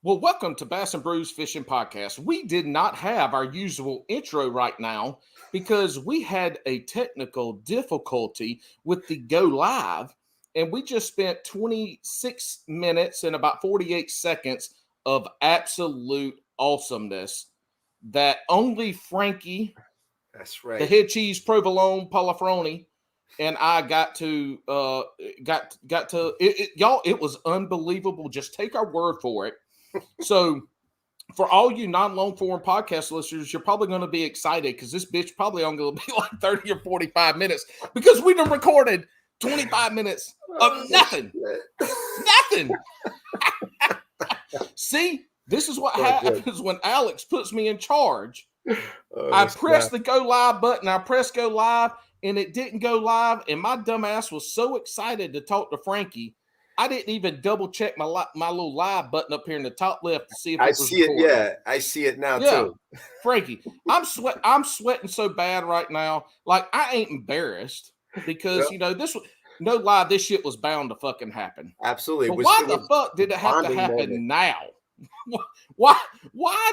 Well, welcome to Bass and Brews Fishing Podcast. We did not have our usual intro right now because we had a technical difficulty with the go live, and we just spent 26 minutes and about 48 seconds of absolute awesomeness that only Frankie, That's the right. head cheese provolone palafroni, and I got to y'all. It was unbelievable. Just take our word for it. So, for all you non-long form podcast listeners, you're probably going to be excited because this bitch probably only going to be like 30 or 45 minutes because we done recorded 25 minutes of nothing. Nothing. See, this is what happens when Alex puts me in charge. I pressed the go live button. I pressed go live and it didn't go live. And my dumb ass was so excited to talk to Frankie. I didn't even double check my little live button up here in the top left to see if it was recording. Yeah, I see it now too. Frankie, I'm sweating so bad right now. Like I ain't embarrassed because this no lie, this shit was bound to fucking happen. Absolutely. But why the fuck did it have to happen now? Why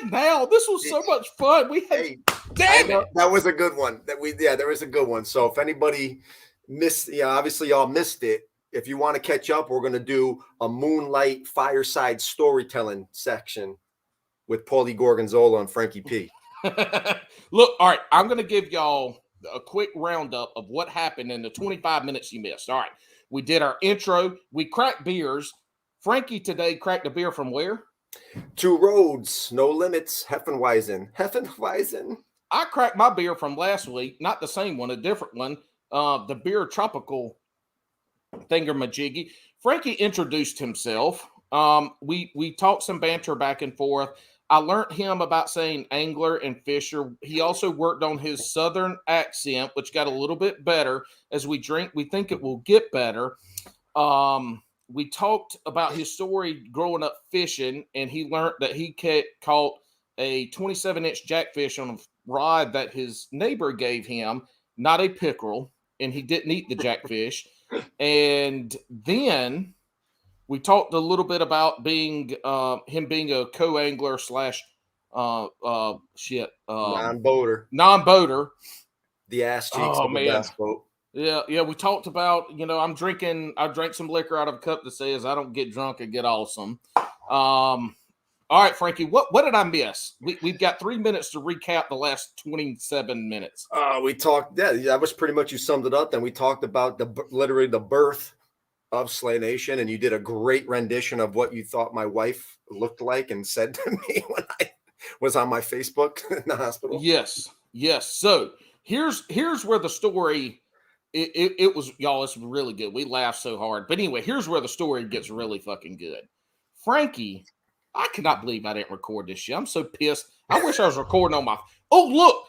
now? This was so much fun. We had damn it. That was a good one. There was a good one. So if anybody missed, obviously y'all missed it. If you want to catch up, we're going to do a moonlight fireside storytelling section with Paulie Gorgonzola and Frankie P. Look, all right, I'm going to give y'all a quick roundup of what happened in the 25 minutes you missed. All right, we did our intro. We cracked beers. Frankie today cracked a beer from where? Two Roads, No Limits, Heffenweisen. I cracked my beer from last week, not the same one, a different one. The beer tropical thingamajiggy. Frankie introduced himself. We talked some banter back and forth. I learned him about saying angler and fisher. He also worked on his southern accent, which got a little bit better as we drink. We think it will get better. We talked about his story growing up fishing, and he learned that he caught a 27-inch jackfish on a rod that his neighbor gave him, not a pickerel, and he didn't eat the jackfish. And then we talked a little bit about being him being a co-angler slash non-boater. The ass cheeks of the bass boat. Yeah. We talked about, I drank some liquor out of a cup that says I don't get drunk and get awesome. All right, Frankie, what did I miss? We've got 3 minutes to recap the last 27 minutes. We talked, that was pretty much, you summed it up. Then we talked about literally the birth of Slay Nation, and you did a great rendition of what you thought my wife looked like and said to me when I was on my Facebook in the hospital. Yes. So here's where the story, it was, y'all, it's really good. We laughed so hard. But anyway, here's where the story gets really fucking good. Frankie, I cannot believe I didn't record this shit. I'm so pissed. I wish I was recording on my... Oh, look.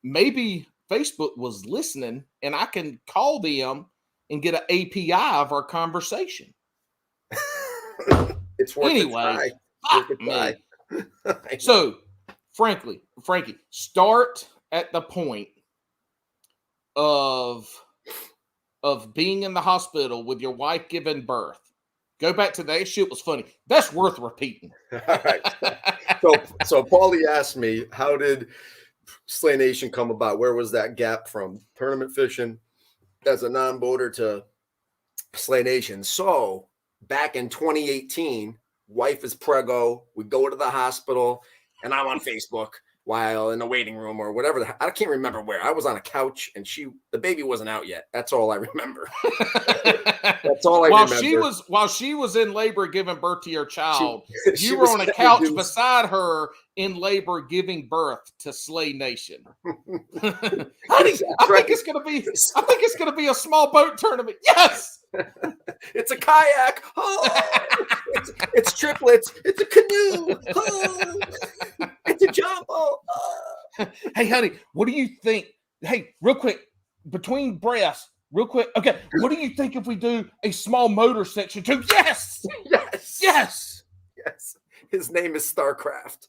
Maybe Facebook was listening and I can call them and get an API of our conversation. It's worth anyway, So, Frankie, start at the point of being in the hospital with your wife giving birth. Go back to that shit was funny. That's worth repeating. All right. So Paulie asked me, how did Slay Nation come about? Where was that gap from tournament fishing as a non-boater to Slay Nation? So back in 2018, wife is preggo. We go to the hospital, and I'm on Facebook while in the waiting room or whatever. I can't remember where. I was on a couch, and the baby wasn't out yet. That's all I remember. That's all I remember. While she was in labor giving birth to your child, you were on a couch beside her in labor giving birth to Slay Nation. I think it's gonna be a small boat tournament. Yes. It's a kayak. Oh, it's triplets. It's a canoe. Oh, it's a jumbo. Oh. Hey, honey, what do you think? Hey, real quick, between breaths, real quick. Okay, what do you think if we do a small motor section too? Yes. His name is Starcraft.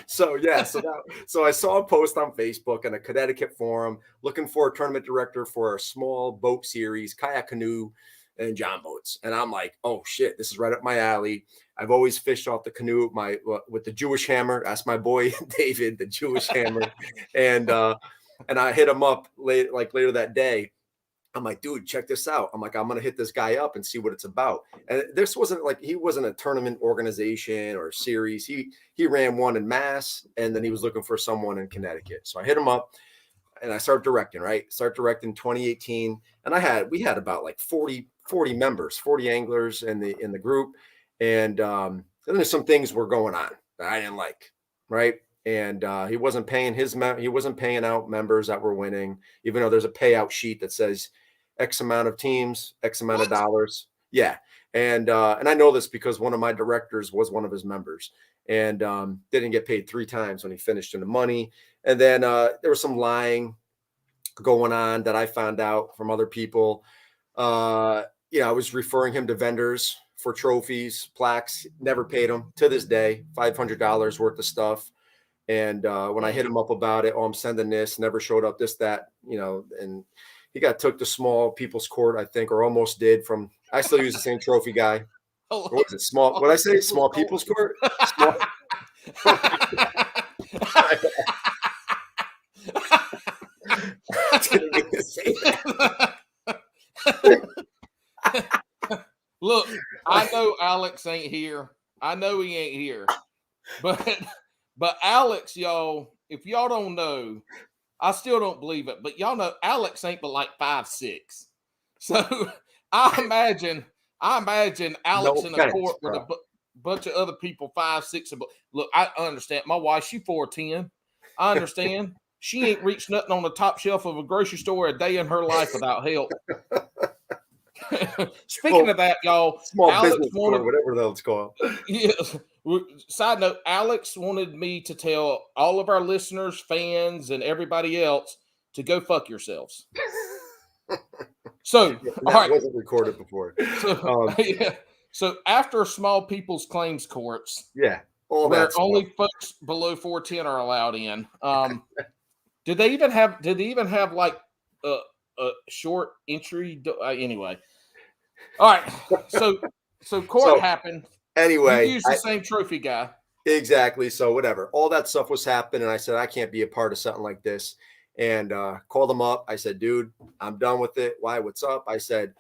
So I saw a post on Facebook in a Connecticut forum looking for a tournament director for a small boat series, kayak canoe, and John boats. And I'm like, oh shit, this is right up my alley. I've always fished off the canoe with the Jewish hammer. That's my boy David, the Jewish hammer. And I hit him up later that day. I'm like, dude, check this out. I'm like, I'm gonna hit this guy up and see what it's about. And this wasn't like, he wasn't a tournament organization or series. He ran one in Mass, and then he was looking for someone in Connecticut. So I hit him up and I started directing, right? Start directing 2018. And we had about like 40 members, 40 anglers in the group. And then there's some things were going on that I didn't like, right? And he wasn't paying out members that were winning, even though there's a payout sheet that says X amount of teams, X amount of dollars. Yeah. And I know this because one of my directors was one of his members, and didn't get paid 3 times when he finished in the money. And then there was some lying going on that I found out from other people. I was referring him to vendors for trophies, plaques, never paid him to this day, $500 worth of stuff. And when I hit him up about it, I'm sending this, never showed up, this, that, and he got took to small people's court, I think, or almost did. I still use the same trophy guy. What was it? What did I say? Small people's court? Small. Look, I know Alex ain't here. I know he ain't here. But Alex, y'all, if y'all don't know, I still don't believe it, but y'all know Alex ain't but like 5'6". So I imagine Alex in a court with a bunch of other people 5'6". Look, I understand. My wife, she 4'10". I understand. She ain't reached nothing on the top shelf of a grocery store a day in her life without help. Speaking of that, y'all, small Alex business or whatever the hell it's called. Yes. Side note, Alex wanted me to tell all of our listeners, fans, and everybody else to go fuck yourselves. So, that all right. wasn't recorded before. So, yeah. So after small people's claims courts, yeah, where only folks below 410 are allowed in. Did they even have like a short entry? Anyway, all right. So court happened. Anyway, you used the same trophy guy. Exactly. So whatever, all that stuff was happening. And I said, I can't be a part of something like this. And called him up. I said, dude, I'm done with it. Why? What's up? I said,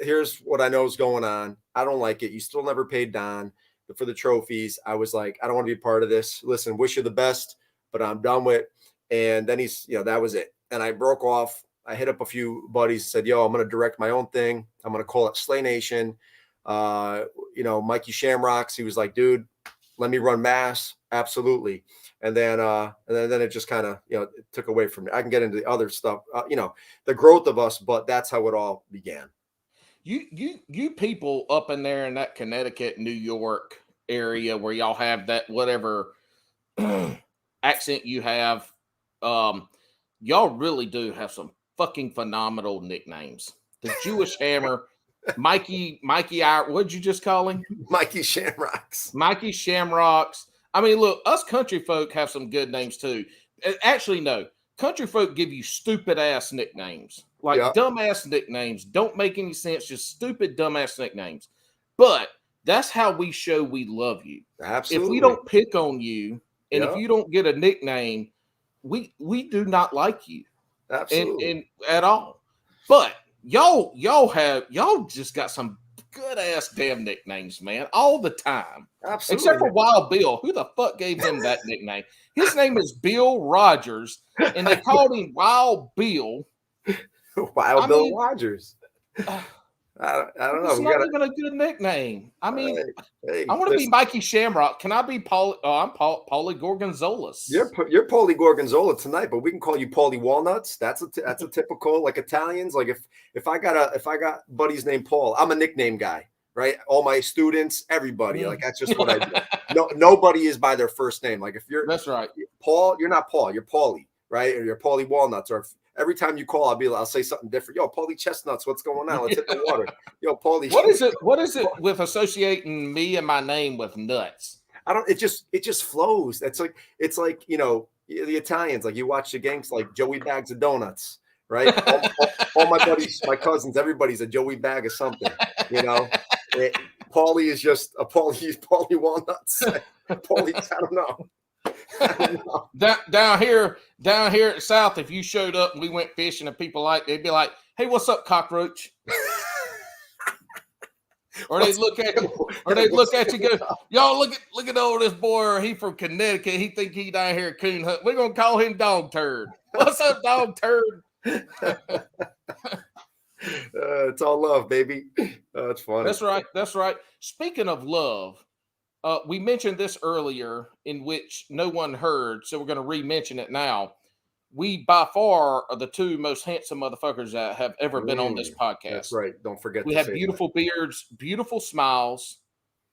here's what I know is going on. I don't like it. You still never paid Don for the trophies. I was like, I don't want to be a part of this. Listen, wish you the best, but I'm done with. And then that was it. And I broke off. I hit up a few buddies, said, yo, I'm going to direct my own thing. I'm going to call it Slay Nation. Mikey Shamrocks, he was like, dude, let me run Mass. Absolutely. And then it just kind of, it took away from me. I can get into the other stuff, the growth of us, but that's how it all began. You people up in there in that Connecticut, New York area where y'all have that whatever accent you have, y'all really do have some fucking phenomenal nicknames. The Jewish Hammer, Mikey Eyewear, what'd you just call him? Mikey Shamrocks. Mikey Shamrocks. I mean, look, us country folk have some good names too. Actually, no. Country folk give you stupid ass nicknames. Like dumbass nicknames. Don't make any sense. Just stupid dumbass nicknames. But that's how we show we love you. Absolutely. If we don't pick on you and if you don't get a nickname, we do not like you. Absolutely. And at all. But y'all just got some good ass damn nicknames, man, all the time. Absolutely. Except for Wild Bill. Who the fuck gave him that nickname? His name is Bill Rogers, and they called him Wild Bill. Bill Rogers. I don't know. It's not even a good nickname. I mean, I want to be Mikey Shamrock. Can I be Paul? I'm Paulie Gorgonzolas. You're Paulie Gorgonzola tonight, but we can call you Paulie Walnuts. That's a typical like Italians. Like if I got buddies named Paul, I'm a nickname guy, right? All my students, everybody, like that's just what I do. No, nobody is by their first name. Like if you're that's right, Paul, you're not Paul. You're Paulie, right? Or you're Paulie Walnuts. Or every time you call, I'll say something different. Yo, Paulie Chestnuts, what's going on? Let's hit the water. Yo, Paulie. What is it with associating me and my name with nuts? It just flows. It's like the Italians, like you watch the gangs like Joey Bags of Donuts, right? All my buddies, my cousins, everybody's a Joey bag of something, you know. Paulie is just a Paulie walnuts. Paulie, I don't know. Down here at the South, if you showed up and we went fishing and people they'd be like, "Hey, what's up, cockroach?" Or they'd look at you, go, "Y'all look at all this boy. He from Connecticut. He think he down here coon hunt. We're gonna call him Dog Turd. What's up, Dog Turd?" It's all love, baby. That's funny. That's right. Speaking of love, we mentioned this earlier, in which no one heard, so we're going to re-mention it now. We by far are the two most handsome motherfuckers that have ever been on this podcast. That's right. Don't forget. We have beautiful beards, beautiful smiles,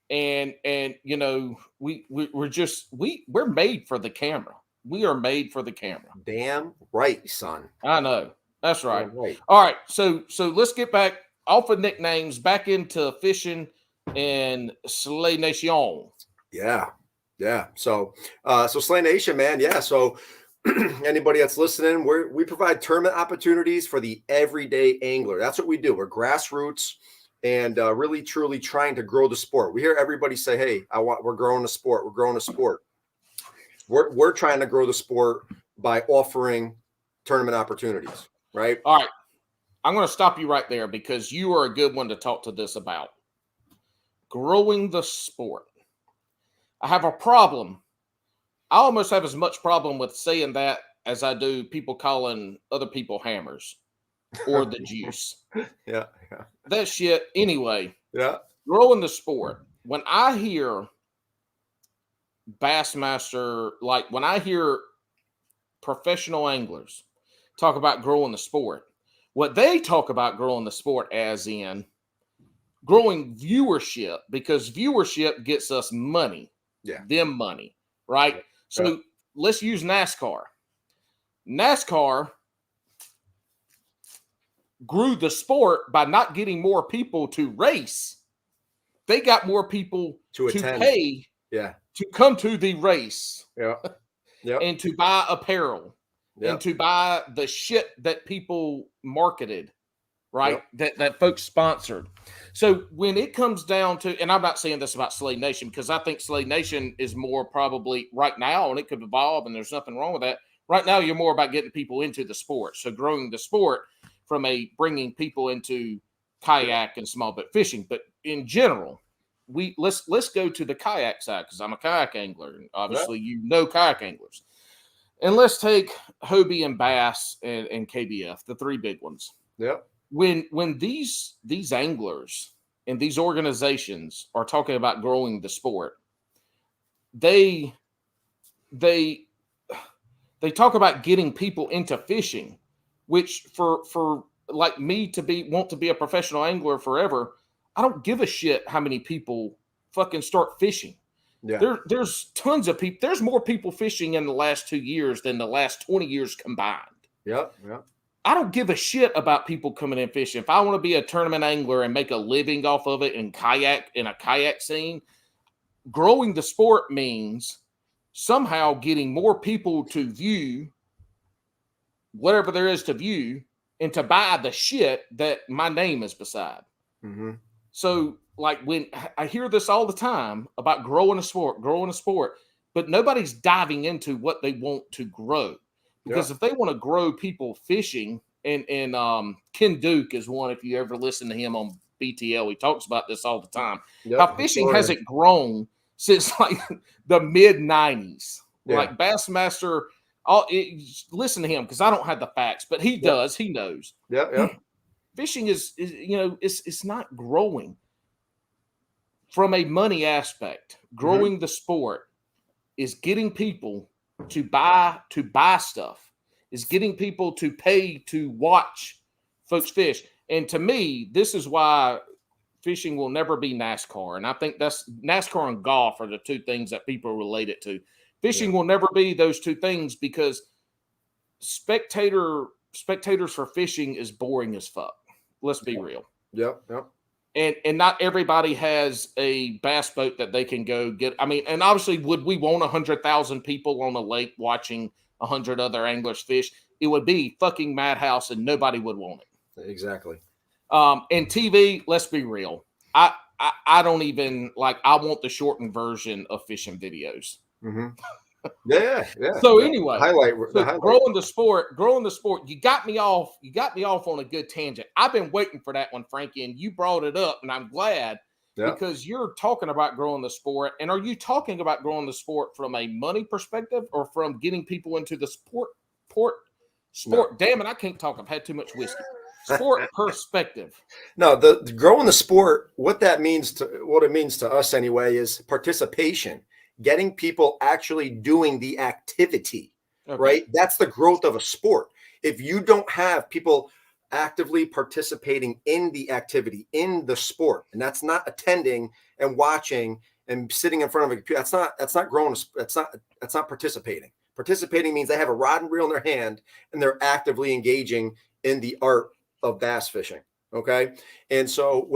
and you know we're made for the camera. We are made for the camera. Damn right, son. I know. That's right. Right. All right. So let's get back off of nicknames, back into fishing and Slay Nation. Yeah. So Slay Nation, man. Yeah. So anybody that's listening, we provide tournament opportunities for the everyday angler. That's what we do. We're grassroots and really, truly trying to grow the sport. We hear everybody say, "Hey, we're growing the sport. We're growing the sport." We're trying to grow the sport by offering tournament opportunities. Right. All right. I'm going to stop you right there because you are a good one to talk to this about. Growing the sport. I have a problem. I almost have as much problem with saying that as I do people calling other people hammers or the juice. Yeah. That shit. Anyway. Yeah. Growing the sport. When I hear Bassmaster, like when I hear professional anglers talk about growing the sport, what they talk about growing the sport as in growing viewership, because viewership gets us money. Yeah. Them money, right? Yeah. So let's use NASCAR. NASCAR grew the sport by not getting more people to race. They got more people to pay to come to the race. Yeah. And to buy apparel. Yep. And to buy the shit that people marketed, right? Yep. That folks sponsored. So when it comes down to, and I'm not saying this about Slay Nation, because I think Slay Nation is more probably right now, and it could evolve, and there's nothing wrong with that. Right now, you're more about getting people into the sport. So growing the sport from bringing people into kayak and small boat fishing. But in general, let's go to the kayak side, because I'm a kayak angler, and obviously you know kayak anglers. And let's take Hobie and Bass and KBF, the three big ones. Yep. When these anglers and these organizations are talking about growing the sport, they talk about getting people into fishing, which for like me want to be a professional angler forever, I don't give a shit how many people fucking start fishing. Yeah. There's tons of people. There's more people fishing in the last 2 years than the last 20 years combined. Yep. I don't give a shit about people coming in fishing. If I want to be a tournament angler and make a living off of it in a kayak scene, growing the sport means somehow getting more people to view whatever there is to view and to buy the shit that my name is beside. Mm-hmm. So, like, when I hear this all the time about growing a sport, but nobody's diving into what they want to grow. Because if they want to grow people fishing, and Ken Duke is one, if you ever listen to him on BTL, he talks about this all the time. How fishing hasn't grown since like the mid-90s. Like Bassmaster, listen to him, because I don't have the facts, but he does. He knows. Fishing is it's not growing from a money aspect. Growing the sport is getting people to buy stuff, is getting people to pay to watch folks fish. And to me, this is why fishing will never be NASCAR. And I think that's NASCAR and golf are the two things that people relate it to. Fishing will never be those two things, because spectators for fishing is boring as fuck. Let's be real. Yep. And not everybody has a bass boat that they can go get. I mean, and obviously, would we want 100,000 people on a lake watching 100 other anglers fish? it would be fucking madhouse and nobody would want it. Exactly. And TV, let's be real. I don't even like, I want the shortened version of fishing videos. Mm-hmm. Yeah. So anyway, the highlight. growing the sport, you got me off on a good tangent. I've been waiting for that one, Frankie, and you brought it up, and I'm glad because you're talking about growing the sport. And are you talking about growing the sport from a money perspective or from getting people into the sport? No. Damn it, I can't talk. I've had too much whiskey. Sport perspective. No, the growing the sport, what it means to us anyway is participation, getting people actually doing the activity, right? That's the growth of a sport. If you don't have people actively participating in the activity, in the sport, and that's not attending and watching and sitting in front of a computer, that's not growing. That's not participating. Participating means they have a rod and reel in their hand and they're actively engaging in the art of bass fishing. Okay. And so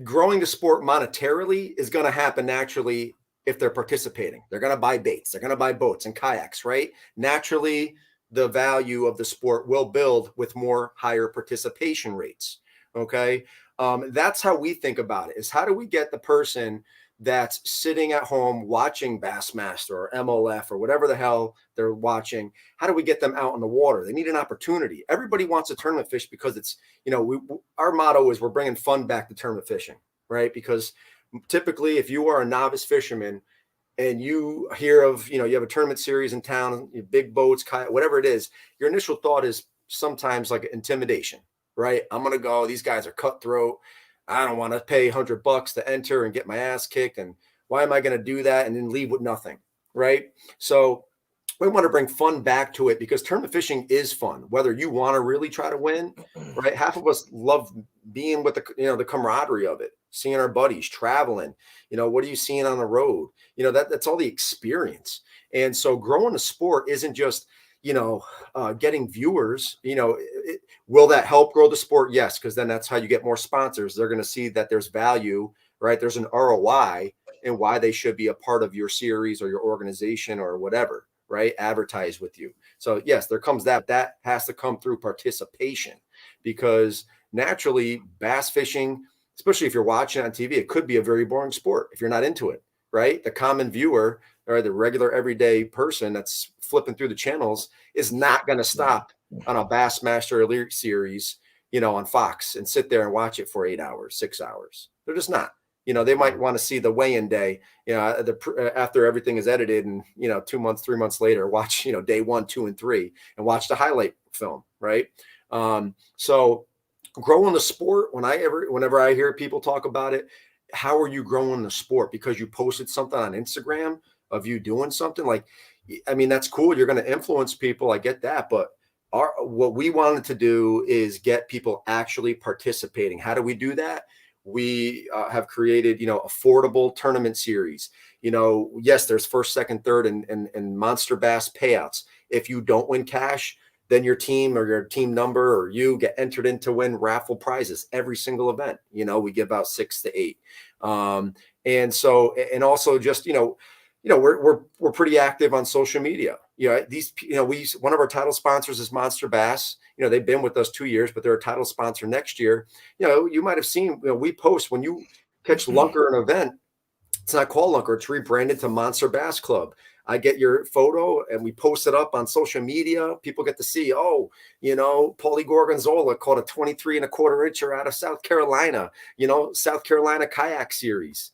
growing the sport monetarily is going to happen naturally if they're participating. They're going to buy baits. They're going to buy boats and kayaks, right? Naturally, the value of the sport will build with more higher participation rates. Okay. That's how we think about it, is how do we get the person that's sitting at home watching Bassmaster or MLF or whatever the hell they're watching, how do we get them out in the water? They need an opportunity. Everybody wants to tournament fish because it's, our motto is we're bringing fun back to tournament fishing, right? Because typically if you are a novice fisherman and you hear of, you have a tournament series in town, big boats, kayak, whatever it is, your initial thought is sometimes like intimidation, right? I'm going to go, these guys are cutthroat. I don't want to pay $100 to enter and get my ass kicked. And why am I going to do that and then leave with nothing? Right. So we want to bring fun back to it because tournament fishing is fun, whether you want to really try to win. Right. Half of us love being with the camaraderie of it, seeing our buddies traveling. What are you seeing on the road? That's all the experience. And so growing a sport isn't just, getting viewers, will that help grow the sport? Yes, because then that's how you get more sponsors. They're going to see that there's value, right? There's an ROI and why they should be a part of your series or your organization or whatever, right? Advertise with you. So yes, there comes that has to come through participation, because naturally bass fishing, especially if you're watching on TV, it could be a very boring sport if you're not into it, right? The common viewer or the regular everyday person that's flipping through the channels is not going to stop on a Bassmaster Elite series, on Fox and sit there and watch it for 8 hours, 6 hours. They're just not. They might want to see the weigh-in day, after everything is edited and, 2 months, 3 months later, watch, day 1, 2, and 3 and watch the highlight film. Right. So growing the sport, whenever I hear people talk about it, how are you growing the sport? Because you posted something on Instagram of you doing something that's cool. You're going to influence people. I get that. But what we wanted to do is get people actually participating. How do we do that? We have created, affordable tournament series. Yes, there's first, second, third, and monster bass payouts. If you don't win cash, then your team or your team number or you get entered in to win raffle prizes every single event. We give out 6 to 8. And also just, we're pretty active on social media. One of our title sponsors is Monster Bass. They've been with us 2 years, but they're a title sponsor next year. You might have seen, we post when you catch lunker in an event, it's not called lunker, it's rebranded to Monster Bass Club. I get your photo and we post it up on social media. People get to see, Paulie Gorgonzola caught a 23 1/4 incher out of South Carolina, South Carolina kayak series.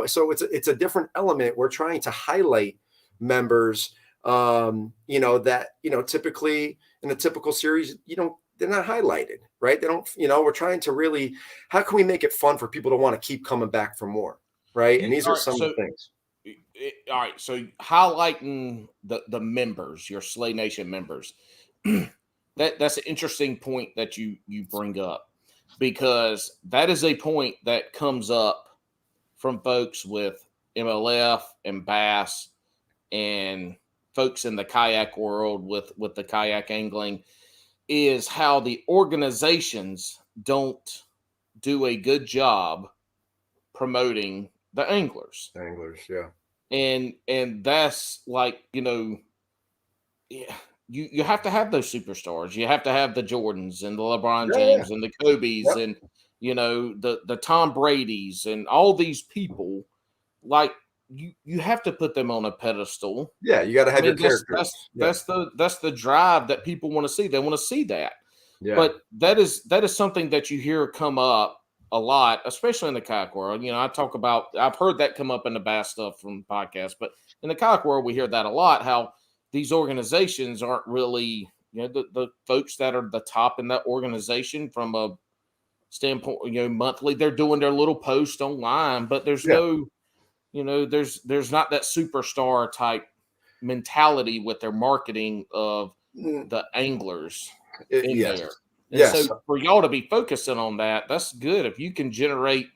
So it's a different element. We're trying to highlight members, that, typically in a typical series, they're not highlighted, right? They don't, we're trying to really, how can we make it fun for people to want to keep coming back for more, right? And these are some of the things. All right. So highlighting the members, your Slay Nation members, that's an interesting point that you bring up, because that is a point that comes up from folks with MLF and bass and folks in the kayak world with the kayak angling, is how the organizations don't do a good job promoting the anglers. Yeah. and that's like, yeah, you have to have those superstars. You have to have the Jordans and the LeBron Yeah, yeah, James and the Kobe's yep. and the Tom Brady's and all these people. Like you have to put them on a pedestal. Yeah, you got to I have your mean, characters. Yeah, that's the drive that people want to see. They want to see that. yeah, But that is something that you hear come up a lot, especially in the kayak world. I've heard that come up in the bass stuff from podcasts, but in the kayak world, we hear that a lot. How these organizations aren't really, the folks that are the top in that organization from a standpoint, monthly, they're doing their little post online, but there's yeah. no, there's not that superstar type mentality with their marketing of Mm, the anglers in yes, there. And so yes. for y'all to be focusing on that, that's good. If you can generate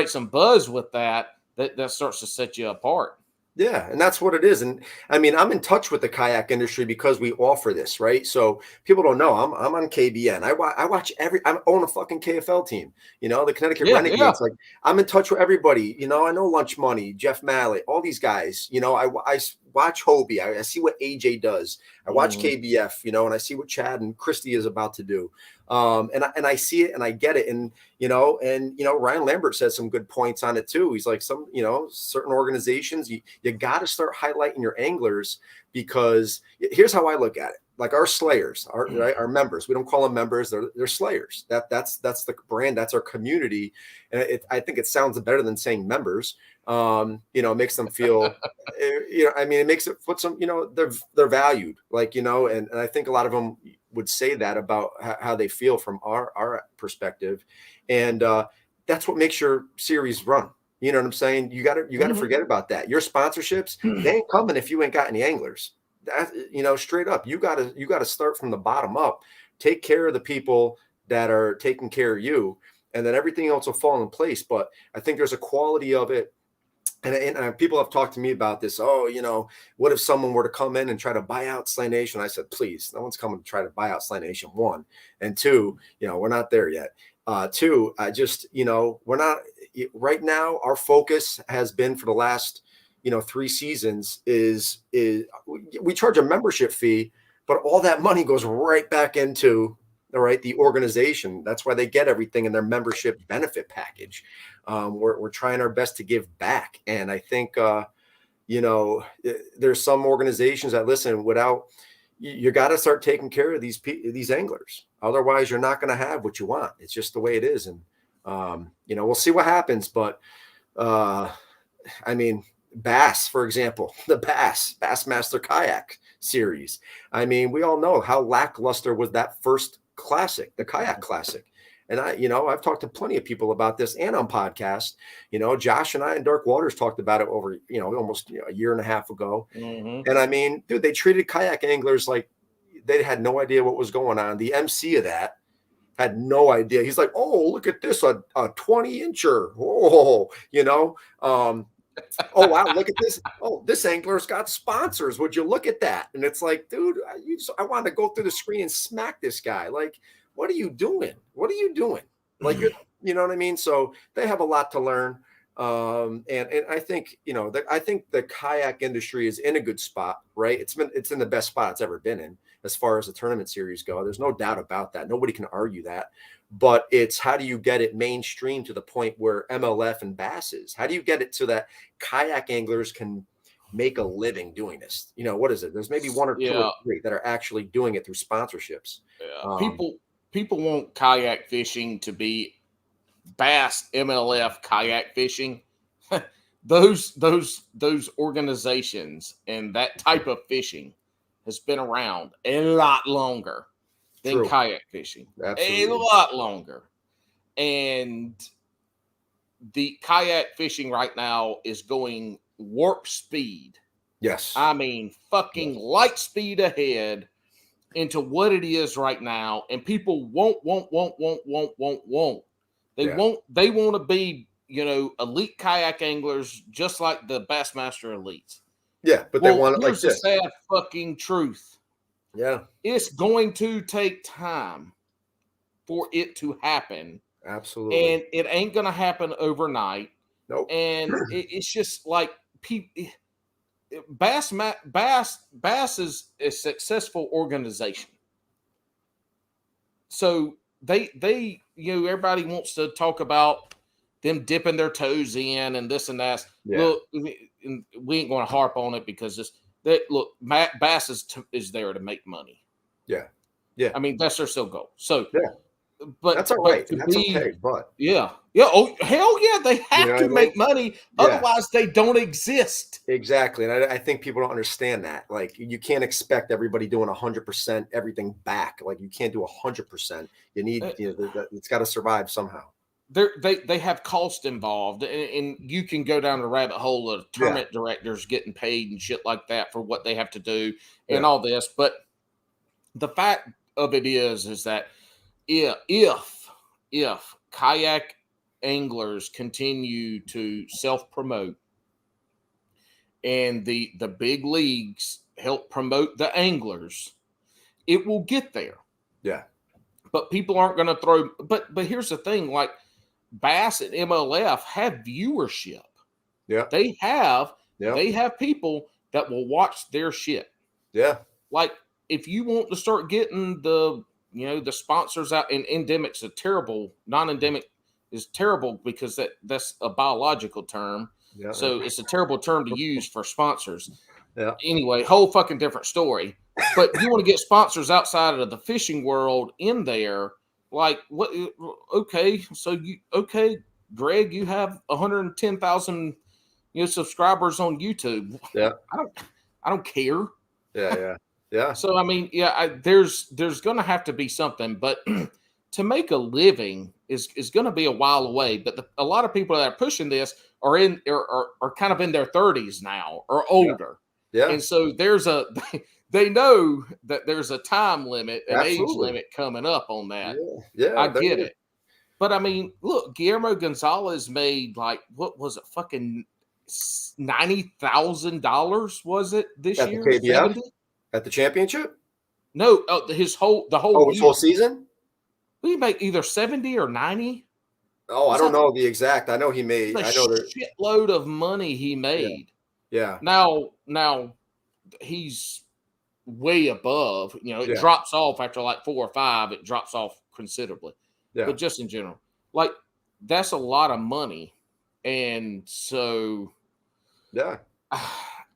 some buzz with that, that starts to set you apart. Yeah, and that's what it is. And I mean, I'm in touch with the kayak industry because we offer this, right? So people don't know I'm on KBN. I watch I own a fucking KFL team. The Connecticut Yeah, yeah. Renegades. Like I'm in touch with everybody. I know Lunch Money, Jeff Mallett, all these guys. I watch Hobie. I see what AJ does. I watch Mhm. KBF. And I see what Chad and Christy is about to do. And I see it and I get it. And Ryan Lambert said some good points on it too. He's like certain organizations, you got to start highlighting your anglers, because here's how I look at it. Like our slayers, our members, we don't call them members. They're slayers. That's the brand. That's our community. And I think it sounds better than saying members. It makes them feel, it makes it puts them, they're valued, and I think a lot of them would say that about how they feel from our perspective. And that's what makes your series run. You know what I'm saying? You got to forget about that. Your sponsorships, they ain't coming if you ain't got any anglers. That, straight up, you got to start from the bottom up. Take care of the people that are taking care of you, and then everything else will fall in place. But I think there's a quality of it. And people have talked to me about this. Oh, what if someone were to come in and try to buy out Slay Nation? I said, please, no one's coming to try to buy out Slay Nation. One, and two, we're not there yet. Two, I just, we're not right now. Our focus has been for the last, 3 seasons is we charge a membership fee, but all that money goes right back into the organization. That's why they get everything in their membership benefit package. We're trying our best to give back. And I think, there's some organizations that listen without, you got to start taking care of these anglers. Otherwise you're not going to have what you want. It's just the way it is. And, we'll see what happens, but, Bass, for example, the Bassmaster Kayak series. We all know how lackluster was that first classic, the Kayak Classic. And I've talked to plenty of people about this and on podcast. Josh and I and Dark Waters talked about it over, almost a year and a half ago. Mm-hmm. And dude, they treated kayak anglers like they had no idea what was going on. The MC of that had no idea. He's like, oh, look at this, a 20-incher. Oh, wow, look at this. Oh, this angler's got sponsors. Would you look at that? And it's like, dude, I want to go through the screen and smack this guy. Like, what are you doing? What are you doing? Like, you know what I mean? So they have a lot to learn. And I think, I think the kayak industry is in a good spot, right? It's in the best spot it's ever been in as far as the tournament series go. There's no doubt about that. Nobody can argue that. But it's how do you get it mainstream to the point where MLF and Bass is? How do you get it so that kayak anglers can make a living doing this? What is it? There's maybe one or two or three that are actually doing it through sponsorships. People want kayak fishing to be Bass MLF kayak fishing. those organizations and that type of fishing has been around a lot longer than True. kayak fishing. Absolutely. A lot longer. And the kayak fishing right now is going warp speed. Yes. Fucking light speed ahead into what it is right now. And people won't. They want to be, elite kayak anglers just like the Bassmaster elites. Yeah, but they want it like this. Here's the sad fucking truth. Yeah. It's going to take time for it to happen. Absolutely. And it ain't going to happen overnight. Nope. And it's just like Bass is a successful organization. So they everybody wants to talk about them dipping their toes in and this and that. Yeah. Look, we ain't going to harp on it because Bass is there to make money. Yeah. Yeah. I mean, that's their sole goal. So yeah. But that's all right. To That's okay. But yeah. Oh hell yeah, they have to make money. Yeah. Otherwise, they don't exist. Exactly. And I think people don't understand that. Like, you can't expect everybody doing 100% everything back. Like, you can't do 100%. You need, it's got to survive somehow. They have cost involved, and you can go down the rabbit hole of tournament directors getting paid and shit like that for what they have to do and all this. But the fact of it is that if kayak anglers continue to self-promote and the big leagues help promote the anglers, it will get there. Yeah. But people aren't going to throw. But here's the thing: like Bass and MLF have viewership. Yeah. They have people that will watch their shit. Yeah. Like, if you want to start getting the sponsors out, and endemic's a terrible, non-endemic is terrible because that's a biological term. Yeah. So it's a terrible term to use for sponsors. Yeah. Anyway, whole fucking different story. But you want to get sponsors outside of the fishing world in there. Like, what? Okay, so Greg, you have 110,000 subscribers on YouTube. Yeah. I don't care. Yeah. Yeah. So I mean, there's going to have to be something, but to make a living is going to be a while away. But a lot of people that are pushing this are kind of in their 30s now or older. Yeah. And so they know that there's a time limit, an age limit coming up on that. Yeah. I get it. But I mean, look, Guillermo Gonzalez made like, what was it, fucking $90,000 was it this At year? the KBF? At the championship? No, his whole season? We make either 70 or 90. Oh, I don't know the exact. I know he made. I know a shitload of money he made. Yeah. Now he's way above. It drops off after like 4 or 5. It drops off considerably. Yeah. But just in general, like, that's a lot of money, and so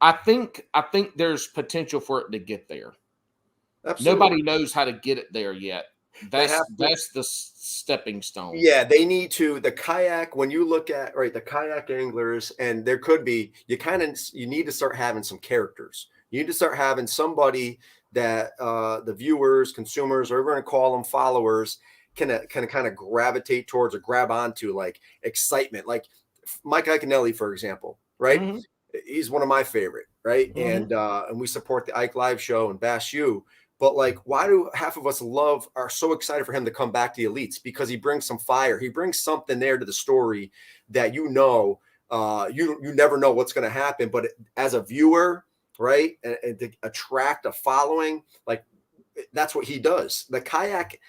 I think there's potential for it to get there. Absolutely. Nobody knows how to get it there yet. That's the stepping stone. Yeah, they need to. The kayak, when you look at the kayak anglers, and there could be, you need to start having some characters. You need to start having somebody that the viewers, consumers, or we're going to call them followers, can kind of gravitate towards or grab onto, like excitement. Like Mike Iaconelli, for example, right? Mm-hmm. He's one of my favorite, right? Mm-hmm. And we support the Ike Live show and Bass U. But like, why do half of us are so excited for him to come back to the elites? Because he brings some fire. He brings something there to the story that you never know what's going to happen. But as a viewer, right, and to attract a following, like, that's what he does. The kayak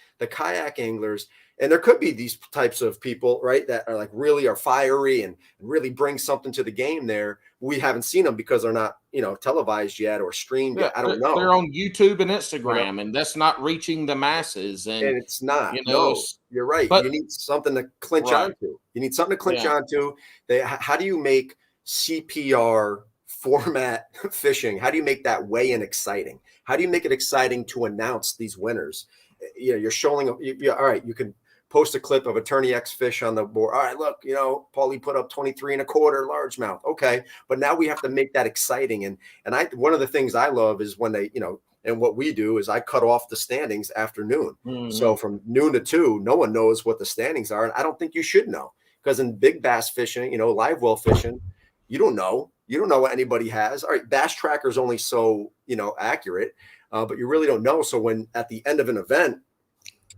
anglers, and there could be these types of people, right, that are like really are fiery and really bring something to the game there. We haven't seen them because they're not, televised yet or streamed yet. I don't know. They're on YouTube and Instagram, and that's not reaching the masses. And it's not. No, you're right. But you need something to clinch onto. You need something to clinch onto. How do you make CPR format fishing? How do you make that weigh-in exciting? How do you make it exciting to announce these winners? You're showing. All right, you can post a clip of Attorney X fish on the board. All right, look, Paulie put up 23 1/4 largemouth. Okay, but now we have to make that exciting. And one of the things I love is when they, and what we do is I cut off the standings after noon. Mm-hmm. So from noon to 2, no one knows what the standings are, and I don't think you should know, because in big bass fishing, live well fishing, you don't know. You don't know what anybody has. All right, Bass Tracker is only so, accurate, but you really don't know. So when at the end of an event,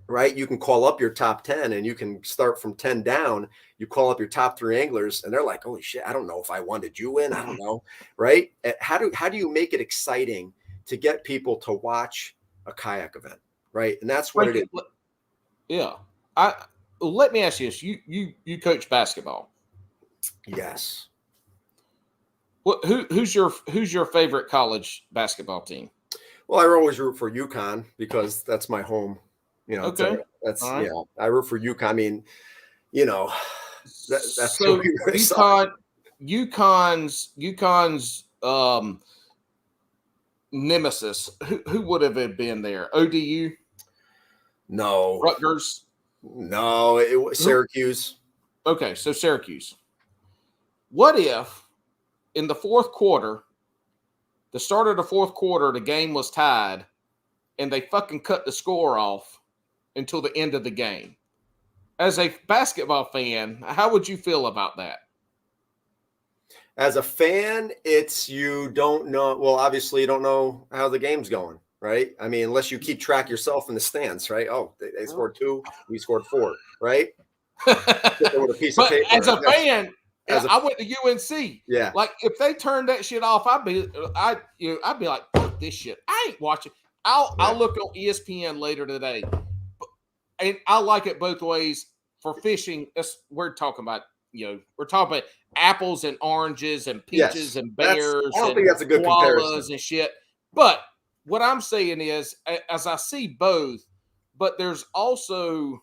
right, you can call up your top 10 and you can start from 10 down. You call up your top 3 anglers and they're like, holy shit, I don't know if I won. Did you win? I don't know. Right. How do you make it exciting to get people to watch a kayak event? Right. And that's what it is. Yeah. Let me ask you this. You coach basketball. Yes. Who's your favorite college basketball team? Well, I always root for UConn because that's my home. Okay. That's All right. I root for UConn. I mean, you know, that's So really, really suck. UConn's nemesis. Who would have it been there? ODU, No, Rutgers. no, it was Syracuse. Okay, so Syracuse. What if in the fourth quarter, the start of the fourth quarter, the game was tied, and they fucking cut the score off until the end of the game? As a basketball fan, how would you feel about that? As a fan, it's you don't know. Well, obviously, you don't know how the game's going, right? I mean, unless you keep track yourself in the stands, right? Oh, they scored 2, we scored 4, right? With a piece of But paper. as a fan, As a, I went to UNC. yeah, Like if they turned that shit off, I'd be like, fuck this shit. I ain't watching. I'll look on ESPN later today, and I like it both ways. For fishing, we're talking about apples and oranges and peaches and bears I don't and think that's a good comparison. koalas and shit. But what I'm saying is, as I see both, but there's also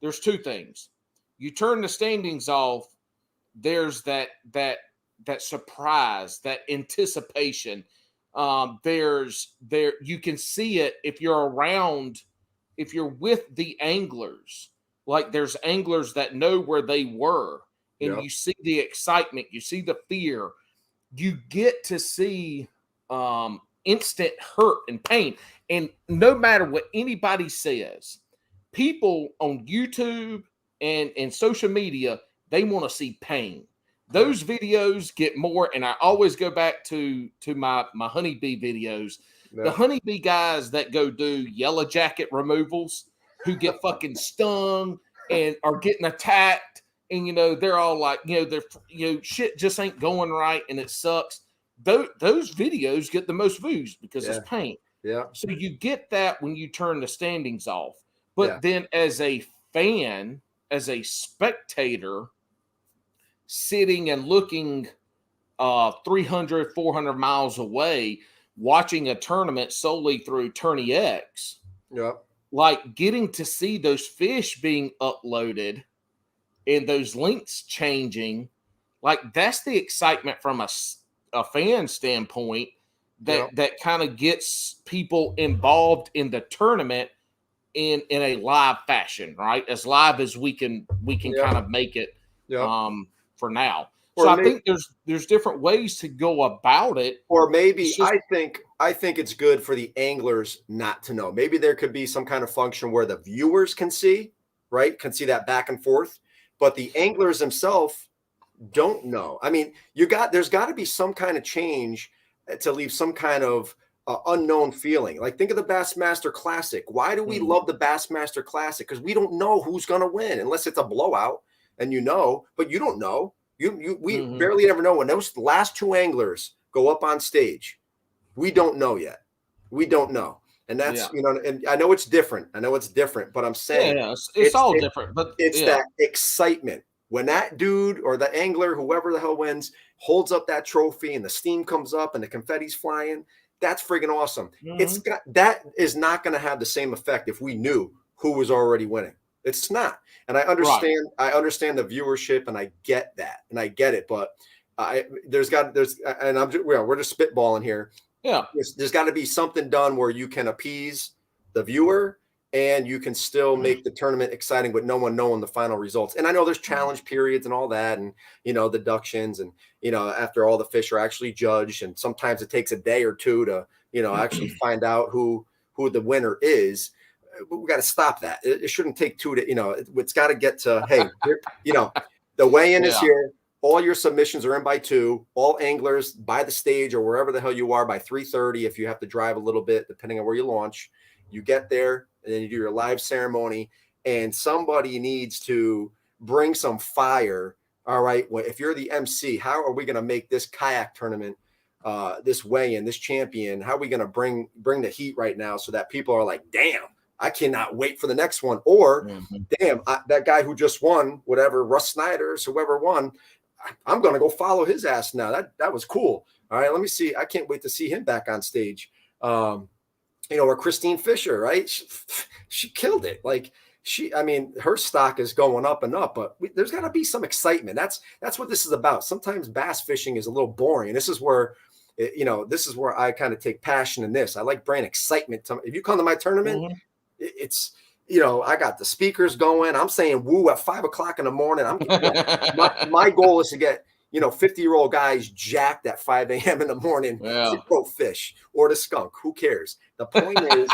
there's two things. You turn the standings off, there's that surprise, that anticipation. You can see it if you're around, if you're with the anglers. Like there's anglers that know where they were, and you see the excitement, you see the fear, you get to see instant hurt and pain. And no matter what anybody says, people on YouTube and social media, they want to see pain. Those videos get more, and I always go back to my honeybee videos. The honeybee guys that go do yellow jacket removals, who get fucking stung and are getting attacked, and they're all like, they're shit just ain't going right, and it sucks. Those videos get the most views because it's pain. Yeah. So you get that when you turn the standings off. But then as a fan, as a spectator, sitting and looking 300, 400 miles away, watching a tournament solely through Tourney X, like getting to see those fish being uploaded and those links changing, like that's the excitement from a fan standpoint that kind of gets people involved in the tournament in a live fashion, right? As live as we can kind of make it for now. So I think there's different ways to go about it. Or maybe I think it's good for the anglers not to know. Maybe there could be some kind of function where the viewers can see, right? Can see that back and forth, but the anglers themselves don't know. I mean, there's got to be some kind of change to leave some kind of unknown feeling. Like think of the Bassmaster Classic. Why do we love the Bassmaster Classic? Because we don't know who's going to win unless it's a blowout, and but you don't know. We barely ever know when those last 2 anglers go up on stage. We don't know yet. We don't know. And that's, and I know it's different. But I'm saying it's all different, but it's that excitement when that dude or the angler, whoever the hell wins, holds up that trophy and the steam comes up and the confetti's flying. That's friggin' awesome. That is not going to have the same effect if we knew who was already winning. It's not. And I understand, the viewership, and I get that, and I get it. But we're just spitballing here. Yeah. There's got to be something done where you can appease the viewer and you can still make the tournament exciting, but no one knowing the final results. And I know there's challenge periods and all that, and deductions, and after all the fish are actually judged, and sometimes it takes a day or 2 to actually find out who the winner is. But we got to stop that. It shouldn't take 2 to it's got to get to, hey, the weigh-in is here. All your submissions are in by 2. All anglers by the stage or wherever the hell you are by 3:30. If you have to drive a little bit, depending on where you launch, you get there and then you do your live ceremony. And somebody needs to bring some fire. All right, well, if you're the MC, how are we going to make this kayak tournament, this weigh-in, this champion? How are we going to bring the heat right now so that people are like, damn, I cannot wait for the next one. Or, damn, that guy who just won, whatever, Russ Snyder's, whoever won, I'm going to go follow his ass now. That was cool. All right, let me see. I can't wait to see him back on stage. Or Christine Fisher, right? She killed it. Like her stock is going up and up, but there's got to be some excitement. That's what this is about. Sometimes bass fishing is a little boring, and this is where, I kind of take passion in this. I like bringing excitement. If you come to my tournament, it's, I got the speakers going. I'm saying woo at 5 o'clock in the morning. My goal is to get 50-year-old guys jacked at 5 a.m. in the morning to go fish, or the skunk. Who cares? The point is,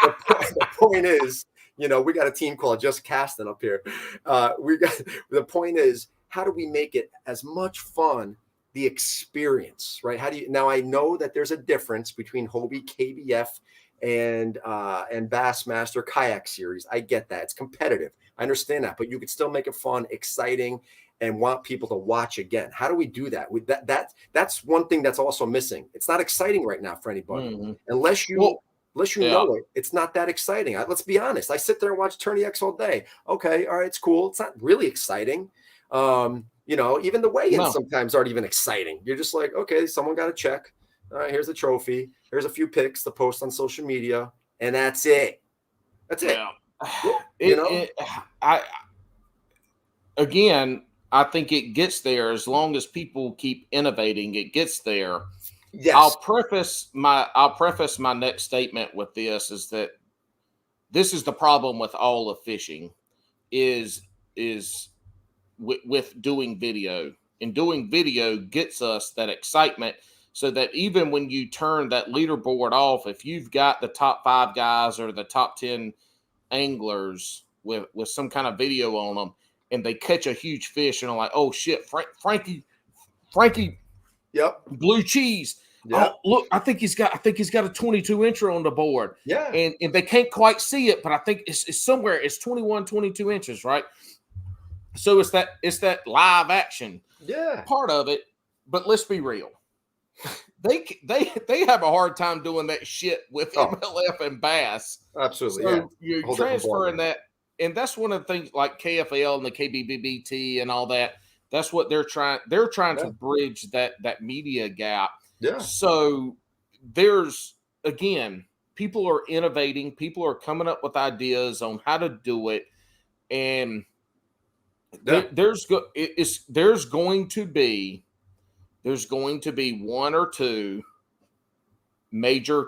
the point is, we got a team called Just Casting up here. The point is, how do we make it as much fun, the experience, right? Now I know that there's a difference between Hobie, KBF, and Bassmaster Kayak Series. I get that. It's competitive. I understand that, but you could still make it fun, exciting, and want people to watch again. How do we do that? That's one thing that's also missing. It's not exciting right now for anybody. Unless you know it, it's not that exciting. Let's be honest. I sit there and watch Tourney X all day. Okay, all right, it's cool. It's not really exciting. Even the weigh-ins sometimes aren't even exciting. You're just like, okay, someone got a check. All right, here's a trophy. Here's a few pics to post on social media, and that's it. That's it. I think it gets there as long as people keep innovating. It gets there. Yes. I'll preface my next statement with this is that this is the problem with all of fishing is with doing video, and doing video gets us that excitement so that even when you turn that leaderboard off, if you've got the top 5 guys or the top 10 anglers with some kind of video on them, and they catch a huge fish and are like, oh shit, Frankie, yep, blue cheese. Yep. Oh, look, I think he's got a 22-incher on the board. Yeah. And they can't quite see it, but I think it's somewhere, it's 21, 22 inches, right? So it's that live action part of it. But let's be real. They have a hard time doing that shit with MLF and bass. Absolutely. So you're transferring that. And that's one of the things like KFL and the KBBBT and all that. That's what they're trying to bridge that media gap. Yeah. So people are innovating, people are coming up with ideas on how to do it. And there's going to be one or two major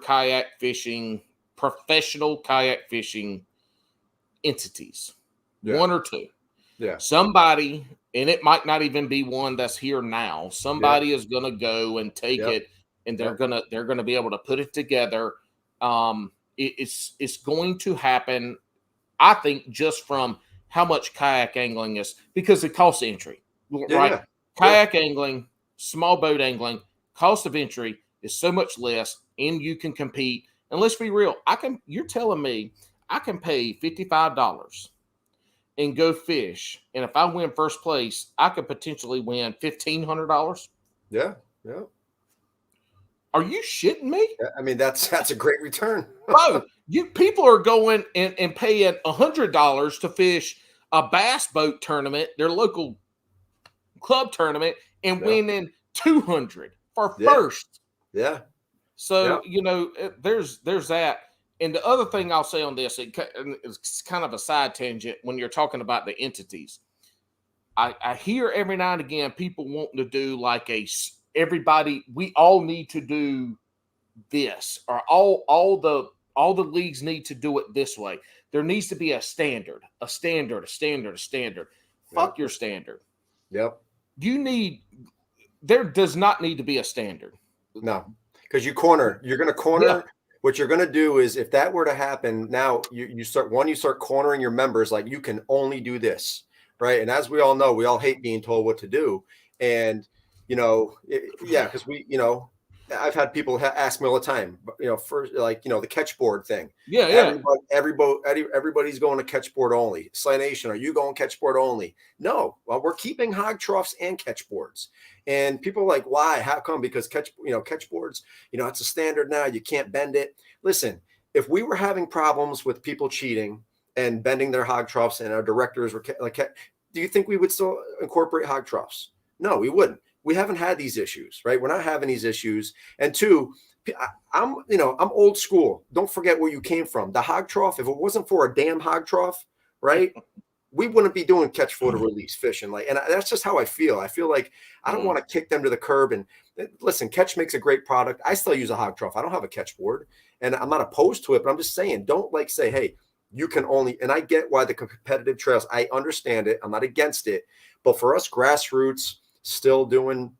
professional kayak fishing entities. One or two. Yeah. Somebody, and it might not even be one that's here now. Somebody is going to go and take it, and they're going to be able to put it together. It's going to happen, I think, just from how much kayak angling is, because it costs entry, right? Yeah. Kayak angling, small boat angling, cost of entry is so much less, and you can compete. And let's be real, you're telling me I can pay $55 and go fish, and if I win first place, I could potentially win $1,500. Yeah. Are you shitting me? I mean, that's a great return. Bro, people are going and paying $100 to fish a bass boat tournament, their local club tournament, and winning $200 for first. Yeah. So there's that. And the other thing I'll say on this, it's kind of a side tangent when you're talking about the entities. I hear every now and again people wanting to do like we all need to do this, or all the leagues need to do it this way. There needs to be a standard. Fuck your standard. Yep. There does not need to be a standard. No, because you're going to corner. Yeah. What you're going to do is, if that were to happen, now you start cornering your members, like you can only do this, right? And as we all know, we all hate being told what to do. And, because I've had people ask me all the time, first, the catch board thing. Yeah. Everybody's going to catch board only. Slay Nation, are you going catch board only? No. Well, we're keeping hog troughs and catch boards. And people are like, why? How come? Because catch boards, it's a standard now. You can't bend it. Listen, if we were having problems with people cheating and bending their hog troughs, and our directors were like, do you think we would still incorporate hog troughs? No, we wouldn't. We haven't had these issues, right? We're not having these issues. And two, I'm old school. Don't forget where you came from. The hog trough, if it wasn't for a damn hog trough, right? We wouldn't be doing catch, photo, release fishing. Like, and that's just how I feel. I feel like I don't want to kick them to the curb. And listen, Catch makes a great product. I still use a hog trough. I don't have a catch board, and I'm not opposed to it, but I'm just saying, don't like say, hey, you can only, and I get why the competitive trails, I understand it. I'm not against it. But for us grassroots, still doing,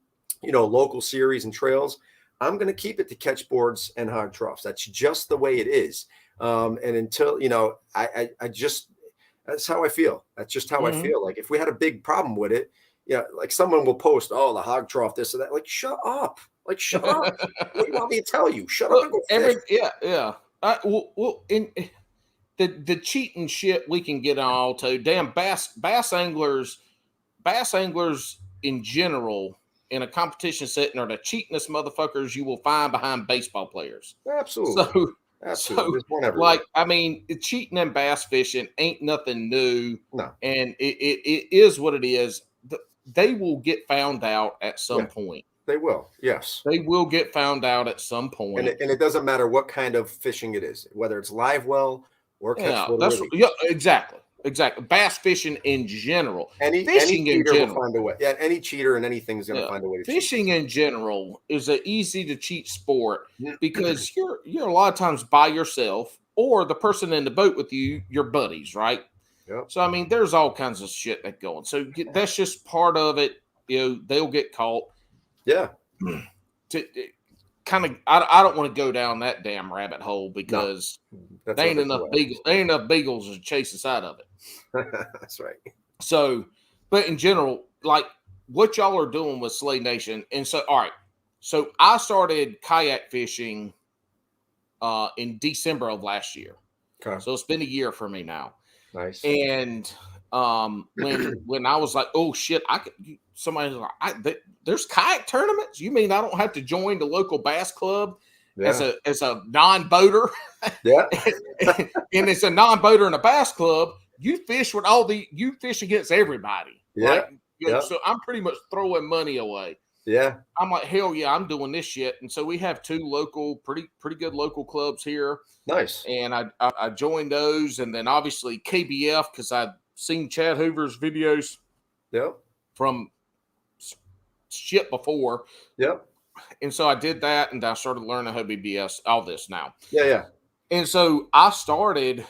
local series and trails, I'm going to keep it to catch boards and hog troughs. That's just the way it is. And until, I just, that's how I feel. That's just how I feel. Like if we had a big problem with it, like someone will post, oh, the hog trough, this or that. Like, shut up. Like, shut up. What do you want me to tell you? Shut up and go fish. Yeah. In the cheating shit we can get on all too. Damn bass anglers in general in a competition setting are the cheatingest motherfuckers you will find behind baseball players. Absolutely. Absolutely. There's one everywhere. Like, I mean, cheating and bass fishing ain't nothing new. No. And it is what it is. They will get found out at some point. They will. Yes. They will get found out at some point. And it doesn't matter what kind of fishing it is, whether it's live well or catch photo. Exactly. Bass fishing in general. Any cheater will find a way. Yeah, any cheater and anything is going to find a way to fishing in general is an easy to cheat sport because you're a lot of times by yourself or the person in the boat with you, your buddies, right? Yep. So I mean, there's all kinds of shit that going. So that's just part of it. They'll get caught. Yeah. I don't want to go down that damn rabbit hole because there ain't enough beagles to chase us out of it. That's right. So, but in general, like what y'all are doing with Slay Nation, and so all right. So I started kayak fishing in December of last year. Okay. So it's been a year for me now. Nice. And when I was like, oh shit, somebody's like, there's kayak tournaments. You mean I don't have to join the local bass club as a non-boater? Yeah. and it's a non-boater in a bass club. You fish with you fish against everybody. Yeah. Right? So I'm pretty much throwing money away. Yeah. I'm like, hell yeah, I'm doing this shit. And so we have two local, pretty good local clubs here. Nice. And I joined those, and then obviously KBF because I'd seen Chad Hoover's videos. Yep. From shit before. Yep. And so I did that, and I started learning how to BBS, all this now. Yeah. And so I started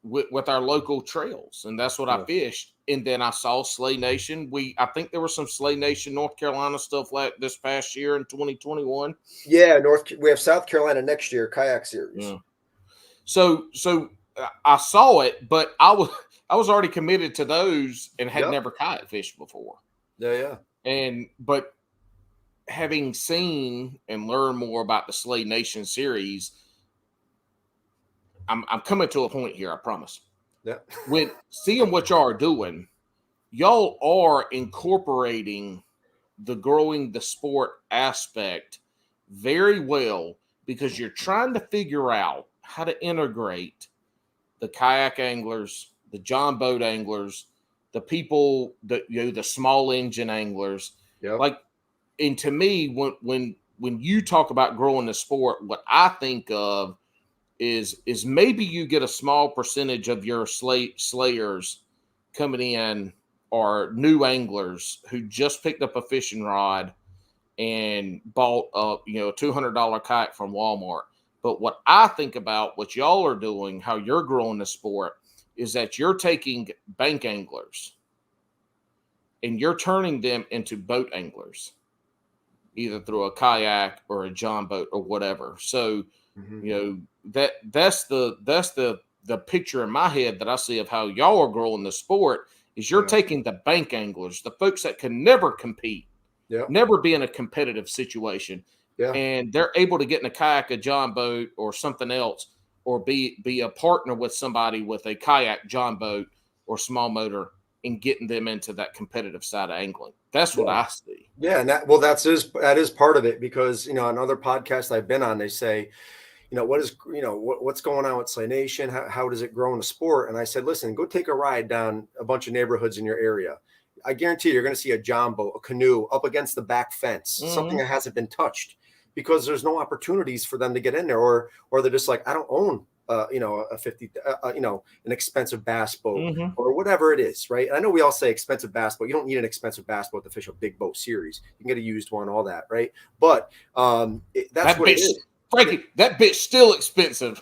with our local trails, and that's what I fished. And then I saw Slay Nation. I think there was some Slay Nation North Carolina stuff like this past year in 2021. Yeah, we have South Carolina next year kayak series. Yeah. So I saw it, but I was already committed to those and had never kayak fished before. Yeah. But having seen and learned more about the Slay Nation series, I'm coming to a point here, I promise. Yeah. When seeing what y'all are doing, y'all are incorporating the growing the sport aspect very well because you're trying to figure out how to integrate the kayak anglers, the John boat anglers, the people that the small engine anglers. Yep. Like, and to me, when you talk about growing the sport, what I think of is maybe you get a small percentage of your slayers coming in or new anglers who just picked up a fishing rod and bought a $200 kayak from Walmart. But what I think about what y'all are doing, how you're growing the sport, is that you're taking bank anglers and you're turning them into boat anglers, either through a kayak or a John boat or whatever. So, that's the picture in my head that I see of how y'all are growing the sport is you're taking the bank anglers, the folks that can never compete, never be in a competitive situation. Yeah. And they're able to get in a kayak, a John boat, or something else, or be a partner with somebody with a kayak, John boat, or small motor, and getting them into that competitive side of angling. That's what I see. Yeah, and that is part of it because on other podcasts I've been on, they say, what's going on with Slay Nation? How does it grow in the sport? And I said, listen, go take a ride down a bunch of neighborhoods in your area I guarantee you're going to see a john boat, a canoe up against the back fence, something that hasn't been touched, because there's no opportunities for them to get in there, or they're just like, I don't own a 50, an expensive bass boat or whatever it is, right? And I know we all say expensive bass boat. You don't need an expensive bass boat to fish a big boat series. You can get a used one, all that, right? But that's what it is. Frankie, that bitch still expensive.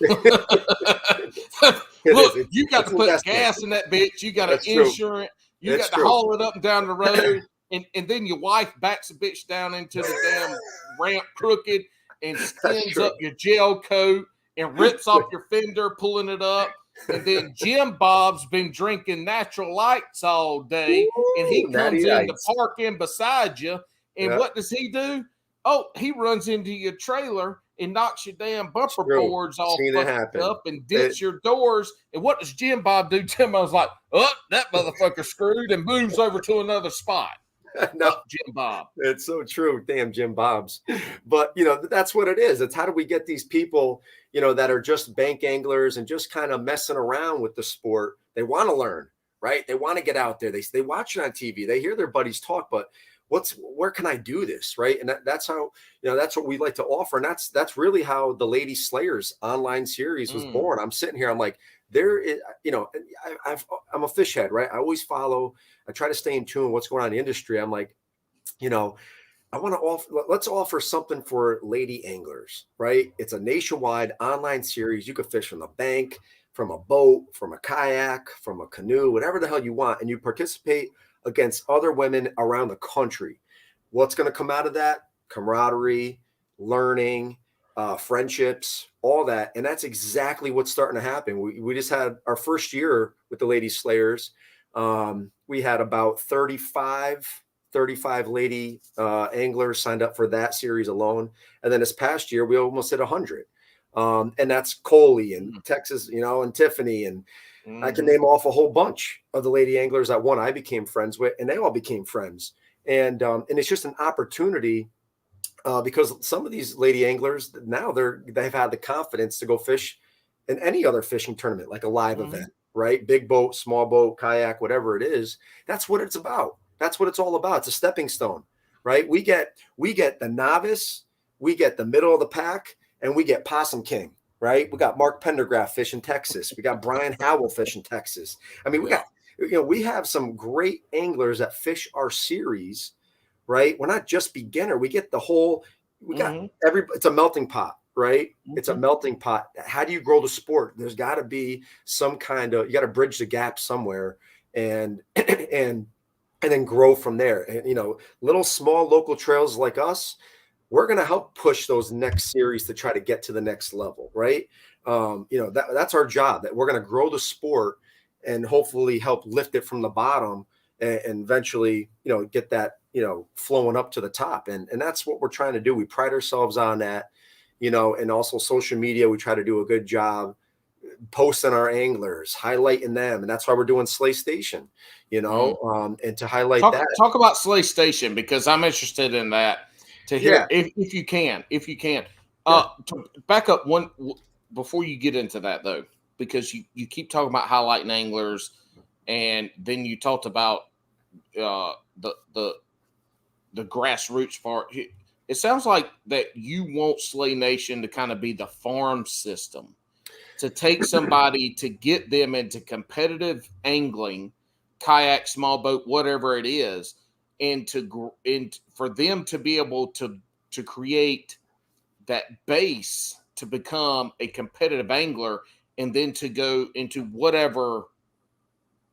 Look, you got to put gas in that bitch. You got to insure it. You got to haul it up and down the road. And then your wife backs the bitch down into the damn ramp crooked and skins up your gel coat and rips off your fender, pulling it up. And then Jim Bob's been drinking natural lights all day. And he comes in to park in beside you. And what does he do? Oh, he runs into your trailer and knocks your damn bumper boards all fucked up and dents your doors. And what does Jim Bob do? Tim, I was like, oh, that motherfucker screwed, and moves over to another spot. No, Jim Bob. It's so true. Damn Jim Bobs. But, that's what it is. It's how do we get these people, that are just bank anglers and just kind of messing around with the sport. They want to learn, right? They want to get out there. They watch it on TV. They hear their buddies talk, but where can I do this? Right. And that's how, that's what we like to offer. And that's really how the Lady Slayers online series was born. I'm sitting here, I'm like, there is, I'm a fish head, right? I always follow, I try to stay in tune with what's going on in the industry. I'm like, I want to let's offer something for lady anglers, right? It's a nationwide online series. You could fish from the bank, from a boat, from a kayak, from a canoe, whatever the hell you want. And you participate against other women around the country. What's going to come out of that? Camaraderie, learning, friendships, all that. And that's exactly what's starting to happen. We just had our first year with the Lady Slayers. We had about 35 lady anglers signed up for that series alone. And then this past year, we almost hit 100. And that's Coley and Texas, and Tiffany. And I can name off a whole bunch of the lady anglers that I became friends with, and they all became friends. And it's just an opportunity because some of these lady anglers now they've had the confidence to go fish in any other fishing tournament, like a live event, right? Big boat, small boat, kayak, whatever it is. That's what it's about. That's what it's all about. It's a stepping stone, right? We get the novice, we get the middle of the pack, and we get Possum King, right? We got Mark Pendergraft fish in Texas. We got Brian Howell fish in Texas. I mean, we have some great anglers that fish our series, right? We're not just beginner. We get it's a melting pot, right? It's a melting pot. How do you grow the sport? There's got to be some kind of, you got to bridge the gap somewhere and then grow from there. And, little small local trails like us, we're going to help push those next series to try to get to the next level, right? That's our job, that we're going to grow the sport and hopefully help lift it from the bottom and eventually, get that, flowing up to the top. And that's what we're trying to do. We pride ourselves on that, and also social media. We try to do a good job posting our anglers, highlighting them. And that's why we're doing Slay Station, and to highlight that. Talk about Slay Station, because I'm interested in that. To hear if you can. To back up one before you get into that though, because you keep talking about highlighting anglers, and then you talked about the grassroots part. It sounds like that you want Slay Nation to kind of be the farm system, to take somebody to get them into competitive angling, kayak, small boat, whatever it is. And for them to be able to create that base to become a competitive angler, and then to go into whatever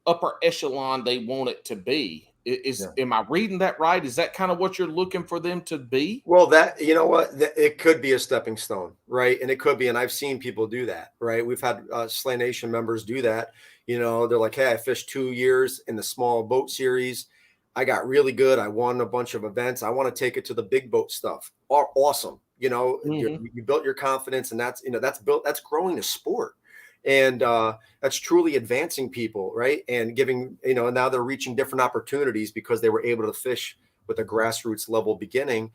upper echelon they want it to be. Am I reading that right? Is that kind of what you're looking for them to be? Well, it could be a stepping stone, right? And it could be, and I've seen people do that, right? We've had Slay Nation members do that. They're like, hey, I fished 2 years in the small boat series. I got really good. I won a bunch of events. I want to take it to the big boat stuff. Awesome. You built your confidence, and that's growing the sport. And that's truly advancing people, right? And giving, now they're reaching different opportunities because they were able to fish with a grassroots level beginning.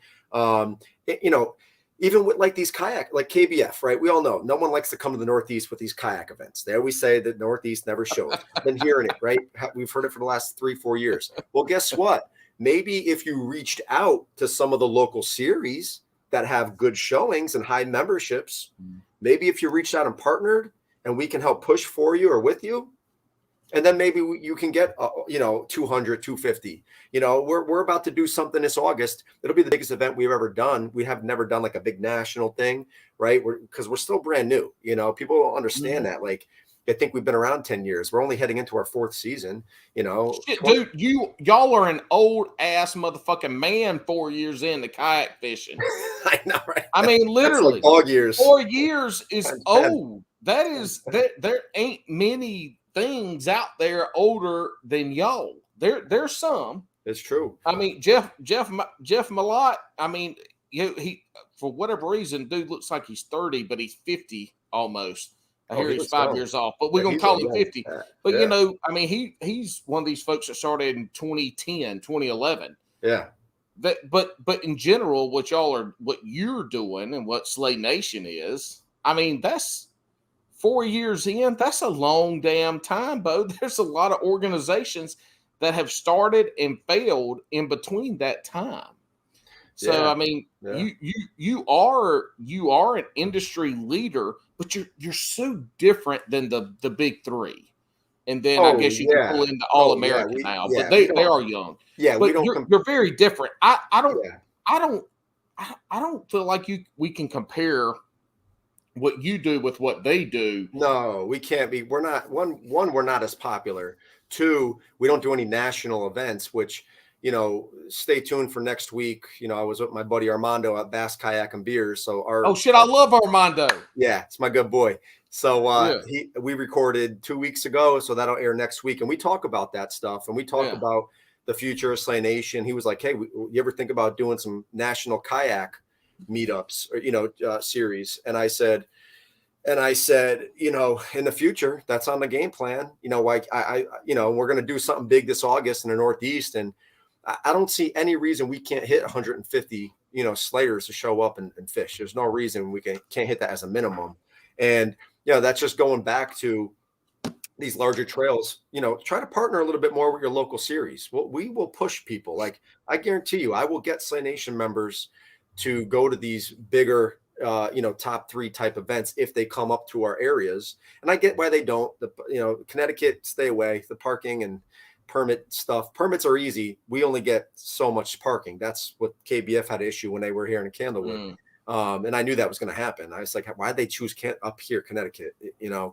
even with like these kayak, like KBF, right? We all know no one likes to come to the Northeast with these kayak events. They always say that Northeast never shows. I've been hearing it, right? We've heard it for the last 3-4 years. Well, guess what? Maybe if you reached out to some of the local series that have good showings and high memberships, maybe if you reached out and partnered and we can help push for you or with you, and then maybe you can get, 200, 250. We're about to do something this August. It'll be the biggest event we've ever done. We have never done like a big national thing, right? Because we're still brand new. People don't understand that. Like, I think we've been around 10 years. We're only heading into our 4th season. Shit, dude, y'all are an old ass motherfucking man 4 years into kayak fishing. I know, right? I mean, literally, like dog years. 4 years is old. That is there ain't many things out there older than y'all. There's some. It's true. I mean, Jeff Malott. I mean, he for whatever reason, dude looks like he's 30, but he's 50 almost. I hear he's 5 years off, but we're gonna call him 50. But I mean, he's one of these folks that started in 2010, 2011. Yeah. But in general, what you're doing and what Slay Nation is, I mean, that's 4 years in. That's a long damn time, Bo. There's a lot of organizations that have started and failed in between that time. So I mean, you are an industry leader, but you're so different than the big three. And then I guess you can pull in the All American now, but they are young. Yeah, but you're very different. I don't feel like we can compare what you do with what they do. No, we can't be. We're not we're not as popular. 2, we don't do any national events, which, stay tuned for next week. I was with my buddy Armando at Bass Kayak and Beers. So I love Armando. Yeah, it's my good boy. So we recorded 2 weeks ago, so that'll air next week. And we talk about that stuff, and we talk about the future of Slay Nation. He was like, hey, you ever think about doing some national kayak meetups or, series? And I said, in the future, that's on the game plan. Like we're going to do something big this August in the Northeast. And I don't see any reason we can't hit 150, slayers to show up and fish. There's no reason we can't hit that as a minimum. And, that's just going back to these larger trails, try to partner a little bit more with your local series. Well, we will push people. Like, I guarantee you, I will get Slay Nation members to go to these bigger, top 3 type events if they come up to our areas. And I get why they don't. Connecticut, stay away. The parking and permit stuff. Permits are easy. We only get so much parking. That's what KBF had an issue when they were here in Candlewood. And I knew that was going to happen. I was like, why'd they choose up here, Connecticut?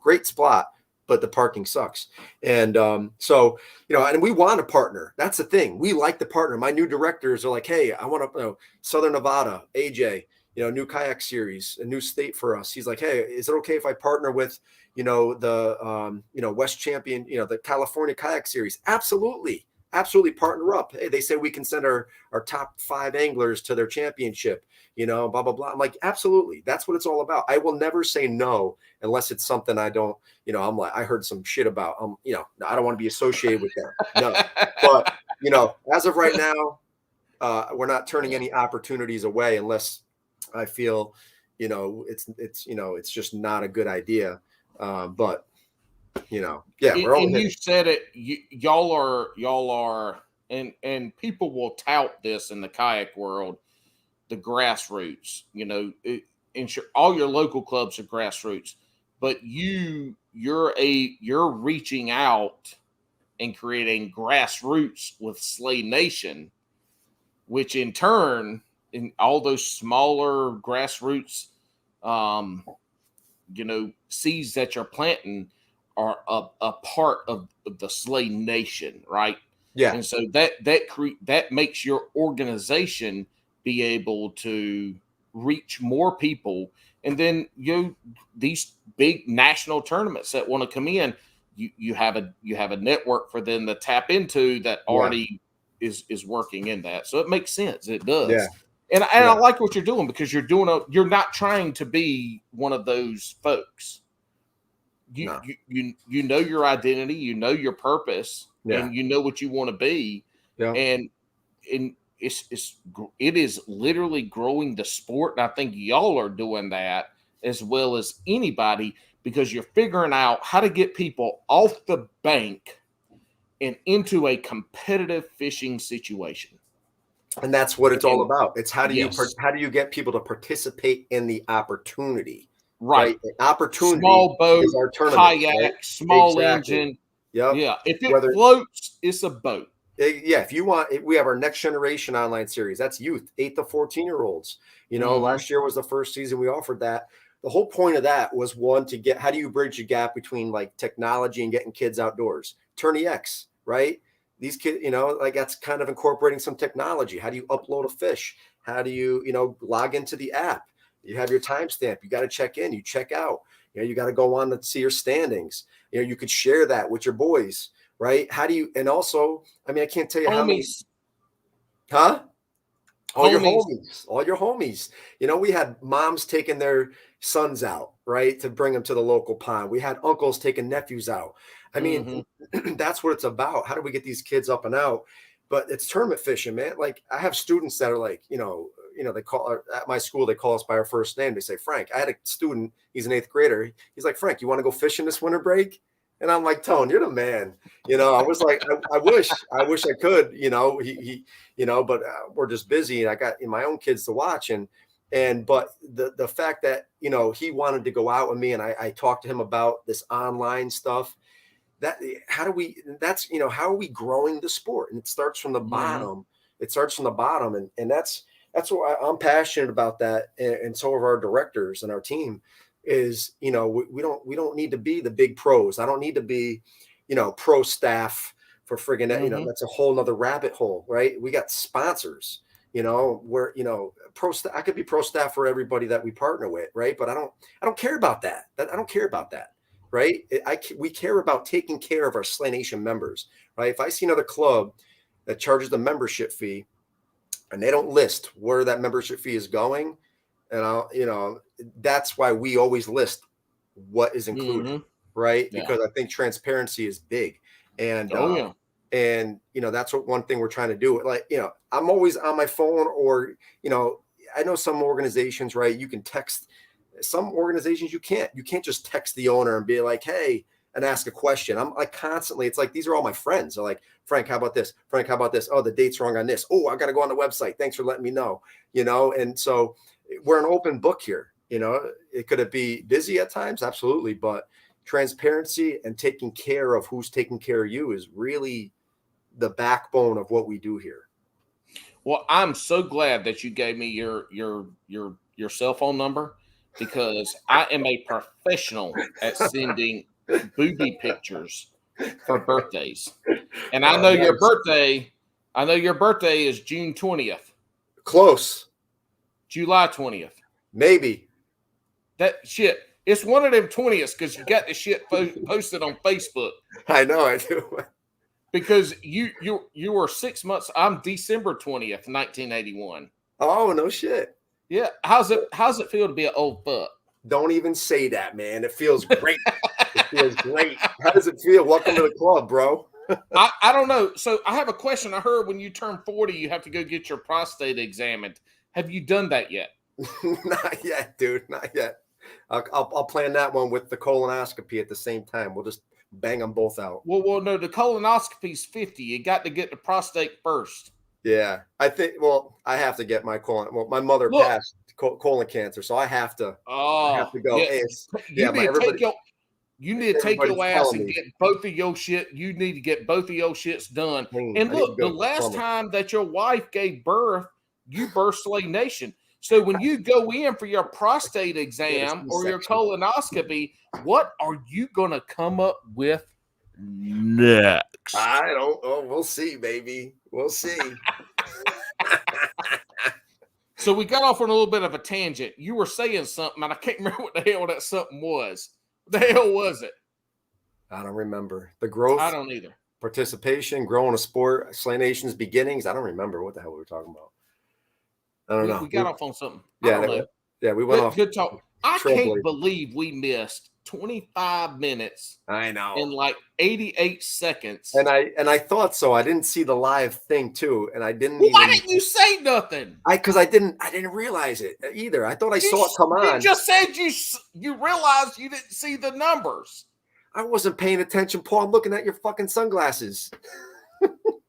Great spot, but the parking sucks. And so, and we want to partner. That's the thing. We like to partner. My new directors are like, hey, I want to, Southern Nevada, AJ, new kayak series, a new state for us. He's like, hey, is it okay if I partner with, the, West Champion, the California kayak series? Absolutely. Absolutely partner up. Hey, they say we can send our top 5 anglers to their championship, blah, blah, blah. I'm like, absolutely. That's what it's all about. I will never say no unless it's something I don't, I'm like, I heard some shit about, I don't want to be associated with them. No, but, as of right now, we're not turning any opportunities away unless I feel, it's just not a good idea. But we're and you said it. Y'all are, and people will tout this in the kayak world, the grassroots. All your local clubs are grassroots, but you're reaching out and creating grassroots with Slay Nation, which in turn, in all those smaller grassroots, seeds that you're planting are a part of the Slay Nation, right? Yeah. And so that makes your organization be able to reach more people. And then these big national tournaments that want to come in, you have a network for them to tap into that already is working in that. So it makes sense. It does. Yeah. And I like what you're doing, because you're not trying to be one of those folks. You know your identity, you know your purpose, and you know what you want to be. Yeah. And it is literally growing the sport. And I think y'all are doing that as well as anybody, because you're figuring out how to get people off the bank and into a competitive fishing situation. And that's what it's all about. It's how do Yes. you get people to participate in the opportunity? Right. The opportunity Small boat, is our tournament, kayak, right? small Exactly. engine. Yep. Yeah. If it floats, it's a boat. Yeah, if you want, we have our next generation online series. That's youth, 8 to 14-year-olds. Last year was the first season we offered that. The whole point of that was, one, to get, how do you bridge the gap between like technology and getting kids outdoors? Tourney X, right? These kids, like that's kind of incorporating some technology. How do you upload a fish? How do you, log into the app? You have your timestamp. You got to check in. You check out. You got to go on to see your standings. You could share that with your boys. Right? How do you, and also, I mean, I can't tell you how many, all your homies. We had moms taking their sons out, right, to bring them to the local pond. We had uncles taking nephews out. I mean, that's what it's about. How do we get these kids up and out? But it's tournament fishing, man. Like, I have students that are like, they call, at my school, they call us by our first name. They say, Frank. I had a student, he's an 8th grader. He's like, Frank, you want to go fishing this winter break? And I'm like, Tone, you're the man. I was like, I wish I could, but we're just busy, and I got my own kids to watch. But the fact that, he wanted to go out with me, and I talked to him about this online stuff, how are we growing the sport? And it starts from the bottom. It starts from the bottom. And that's what I'm passionate about, that. And so are our directors and our team. Is, we don't need to be the big pros. I don't need to be, pro staff for friggin' that, that's a whole nother rabbit hole, right? We got sponsors, where, I could be pro staff for everybody that we partner with, right? But I don't care about that. I don't care about that, right? We care about taking care of our Slay Nation members, right? If I see another club that charges the membership fee and they don't list where that membership fee is going, and that's why we always list what is included, right? Yeah. Because I think transparency is big. And that's what one thing we're trying to do. Like, I'm always on my phone, or, I know some organizations, right? You can text. Some organizations you can't just text the owner and be like, hey, and ask a question. I'm like constantly, it's like, these are all my friends. They're like, Frank, how about this? Frank, how about this? Oh, the date's wrong on this. Oh, I got to go on the website. Thanks for letting me know, and so we're an open book here. It could be busy at times, absolutely, but transparency and taking care of who's taking care of you is really the backbone of what we do here. Well, I'm so glad that you gave me your cell phone number, because I am a professional at sending booby pictures for birthdays. And I know your birthday. I know your birthday is June 20th. Close. July 20th. Maybe. That shit. It's one of them 20th, because you got the shit posted on Facebook. I know I do. Because you were 6 months. I'm December 20th, 1981. Oh, no shit. Yeah. How's it feel to be an old fuck? Don't even say that, man. It feels great. It feels great. How does it feel? Welcome to the club, bro. I don't know. So I have a question. I heard when you turn 40, you have to go get your prostate examined. Have you done that yet? Not yet, dude. Not yet. I'll plan that one with the colonoscopy at the same time. We'll just bang them both out. Well, no, the colonoscopy's 50. You got to get the prostate first. Yeah, I think. Well, I have to get my colon. Well, my mother passed colon cancer, so I have to. I have to go. Yeah, you need to take your ass and get both of your shit. You need to get both of your shits done. And look, the last time that your wife gave birth, you birthed Slay Nation. So when you go in for your prostate exam or your colonoscopy, what are you going to come up with next? I don't know. We'll see, baby. We'll see. So we got off on a little bit of a tangent. You were saying something, and I can't remember what the hell that something was. What the hell was it? I don't remember. The growth. I don't either. Participation, growing a sport, Slay Nation's beginnings. I don't remember what the hell we were talking about. I don't know. We got off on something. Yeah, we went off. Good talk. I can't believe we missed 25 minutes. I know. In like 88 seconds. And I thought so. I didn't see the live thing too, and I didn't. Why didn't you say nothing? Because I didn't realize it either. I thought I saw it come on. You just said you realized you didn't see the numbers. I wasn't paying attention, Paul. I'm looking at your fucking sunglasses.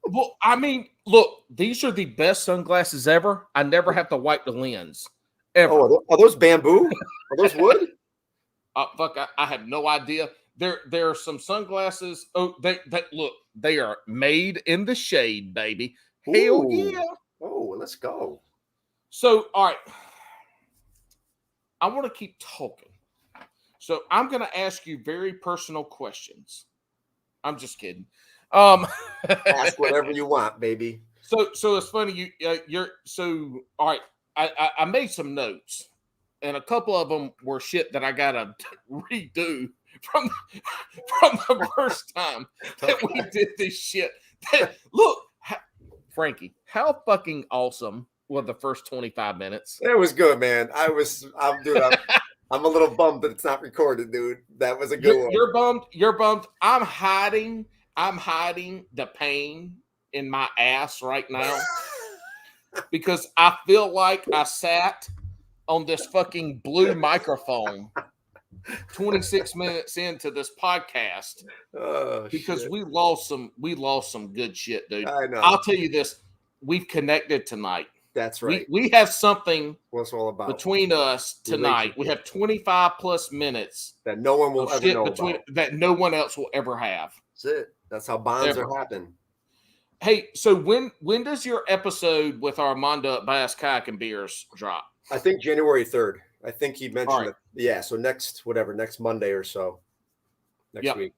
Well, I mean, look, these are the best sunglasses ever. I never have to wipe the lens. Ever. Oh, are those bamboo? Are those wood? Fuck, I have no idea. There are some sunglasses. Oh, they look, they are made in the shade, baby. Hell yeah. Oh, let's go. So, all right. I want to keep talking. So I'm going to ask you very personal questions. I'm just kidding. Ask whatever you want, baby. So it's funny. You're so all right. I made some notes, and a couple of them were shit that I gotta redo from the first time that we did this shit. Look, Frankie, how fucking awesome were the first 25 minutes? It was good, man. I'm a little bummed that it's not recorded, dude. That was a good one. You're bummed. I'm hiding the pain in my ass right now because I feel like I sat on this fucking blue microphone 26 minutes into this podcast because shit. we lost some good shit, dude. I know. I'll tell you this. We've connected tonight. That's right. We have something what's all about between us tonight. We have 25 plus minutes that no one will ever know about. That no one else will ever have. That's it. That's how bonds are happening. Hey, so when does your episode with Armando at Bass Kayak and Beers drop? I think January 3rd. I think he mentioned it. Yeah, so next Monday or so. Next week.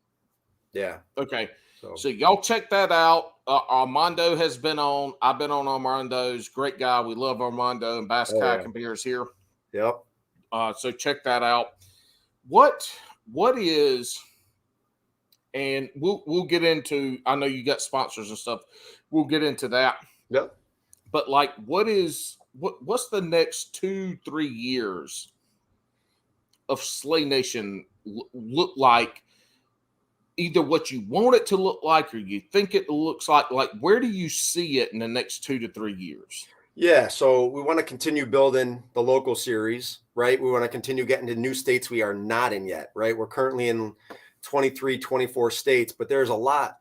Yeah. Okay. So y'all check that out. Armando has been on. I've been on Armando's. Great guy. We love Armando and Bass Kayak and Beers here. Yep. So check that out. What is, and we'll get into, I know you got sponsors and stuff. We'll get into that. Yep. But like, what's the next 2-3 years of Slay Nation look like? Either what you want it to look like or you think it looks like where do you see it in the next 2 to 3 years? Yeah, so we want to continue building the local series, right? We want to continue getting to new states we are not in yet, right? We're currently in 23, 24 states, but there's a lot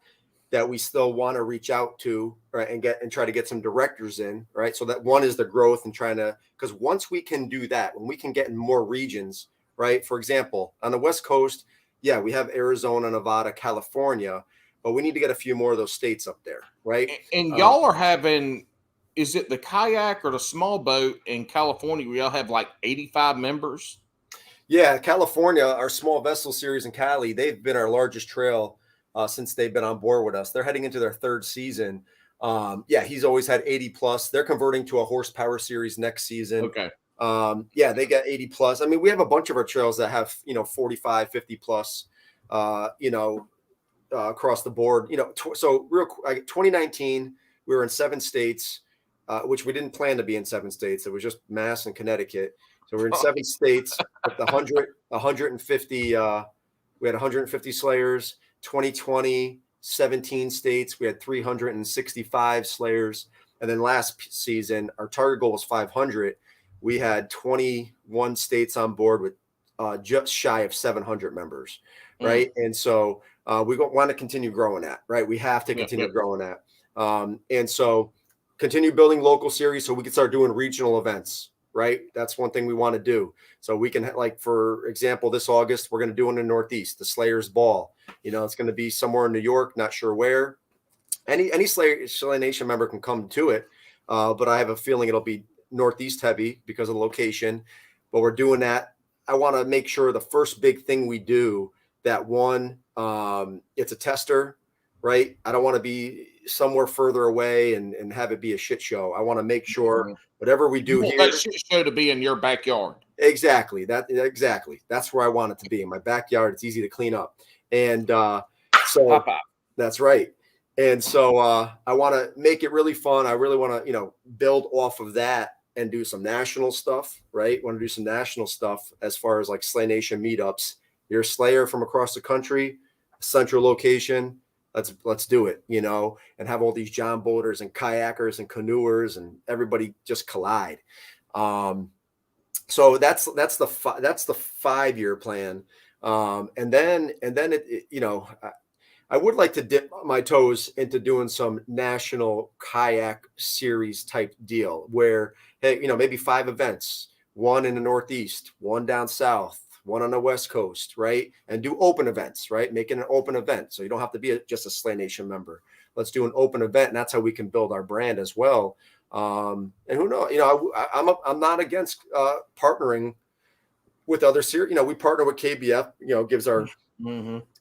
that we still want to reach out to, right? And try to get some directors in, right? So that one is the growth and because once we can do that, when we can get in more regions, right? For example, on the West Coast, yeah, we have Arizona, Nevada, California, but we need to get a few more of those states up there, right? And y'all are having, is it the kayak or the small boat in California where y'all have like 85 members? Yeah, California, our small vessel series in Cali, they've been our largest trail since they've been on board with us. They're heading into their third season. He's always had 80 plus. They're converting to a horsepower series next season. Okay. They got 80 plus. I mean, we have a bunch of our trails that have, 45, 50 plus, across the board, so real quick, 2019, we were in 7 states, which we didn't plan to be in 7 states. It was just Mass and Connecticut. So we're in 7 states with 150, we had 150 slayers. 2020, 17 states. We had 365 slayers. And then last season, our target goal was 500. We had 21 states on board with just shy of 700 members, right? And so we want to continue growing that, right? We have to continue growing that. And so continue building local series so we can start doing regional events, right? That's one thing we want to do. So we can, like, for example, this August, we're going to do in the Northeast, the Slayers Ball. It's going to be somewhere in New York, not sure where. Any Slay Nation member can come to it, but I have a feeling it'll be Northeast heavy because of the location. But we're doing that. I want to make sure the first big thing we do, that one, it's a tester, right? I don't want to be somewhere further away and have it be a shit show. I want to make sure whatever we do here, that shit show to be in your backyard. Exactly. That's where I want it to be, in my backyard. It's easy to clean up. And so that's right. And so I want to make it really fun. I really want to, build off of that and do some national stuff, right? Want to do some national stuff as far as like Slay Nation meetups. You're a slayer from across the country, central location. Let's do it, you know, and have all these John boaters and kayakers and canoers and everybody just collide. So that's the 5-year plan. And then it, you know, I would like to dip my toes into doing some national kayak series type deal where, hey, you know, maybe 5 events, one in the Northeast, one down south, one on the West Coast, right? And do open events, right? Making an open event. So you don't have to be just a Slay Nation member. Let's do an open event. And that's how we can build our brand as well. And who knows, you know, I'm not against partnering with other series. You know, we partner with KBF, you know, gives our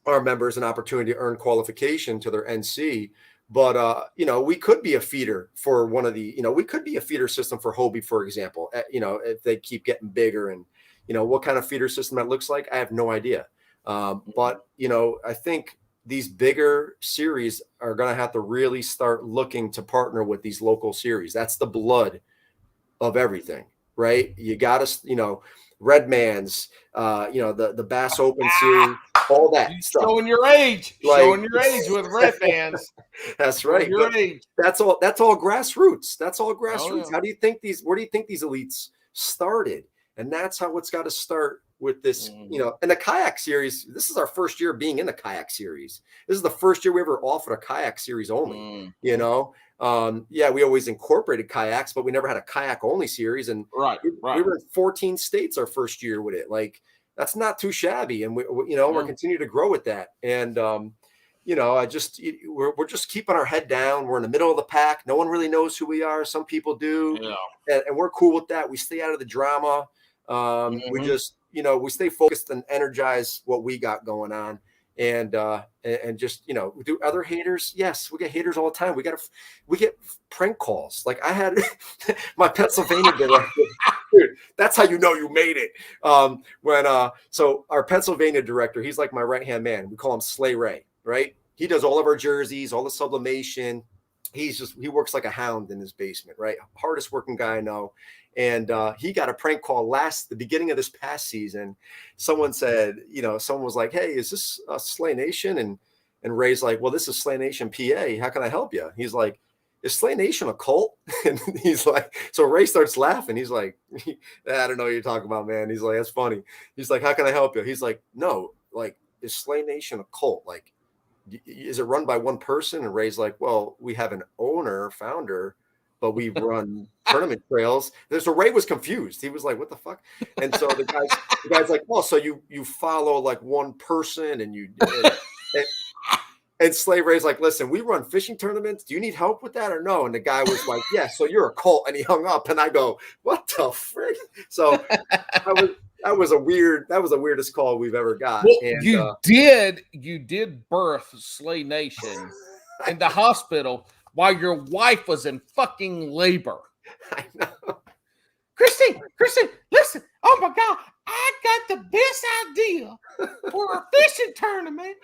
members an opportunity to earn qualification to their NC. But, you know, we could be a feeder for one of the, you know, we could be a feeder system for Hobie, for example, you know, if they keep getting bigger. And, you know, what kind of feeder system that looks like, I have no idea. But, you know, I think these bigger series are going to have to really start looking to partner with these local series. That's the blood of everything, right? You got to, you know, Redman's, you know, the Bass Open series, all that stuff. Showing your age, like, showing your age with Redman's. That's right. Your age. That's all grassroots. That's all grassroots. Oh, yeah. How do you think where do you think these elites started? And that's how it's got to start with this, you know, and the kayak series. This is our first year being in the kayak series. This is the first year we ever offered a kayak series only, you know? Yeah, we always incorporated kayaks, but we never had a kayak only series. And we were in 14 states our first year with it. Like, that's not too shabby. And we you know, we're continuing to grow with that. And, you know, we're just keeping our head down. We're in the middle of the pack. No one really knows who we are. Some people do. Yeah. And we're cool with that. We stay out of the drama. We just, you know, we stay focused and energize what we got going on. And just, you know, do other haters? Yes, we get haters all the time. We get prank calls. Like I had my Pennsylvania director. Dude, that's how you know you made it. So our Pennsylvania director, he's like my right-hand man. We call him Slay Ray, right? He does all of our jerseys, all the sublimation. He works like a hound in his basement, right? Hardest working guy I know. And he got a prank call the beginning of this past season. Someone said, you know, someone was like, hey, is this a Slay Nation? And Ray's like, well, this is Slay Nation PA. How can I help you? He's like, is Slay Nation a cult? And he's like, so Ray starts laughing. He's like, I don't know what you're talking about, man. He's like, that's funny. He's like, how can I help you? He's like, no, like, is Slay Nation a cult? Like, is it run by one person? And Ray's like, well, we have an founder, but we run tournament trails. So Ray was confused. He was like, what the fuck? And so the guy's like, oh, so you follow like one person and Slay Ray's like, listen, we run fishing tournaments. Do you need help with that or no? And the guy was like, yeah, so you're a cult. And he hung up and I go, what the frick? So that was the weirdest call we've ever got. Well, and, you did birth Slay Nation in the hospital while your wife was in fucking labor. I know. Christy, listen. Oh my God, I got the best idea for a fishing tournament.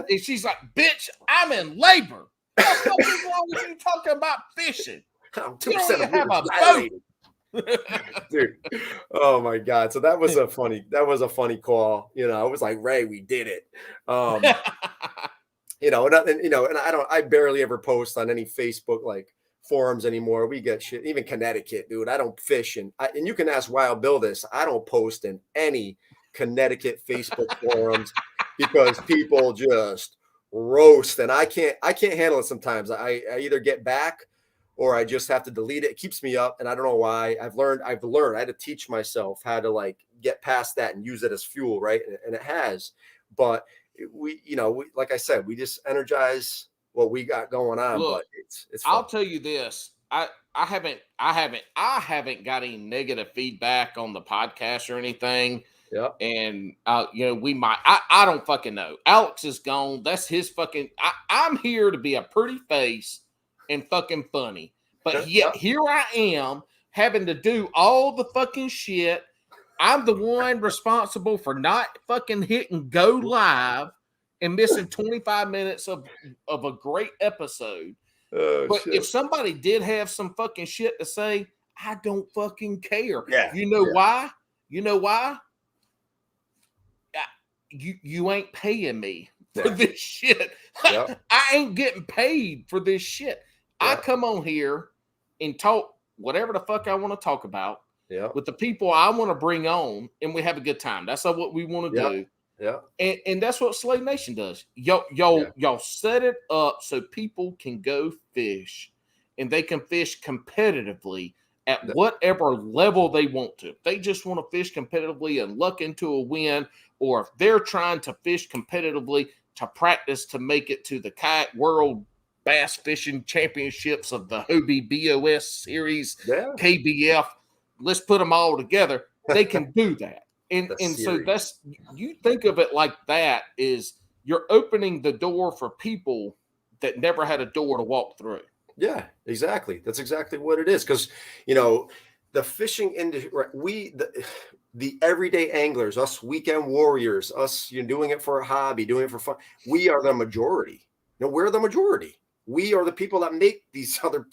And she's like, bitch, I'm in labor. What's wrong with you talking about fishing? I'm 2% have a boat. Dude, oh my God. So that was a funny call. You know, I was like, Ray, we did it. You know, and I barely ever post on any Facebook like forums anymore. We get shit, even Connecticut, dude. I don't fish, and you can ask Wild Bill this. I don't post in any Connecticut Facebook forums because people just roast, and I can't handle it sometimes. I either get back or I just have to delete it. It keeps me up, and I don't know why. I've learned. I had to teach myself how to like get past that and use it as fuel, right? And it has, but. We like I said, we just energize what we got going on. Look, but it's fun. I'll tell you this. I haven't got any negative feedback on the podcast or anything. Yeah. And you know, we might I don't fucking know. Alex is gone. That's his fucking I'm here to be a pretty face and fucking funny. But yet here I am having to do all the fucking shit. I'm the one responsible for not fucking hitting go live and missing 25 minutes of a great episode. But shit. If somebody did have some fucking shit to say, I don't fucking care. Yeah. You know why? You know why? You ain't paying me for this shit. Yep. I ain't getting paid for this shit. I Yep. come on here and talk whatever the fuck I want to talk about Yep. with the people I want to bring on, and we have a good time. That's what we want to do. Yeah. And that's what Slave Nation does. Y'all set it up so people can go fish, and they can fish competitively at whatever level they want to. If they just want to fish competitively and luck into a win, or if they're trying to fish competitively to practice to make it to the Kayak World Bass Fishing Championships of the Hobie BOS Series, KBF, let's put them all together. They can do that. And so that's, you think of it like that, is you're opening the door for people that never had a door to walk through. Yeah, exactly. That's exactly what it is. Because, the fishing industry, the everyday anglers, us weekend warriors, us doing it for a hobby, doing it for fun, we are the majority. We're the majority. We are the people that make these other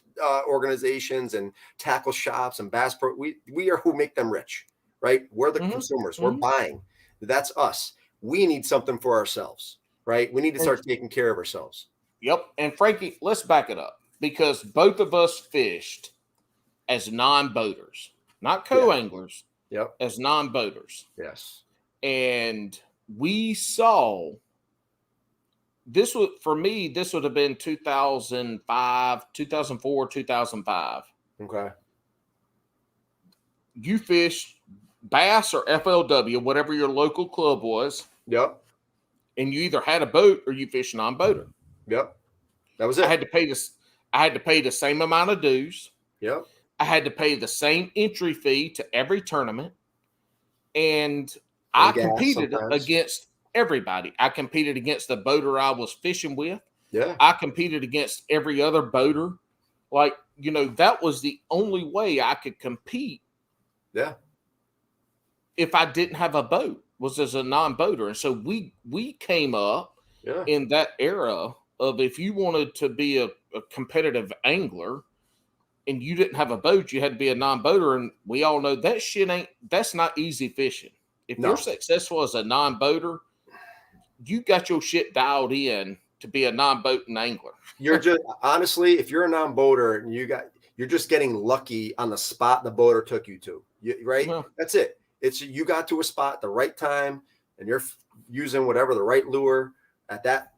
organizations and tackle shops and bass pro. We are who make them rich, right? We're the consumers. We're buying. That's us. We need something for ourselves, right? We need to start taking care of ourselves. Yep. And Frankie, let's back it up, because both of us fished as non-boaters, not co-anglers. Yep. As non-boaters. Yes. And we saw, this would, for me, this would have been 2005, 2004, 2005. Okay. You fished bass or FLW, whatever your local club was. Yep. And you either had a boat or you fished non-boater. Yep. That was it. I had to pay the same amount of dues. Yep. I had to pay the same entry fee to every tournament. And I competed against everybody. I competed against the boater I was fishing with. Yeah. I competed against every other boater. Like, that was the only way I could compete. Yeah. If I didn't have a boat, was as a non-boater. And so we came up in that era of, if you wanted to be a competitive angler and you didn't have a boat, you had to be a non-boater. And we all know that shit that's not easy fishing. If you're successful as a non-boater, you got your shit dialed in to be a non-boating angler. You're just, honestly, if you're a non-boater and you're just getting lucky on the spot the boater took you to, right? Yeah. That's it. It's, you got to a spot at the right time and you're using whatever the right lure at that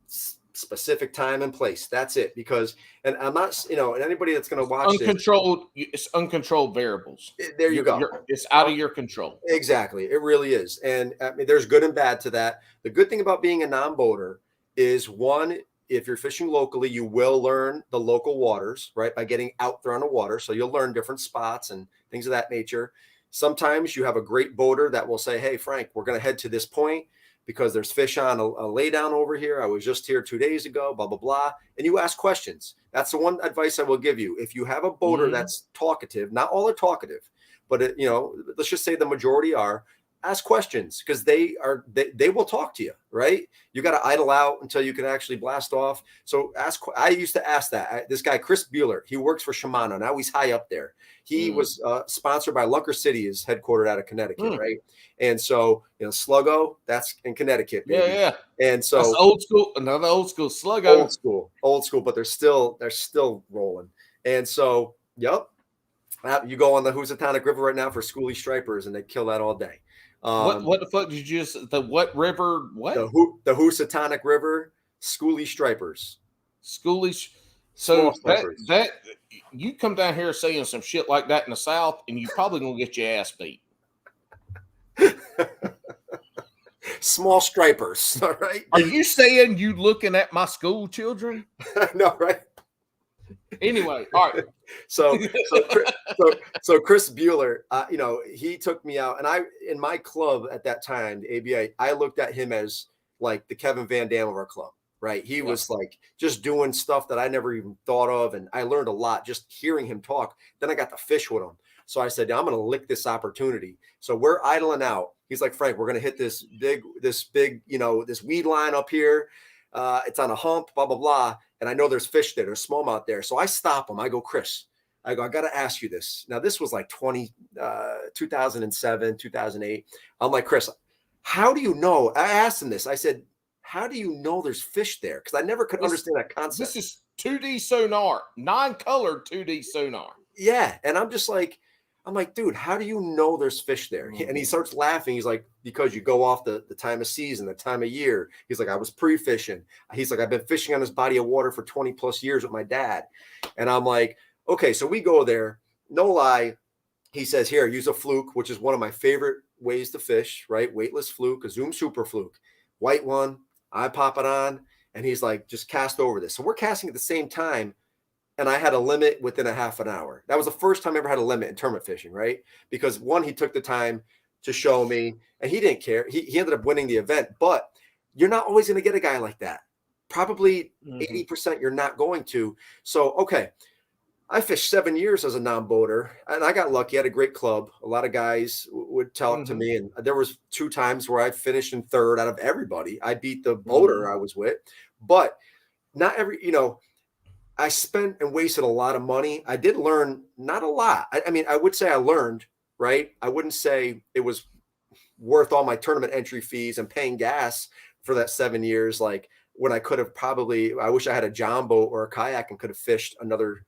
specific time and place. That's it. Because, and I'm not, and anybody that's going to watch it's uncontrolled variables. There you go. It's out of your control. Exactly. It really is. And I mean, there's good and bad to that. The good thing about being a non-boater is, one, if you're fishing locally, you will learn the local waters, right? By getting out there on the water. So you'll learn different spots and things of that nature. Sometimes you have a great boater that will say, hey, Frank, we're going to head to this point because there's fish on a lay down over here. I was just here 2 days ago, blah, blah, blah. And you ask questions. That's the one advice I will give you. If you have a boater that's talkative, not all are talkative, but let's just say the majority are, ask questions, because they will talk to you, right? You got to idle out until you can actually blast off. So I used to ask that. This guy, Chris Bueller, he works for Shimano. Now he's high up there. He was sponsored by Lunker City, is headquartered out of Connecticut, right? And so, Sluggo, that's in Connecticut. Baby. Yeah. And so that's old school, another old school Sluggo. Old school, but they're still rolling. And so, yep. You go on the Housatonic River right now for schoolie stripers, and they kill that all day. What the fuck did you just, the what river? What? The Housatonic River schoolie stripers. Schoolies. So that you come down here saying some shit like that in the South, and you probably gonna get your ass beat. Small stripers, all right? Are you saying you looking at my school children? No, right? Anyway, all right. So Chris Bueller, he took me out, and in my club at that time, the ABA, I looked at him as like the Kevin Van Dam of our club, right? He was like just doing stuff that I never even thought of, and I learned a lot just hearing him talk. Then I got to fish with him. So I said, I'm going to lick this opportunity. So we're idling out. He's like, Frank, we're going to hit this big, this weed line up here. It's on a hump, blah, blah, blah. And I know there's fish there. There's smallmouth there. So I stop him. I go, Chris, I go, I got to ask you this. Now, this was like 2007, 2008. I'm like, Chris, how do you know? I asked him this. I said, how do you know there's fish there? Because I never could understand that concept. This is 2D sonar, non-colored 2D sonar. Yeah. And I'm like, dude, how do you know there's fish there? And he starts laughing. He's like, because you go off the time of season, the time of year. He's like, I was pre-fishing. He's like, I've been fishing on this body of water for 20 plus years with my dad. And I'm like, okay, so we go there. No lie. He says, here, use a fluke, which is one of my favorite ways to fish, right? Weightless fluke, a Zoom super fluke, white one. I pop it on. And he's like, just cast over this. So we're casting at the same time. And I had a limit within a half an hour. That was the first time I ever had a limit in tournament fishing, right? Because one, he took the time to show me, and he didn't care. He ended up winning the event, but you're not always going to get a guy like that. Probably 80% you're not going to. So, okay, I fished 7 years as a non-boater, and I got lucky. I had a great club. A lot of guys would tell it to me, and there was 2 times where I finished in third out of everybody. I beat the boater I was with, but not every, I spent and wasted a lot of money. I did learn not a lot. I mean, I would say I learned, right? I wouldn't say it was worth all my tournament entry fees and paying gas for that 7 years. Like when I could have I wish I had a John boat or a kayak and could have fished another,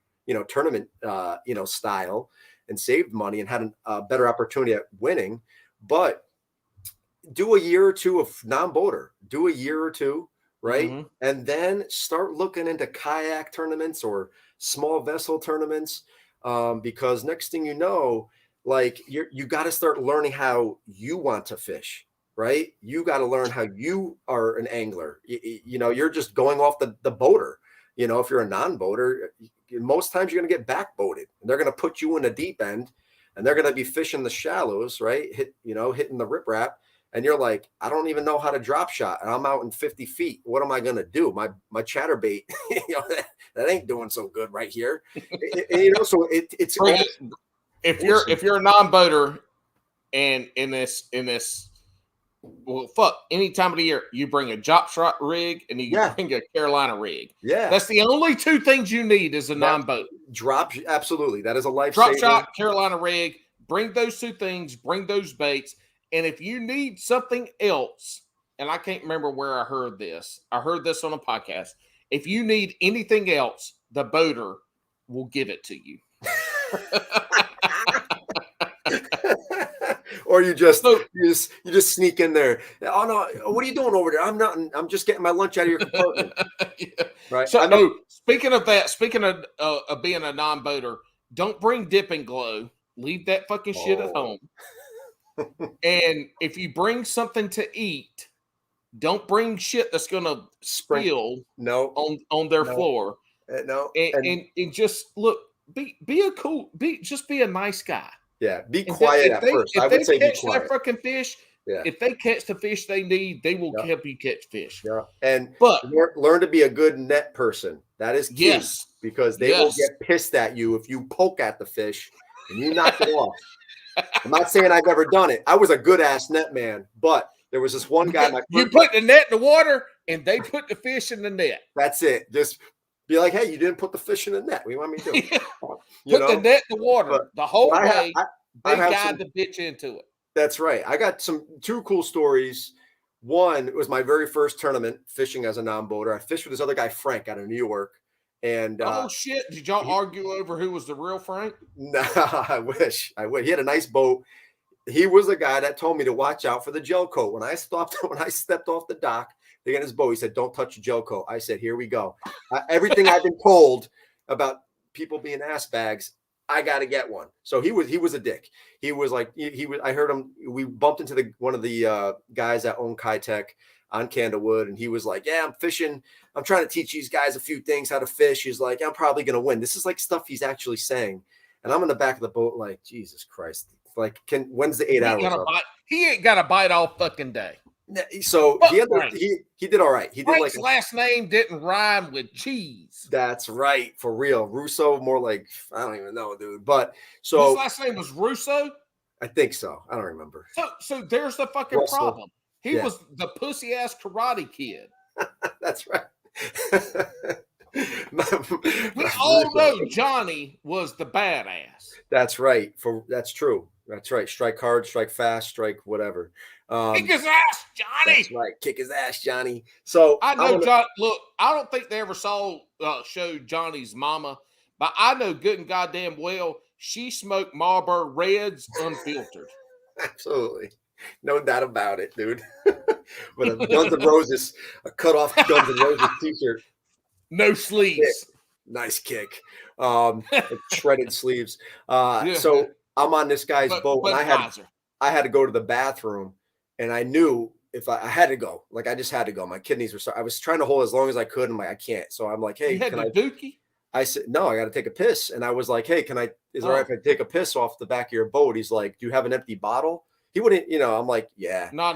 tournament, style and saved money and had a better opportunity at winning. But do a year or two of non-boater, do a year or two. Right. And then start looking into kayak tournaments or small vessel tournaments. Because next thing you know, like you got to start learning how you want to fish. Right. You got to learn how you are an angler. You're just going off the boater. If you're a non-boater, most times you're going to get backboated and they're going to put you in the deep end and they're going to be fishing the shallows, right? Hitting the riprap. And you're like, I don't even know how to drop shot. And I'm out in 50 feet. What am I going to do? My chatterbait, that ain't doing so good right here. So it's if you're a non-boater and in this, well, fuck, any time of the year, you bring a drop shot rig and you bring a Carolina rig. Yeah. That's the only 2 things you need as a non-boater. Absolutely. That is a lifesaver. Drop shot, Carolina rig. Bring those 2 things. Bring those baits. And if you need something else, and I can't remember where I heard this on a podcast. If you need anything else, the boater will give it to you. Or you just sneak in there. Oh no, what are you doing over there? I'm just getting my lunch out of your compartment. Right. So speaking of being a non-boater, don't bring dip and glow. Leave that fucking shit at home. And if you bring something to eat, don't bring shit that's gonna spill on their floor. And just look, be a nice guy. Yeah, be quiet at first. I would say be quiet. That fucking fish. Yeah. If they catch the fish they need, they will help you catch fish. Yeah, but learn to be a good net person. That is key. Yes, because they will get pissed at you if you poke at the fish and you knock it off. I'm not saying I've ever done it. I was a good ass net man, but there was this one guy. You put the net in the water, and they put the fish in the net. That's it. Just be like, hey, you didn't put the fish in the net. What do you want me to do? Put the net in the water the whole way. They guide the bitch into it. That's right. I got 2 cool stories. One, it was my very first tournament fishing as a non-boater. I fished with this other guy, Frank, out of New York. And oh shit! Did y'all argue over who was the real Frank? No, I wish. He had a nice boat. He was the guy that told me to watch out for the gel coat. When I stepped off the dock to get in his boat, he said, "Don't touch the gel coat." I said, "Here we go." Everything I've been told about people being ass bags, I got to get one. So he was a dick. He was like he was. I heard him. We bumped into one of the guys that own Kitech on Candlewood, and he was like, "Yeah, I'm fishing. I'm trying to teach these guys a few things how to fish." He's like, "I'm probably gonna win." This is like stuff he's actually saying, and I'm in the back of the boat, like, Jesus Christ, like, when's the 8 hours? He ain't got a bite all fucking day. So he did all right. He did Frank's last name didn't rhyme with cheese. That's right, for real. Russo, more like I don't even know, dude. But so his last name was Russo. I think so. I don't remember. So there's the fucking problem. He was the pussy ass Karate Kid. That's right. We all know Johnny was the badass. That's right. That's true. That's right. Strike hard, strike fast, strike whatever. Kick his ass, Johnny. That's right. Kick his ass, Johnny. So I know John. Look, I don't think they ever showed Johnny's mama, but I know good and goddamn well she smoked Marlboro Reds unfiltered. Absolutely, no doubt about it, dude. With a Guns N' Roses, a cut off Guns N' Roses t-shirt, no sleeves. Nice kick. Shredded sleeves. So I'm on this guy's boat, and I had to go to the bathroom, and I knew if I had to go, like I just had to go. My kidneys were I was trying to hold as long as I could, and I can't. So I'm like, hey, can I dookie? I said, no, I got to take a piss. And I was like, hey, is it all right if I take a piss off the back of your boat? He's like, do you have an empty bottle? He wouldn't, I'm like, yeah. No.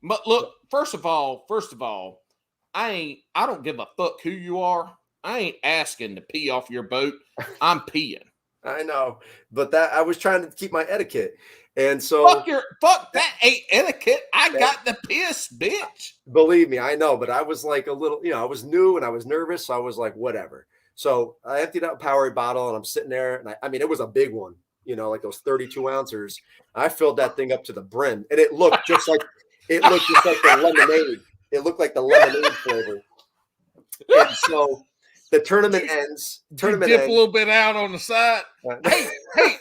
But look, first of all, I don't give a fuck who you are. I ain't asking to pee off your boat. I'm peeing. I know, but I was trying to keep my etiquette. And so fuck that ain't etiquette. I got the piss, bitch. Believe me, I know, but I was like a little, I was new and I was nervous. So I was like, whatever. So I emptied out a Powerade bottle and I'm sitting there, and I mean, it was a big one, like those 32 ounces. I filled that thing up to the brim, and it looked just like the lemonade. It looked like the lemonade flavor. And so the tournament ends. Dip a little bit out on the side. Hey,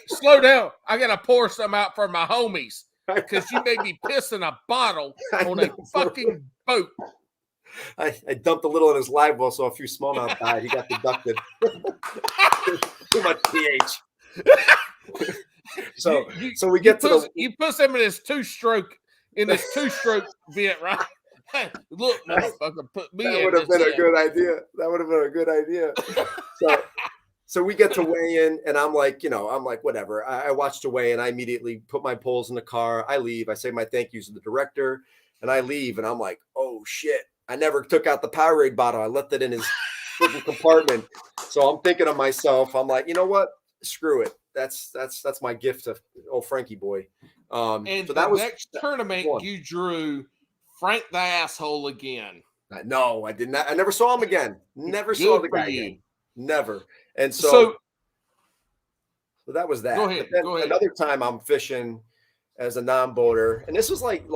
slow down. I gotta pour some out for my homies because you made me piss in a bottle on a fucking boat. I dumped a little in his live well, so a few smallmouth died. He got deducted. Too much pH. So we get to you put him in his two-stroke bit, right? Hey, look, motherfucker, put me in. That would have been a good idea. That would have been a good idea. So we get to weigh in, and I'm like, whatever. I watched the weigh in. I immediately put my poles in the car. I leave. I say my thank yous to the director, and I leave. And I'm like, oh shit. I never took out the Powerade bottle. I left it in his freaking compartment. So I'm thinking to myself, I'm like, you know what? Screw it. That's my gift to old Frankie boy. And so that was next tournament you drew Frank the asshole again. No, I did not. I never saw him again. Never saw the guy again. Never. And so that was that. Go ahead. Another time I'm fishing as a non-boater, and this was like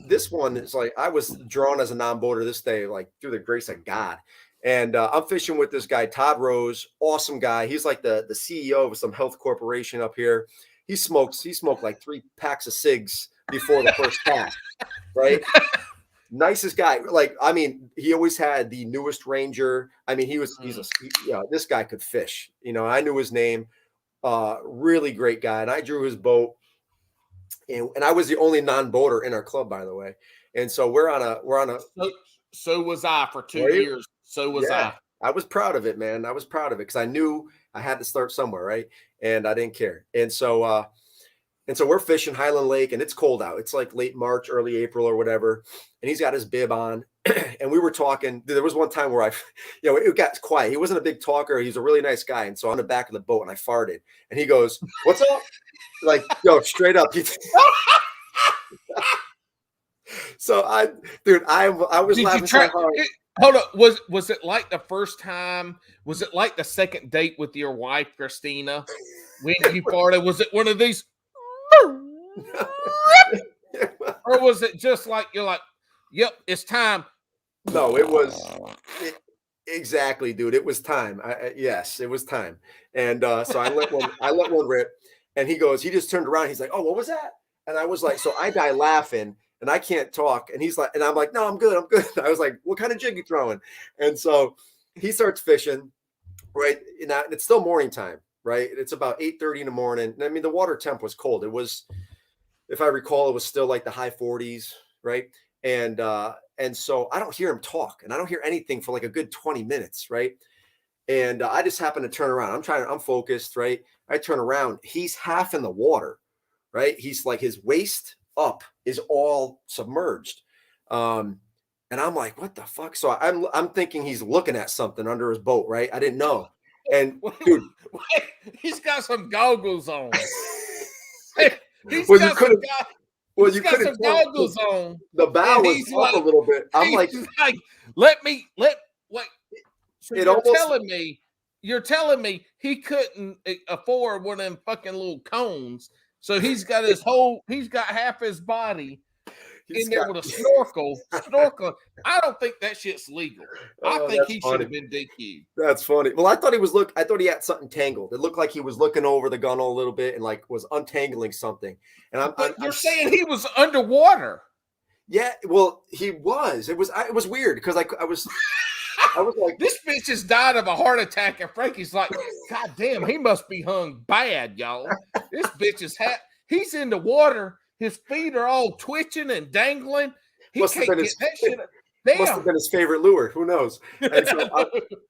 this one is like I was drawn as a non-boater this day, like through the grace of God. And I'm fishing with this guy, Todd Rose, awesome guy. He's like the CEO of some health corporation up here. He smoked like 3 packs of cigs before the first cast, right? Nicest guy. Like, I mean, he always had the newest Ranger. I mean, this guy could fish. I knew his name. Really great guy. And I drew his boat. And I was the only non-boater in our club, by the way. And so we're on a. So was I for 2 years. So was I. I was proud of it, man. I was proud of it because I knew I had to start somewhere, right? And I didn't care. And so we're fishing Highland Lake, and it's cold out. It's like late March, early April, or whatever. And he's got his bib on, and we were talking. There was one time where it got quiet. He wasn't a big talker. He's a really nice guy. And so on the back of the boat, and I farted, and he goes, "What's up?" Like, straight up. So I was laughing so hard. Hold up. Was it like the first time? Was it like the second date with your wife, Christina, when you farted? Was it one of these? Or was it just like you're like, yep, it's time? No, it was exactly, dude. It was time. Yes, it was time. And so I let one rip, and he just turned around. He's like, oh, what was that? And I was like, so I die laughing. And I can't talk. And he's like, and I'm like, no, I'm good. I was like, what kind of jig you throwing? And so he starts fishing, right? And it's still morning time, right? It's about 8:30 in the morning. And I mean, the water temp was cold. It was, if I recall, it was still like the high 40s, right? And so I don't hear him talk, and I don't hear anything for like a good 20 minutes, right? And I just happen to turn around. I'm focused, right? I turn around. He's half in the water, right? He's like, his waist up is all submerged. And I'm like, what the fuck? So I'm thinking he's looking at something under his boat, right? I didn't know. And dude, he's got some goggles on. You couldn't some goggles on. The bow was up a little bit. I'm like, wait. So it almost you're telling me he couldn't afford one of them fucking little cones. So he's got half his body in there with a snorkel. I don't think that shit's legal. I think that's he should funny. have been DQ'd. That's funny. Well, I thought he had something tangled. It looked like he was looking over the gunnel a little bit and like was untangling something. And But you're saying he was underwater. Yeah, well, he was. It was weird because I was like, this bitch just died of a heart attack, and Frankie's like, God damn, he must be hung bad, y'all. This bitch is he's in the water. His feet are all twitching and dangling. He can't get that shit. Damn. Must have been his favorite lure. Who knows? And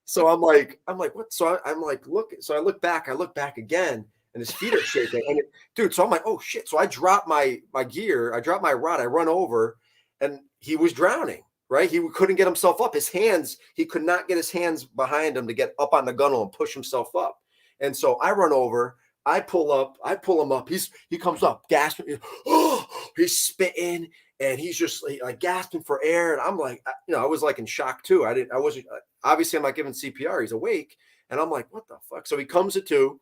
so I'm like, what? So I'm like, look. So I look back again, and his feet are shaking. And dude, so I'm like, oh shit. So I drop my gear. I drop my rod. I run over, and he was drowning. Right? He couldn't get himself up. His hands. He could not get his hands behind him to get up on the gunnel and push himself up. And so I run over. I pull him up. He comes up, gasping. Oh, he's spitting. And he's just like gasping for air. And I'm like, I was like in shock too. Obviously I'm not giving CPR. He's awake. And I'm like, what the fuck? So he comes to,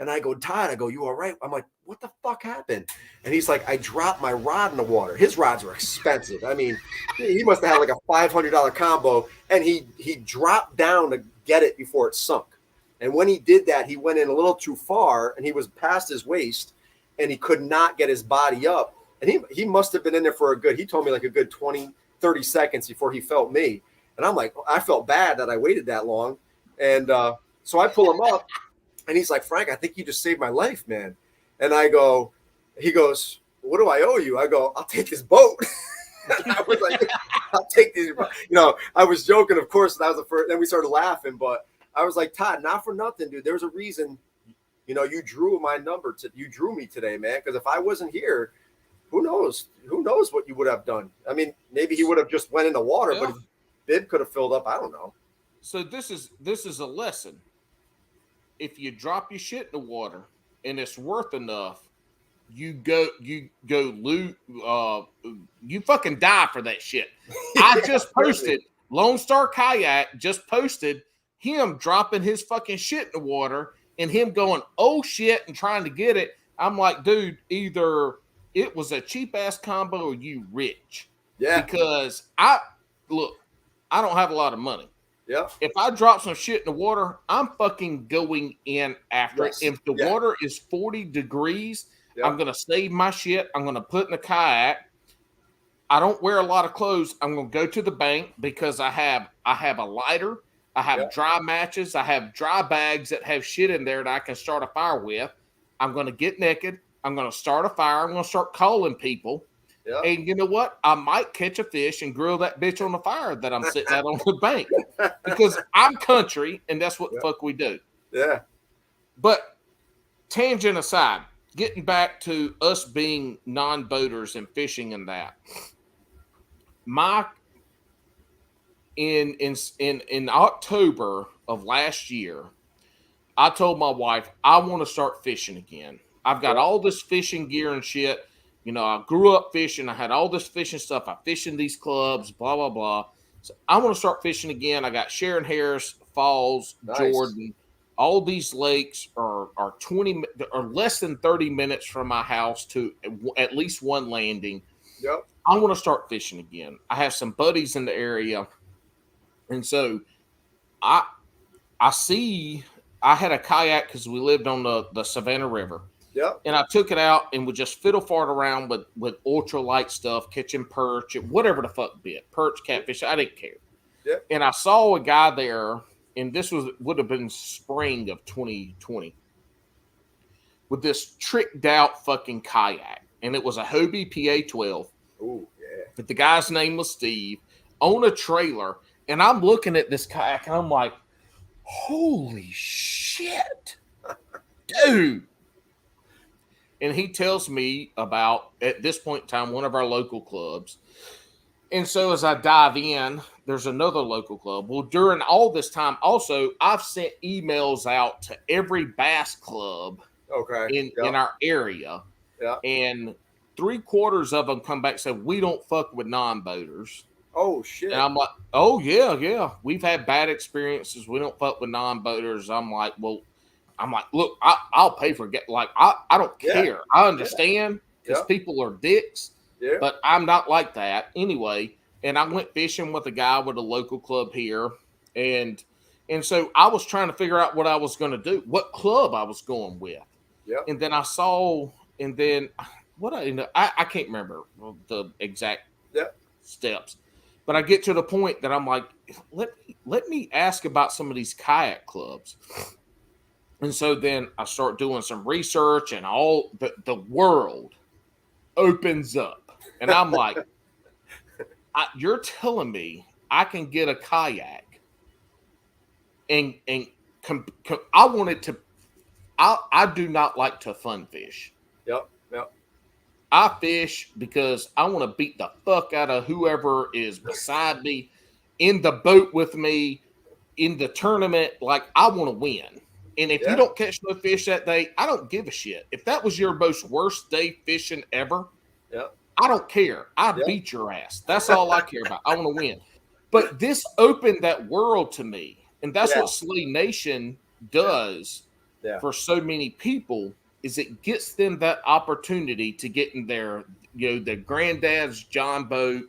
and I go, Todd, you all right? I'm like, what the fuck happened? And he's like, I dropped my rod in the water. His rods were expensive. I mean, he must have had like a $500 combo. And he dropped down to get it before it sunk. And when he did that, he went in a little too far and he was past his waist and he could not get his body up. And he must have been in there for he told me like a good 20, 30 seconds before he felt me. And I'm like, I felt bad that I waited that long. And so I pull him up and he's like, Frank, I think you just saved my life, man. And he goes, what do I owe you? I go, I'll take this boat. I was like, I'll take this. I was joking, of course. That was the first. Then we started laughing. But I was like, Todd, not for nothing, dude. There's a reason, you drew my number. You drew me today, man. Because if I wasn't here, who knows what you would have done? I mean, maybe he would have just went in the water, but his bib could have filled up. I don't know. So this is a lesson. If you drop your shit in the water and it's worth enough, you fucking die for that shit. I just posted Lone Star Kayak just posted him dropping his fucking shit in the water and him going, oh shit, and trying to get it. I'm like, dude, either it was a cheap ass combo or you rich. Yeah. Because I don't have a lot of money. Yeah. If I drop some shit in the water, I'm fucking going in after it. If the water is 40 degrees, I'm going to save my shit. I'm going to put in the kayak. I don't wear a lot of clothes. I'm going to go to the bank because I have a lighter. I have dry matches. I have dry bags that have shit in there that I can start a fire with. I'm going to get naked. I'm going to start a fire. I'm going to start calling people. Yep. And you know what? I might catch a fish and grill that bitch on the fire that I'm sitting at on the bank because I'm country and that's what the fuck we do. Yeah. But tangent aside, getting back to us being non-boaters and fishing and that, in October of last year, I told my wife I want to start fishing again. I've got all this fishing gear and shit. I grew up fishing. I had all this fishing stuff. I fish in these clubs, blah, blah, blah. So I want to start fishing again. I got Sharon Harris, Falls, Jordan. All these lakes are 20 or less than 30 minutes from my house to at least one landing. Yep. I want to start fishing again. I have some buddies in the area. And so I had a kayak because we lived on the Savannah River. Yep. And I took it out and would just fiddle fart around with ultralight stuff, catching perch, whatever the fuck bit, perch, catfish. I didn't care. Yep. And I saw a guy there, and this would have been spring of 2020, with this tricked out fucking kayak, and it was a Hobie PA-12. Oh yeah. But the guy's name was Steve on a trailer, and I'm looking at this kayak, and I'm like, holy shit, dude. And he tells me about, at this point in time, one of our local clubs. And so as I dive in, there's another local club. Well, during all this time, also, I've sent emails out to every bass club in our area. Yeah. And 3/4 of them come back and say, we don't fuck with non-boaters. Oh shit. And I'm like, oh yeah. We've had bad experiences. We don't fuck with non-boaters. I'm like, look, I'll pay for I don't Yeah. care. I understand because Yeah. people are dicks, Yeah. but I'm not like that anyway. And I went fishing with a guy with a local club here, and so I was trying to figure out what I was going to do, what club I was going with, Yeah. and then and then what I can't remember the exact Yeah. steps, but I get to the point that I'm like, let me ask about some of these kayak clubs. And so then I start doing some research, and all the world opens up. And I'm like, you're telling me I can get a kayak and I wanted to, I do not like to fun fish. Yep. Yep. I fish because I want to beat the fuck out of whoever is beside me in the boat with me in the tournament. Like, I want to win. And if you don't catch no fish that day, I don't give a shit. If that was your most worst day fishing ever, I don't care. I beat your ass. That's all I care about. I want to win. But this opened that world to me. And that's what Slay Nation does for so many people, is it gets them that opportunity to get in their, their granddad's John boat,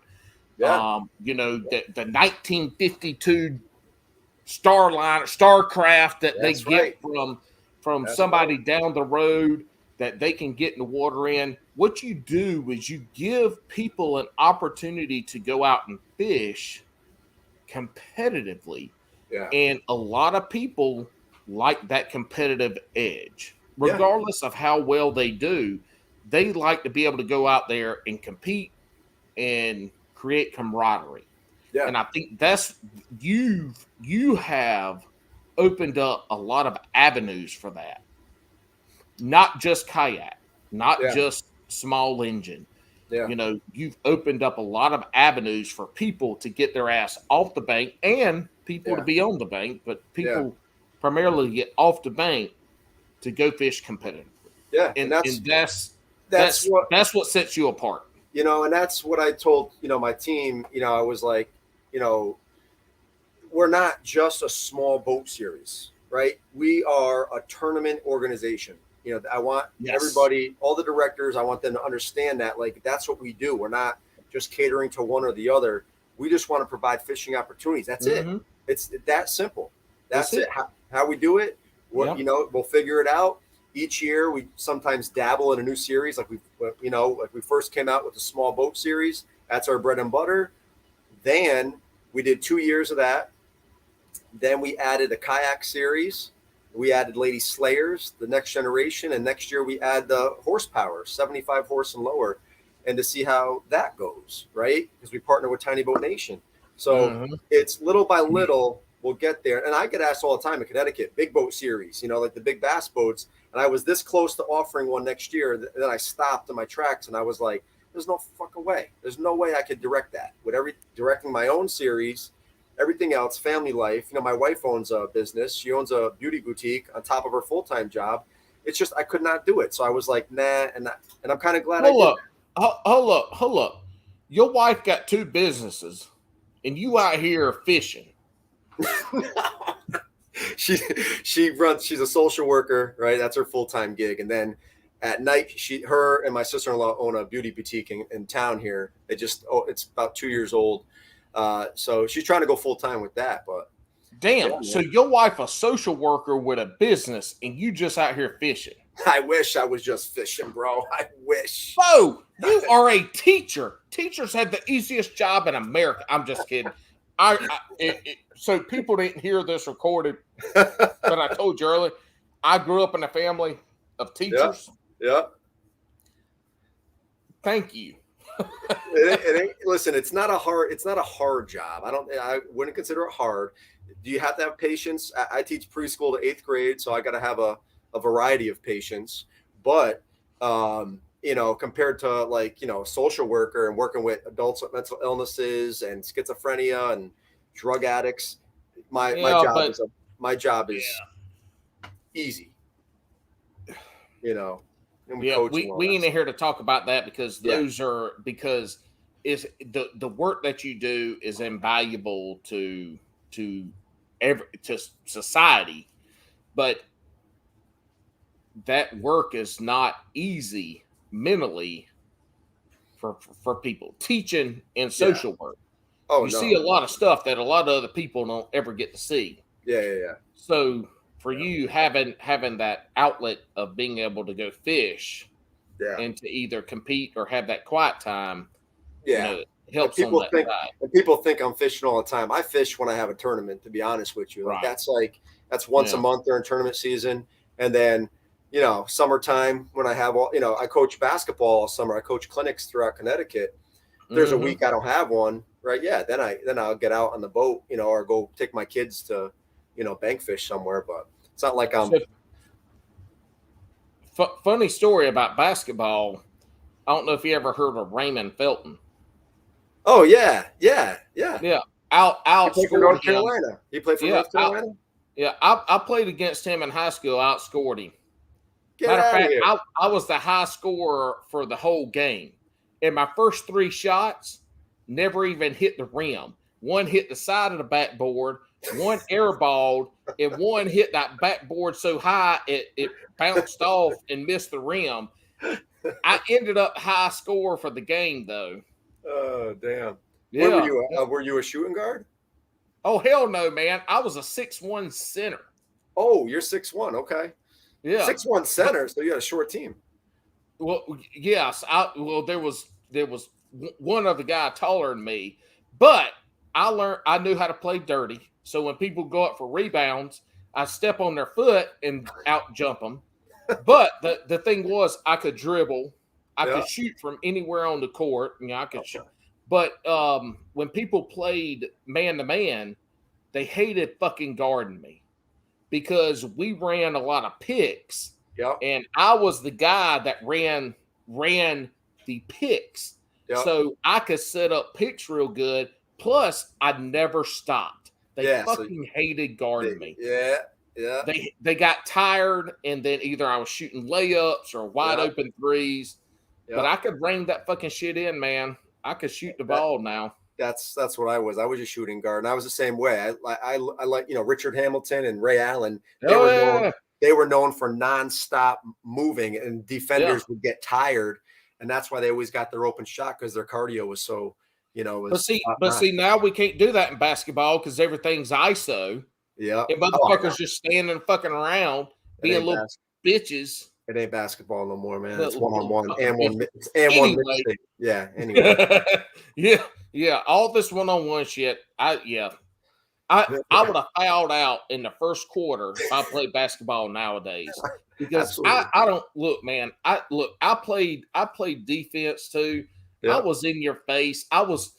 the 1952 Starcraft that they get from somebody down the road that they can get in the water in. What you do is you give people an opportunity to go out and fish competitively. Yeah. And a lot of people like that competitive edge. Regardless of how well they do, they like to be able to go out there and compete and create camaraderie. Yeah. And I think that's you have opened up a lot of avenues for that. Not just kayak, not just small engine. Yeah. You've opened up a lot of avenues for people to get their ass off the bank and people to be on the bank, but people primarily get off the bank to go fish competitively. Yeah. And that's what sets you apart. And that's what I told, my team, I was like, we're not just a small boat series, right? We are a tournament organization. I want everybody, all the directors, I want them to understand that, like, that's what we do. We're not just catering to one or the other. We just want to provide fishing opportunities. That's it. It's that simple. That's it. How we do it, we'll figure it out. Each year, we sometimes dabble in a new series. Like we first came out with the small boat series. That's our bread and butter. Then we did 2 years of that. Then we added a kayak series. We added Lady Slayers, the next generation. And next year we add the horsepower, 75 horse and lower, and to see how that goes, right? Because we partner with Tiny Boat Nation. So it's little by little, we'll get there. And I get asked all the time in Connecticut, big boat series, like the big bass boats. And I was this close to offering one next year. And then I stopped in my tracks and I was like, there's no fucking way. There's no way I could direct that. With directing my own series, everything else, family life. My wife owns a business. She owns a beauty boutique on top of her full-time job. It's just I could not do it. So I was like, nah. And I'm kind of glad Hold up. Your wife got 2 businesses, and you out here fishing. She's a social worker, right? That's her full-time gig. And then at night, her and my sister-in-law own a beauty boutique in town here. It's about 2 years old. So she's trying to go full time with that, but damn. So your wife a social worker with a business, and you just out here fishing. I wish I was just fishing, bro. I wish. Oh, you are a teacher. Teachers have the easiest job in America. I'm just kidding. So people didn't hear this recorded, but I told you earlier, I grew up in a family of teachers. Yeah. Thank you. Listen, it's not a hard job. I wouldn't consider it hard. Do you have to have patience? I teach preschool to 8th grade, so I got to have a variety of patience. But compared to social worker and working with adults with mental illnesses and schizophrenia and drug addicts, my job is easy. And we ain't here to talk about that because is the work that you do is invaluable to society, but that work is not easy mentally for people. Teaching and social work. Oh, You no. see a lot of stuff that a lot of other people don't ever get to see. Yeah. So for you having that outlet of being able to go fish and to either compete or have that quiet time, helps on that side. And people think I'm fishing all the time. I fish when I have a tournament, to be honest with you. Like that's once a month during tournament season. And then, summertime when I have I coach basketball all summer. I coach clinics throughout Connecticut. There's a week I don't have one, right? Yeah. Then I'll get out on the boat, or go take my kids to, bank fish somewhere, but it's not like I'm. Funny story about basketball. I don't know if you ever heard of Raymond Felton. Oh yeah. Out he played for North Carolina. He played for North Carolina. I played against him in high school. Outscored him. Matter of fact, I was the high scorer for the whole game. And my first 3 shots never even hit the rim. One hit the side of the backboard, one airballed, and one hit that backboard so high it bounced off and missed the rim. I ended up high score for the game, though. Oh, damn. Yeah. Were you a shooting guard? Oh, hell no, man. I was a 6'1" center. Oh, you're 6'1". Okay. Yeah. 6'1" center, so you had a short team. Well, yes. There was one other guy taller than me, but I knew how to play dirty. So when people go up for rebounds, I step on their foot and out jump them. But the thing was, I could dribble. I could shoot from anywhere on the court. I could shoot. But when people played man to man, they hated fucking guarding me because we ran a lot of picks. Yep. And I was the guy that ran the picks. Yep. So I could set up picks real good. Plus, I never stopped. They fucking hated guarding me. Yeah. They got tired, and then either I was shooting layups or wide open threes. Yep. But I could rein that fucking shit in, man. I could shoot the ball now. That's what I was. I was a shooting guard, and I was the same way. I like Richard Hamilton and Ray Allen. They were known for nonstop moving, and defenders would get tired, and that's why they always got their open shot because their cardio was so But see, now we can't do that in basketball because everything's ISO. Yeah, and motherfuckers just standing fucking around being little bitches. It ain't basketball no more, man. It's 1-on-1 and one mistake. Yeah. Anyway. yeah. All this 1-on-1 shit. I would have fouled out in the first quarter if I played basketball nowadays because I don't look, man. I played defense too. Yeah. I was in your face. I was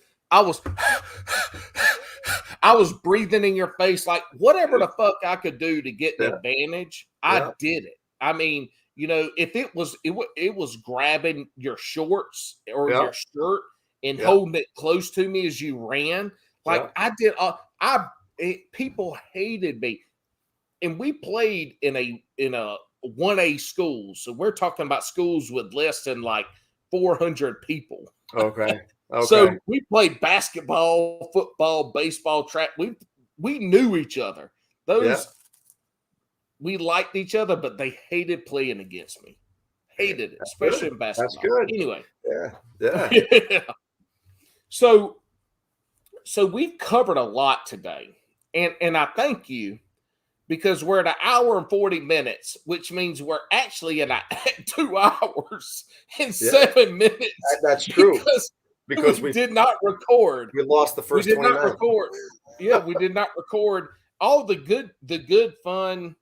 breathing in your face, like whatever the fuck I could do to get the advantage. I did it. I mean, if it was grabbing your shorts or your shirt and holding it close to me as you ran, like I did. People hated me, and we played in a 1A school, so we're talking about schools with less than like 400 people. Okay. So we played basketball, football, baseball, track. We knew each other. We liked each other, but they hated playing against me. Hated it, especially in basketball. That's good. Anyway. Yeah. So we've covered a lot today. And I thank you because we're at 1 hour and 40 minutes, which means we're actually at 2 hours and 7 minutes. That's true. Because we did not record. We lost the first 29. We did not record. Yeah, we did not record all the good fun,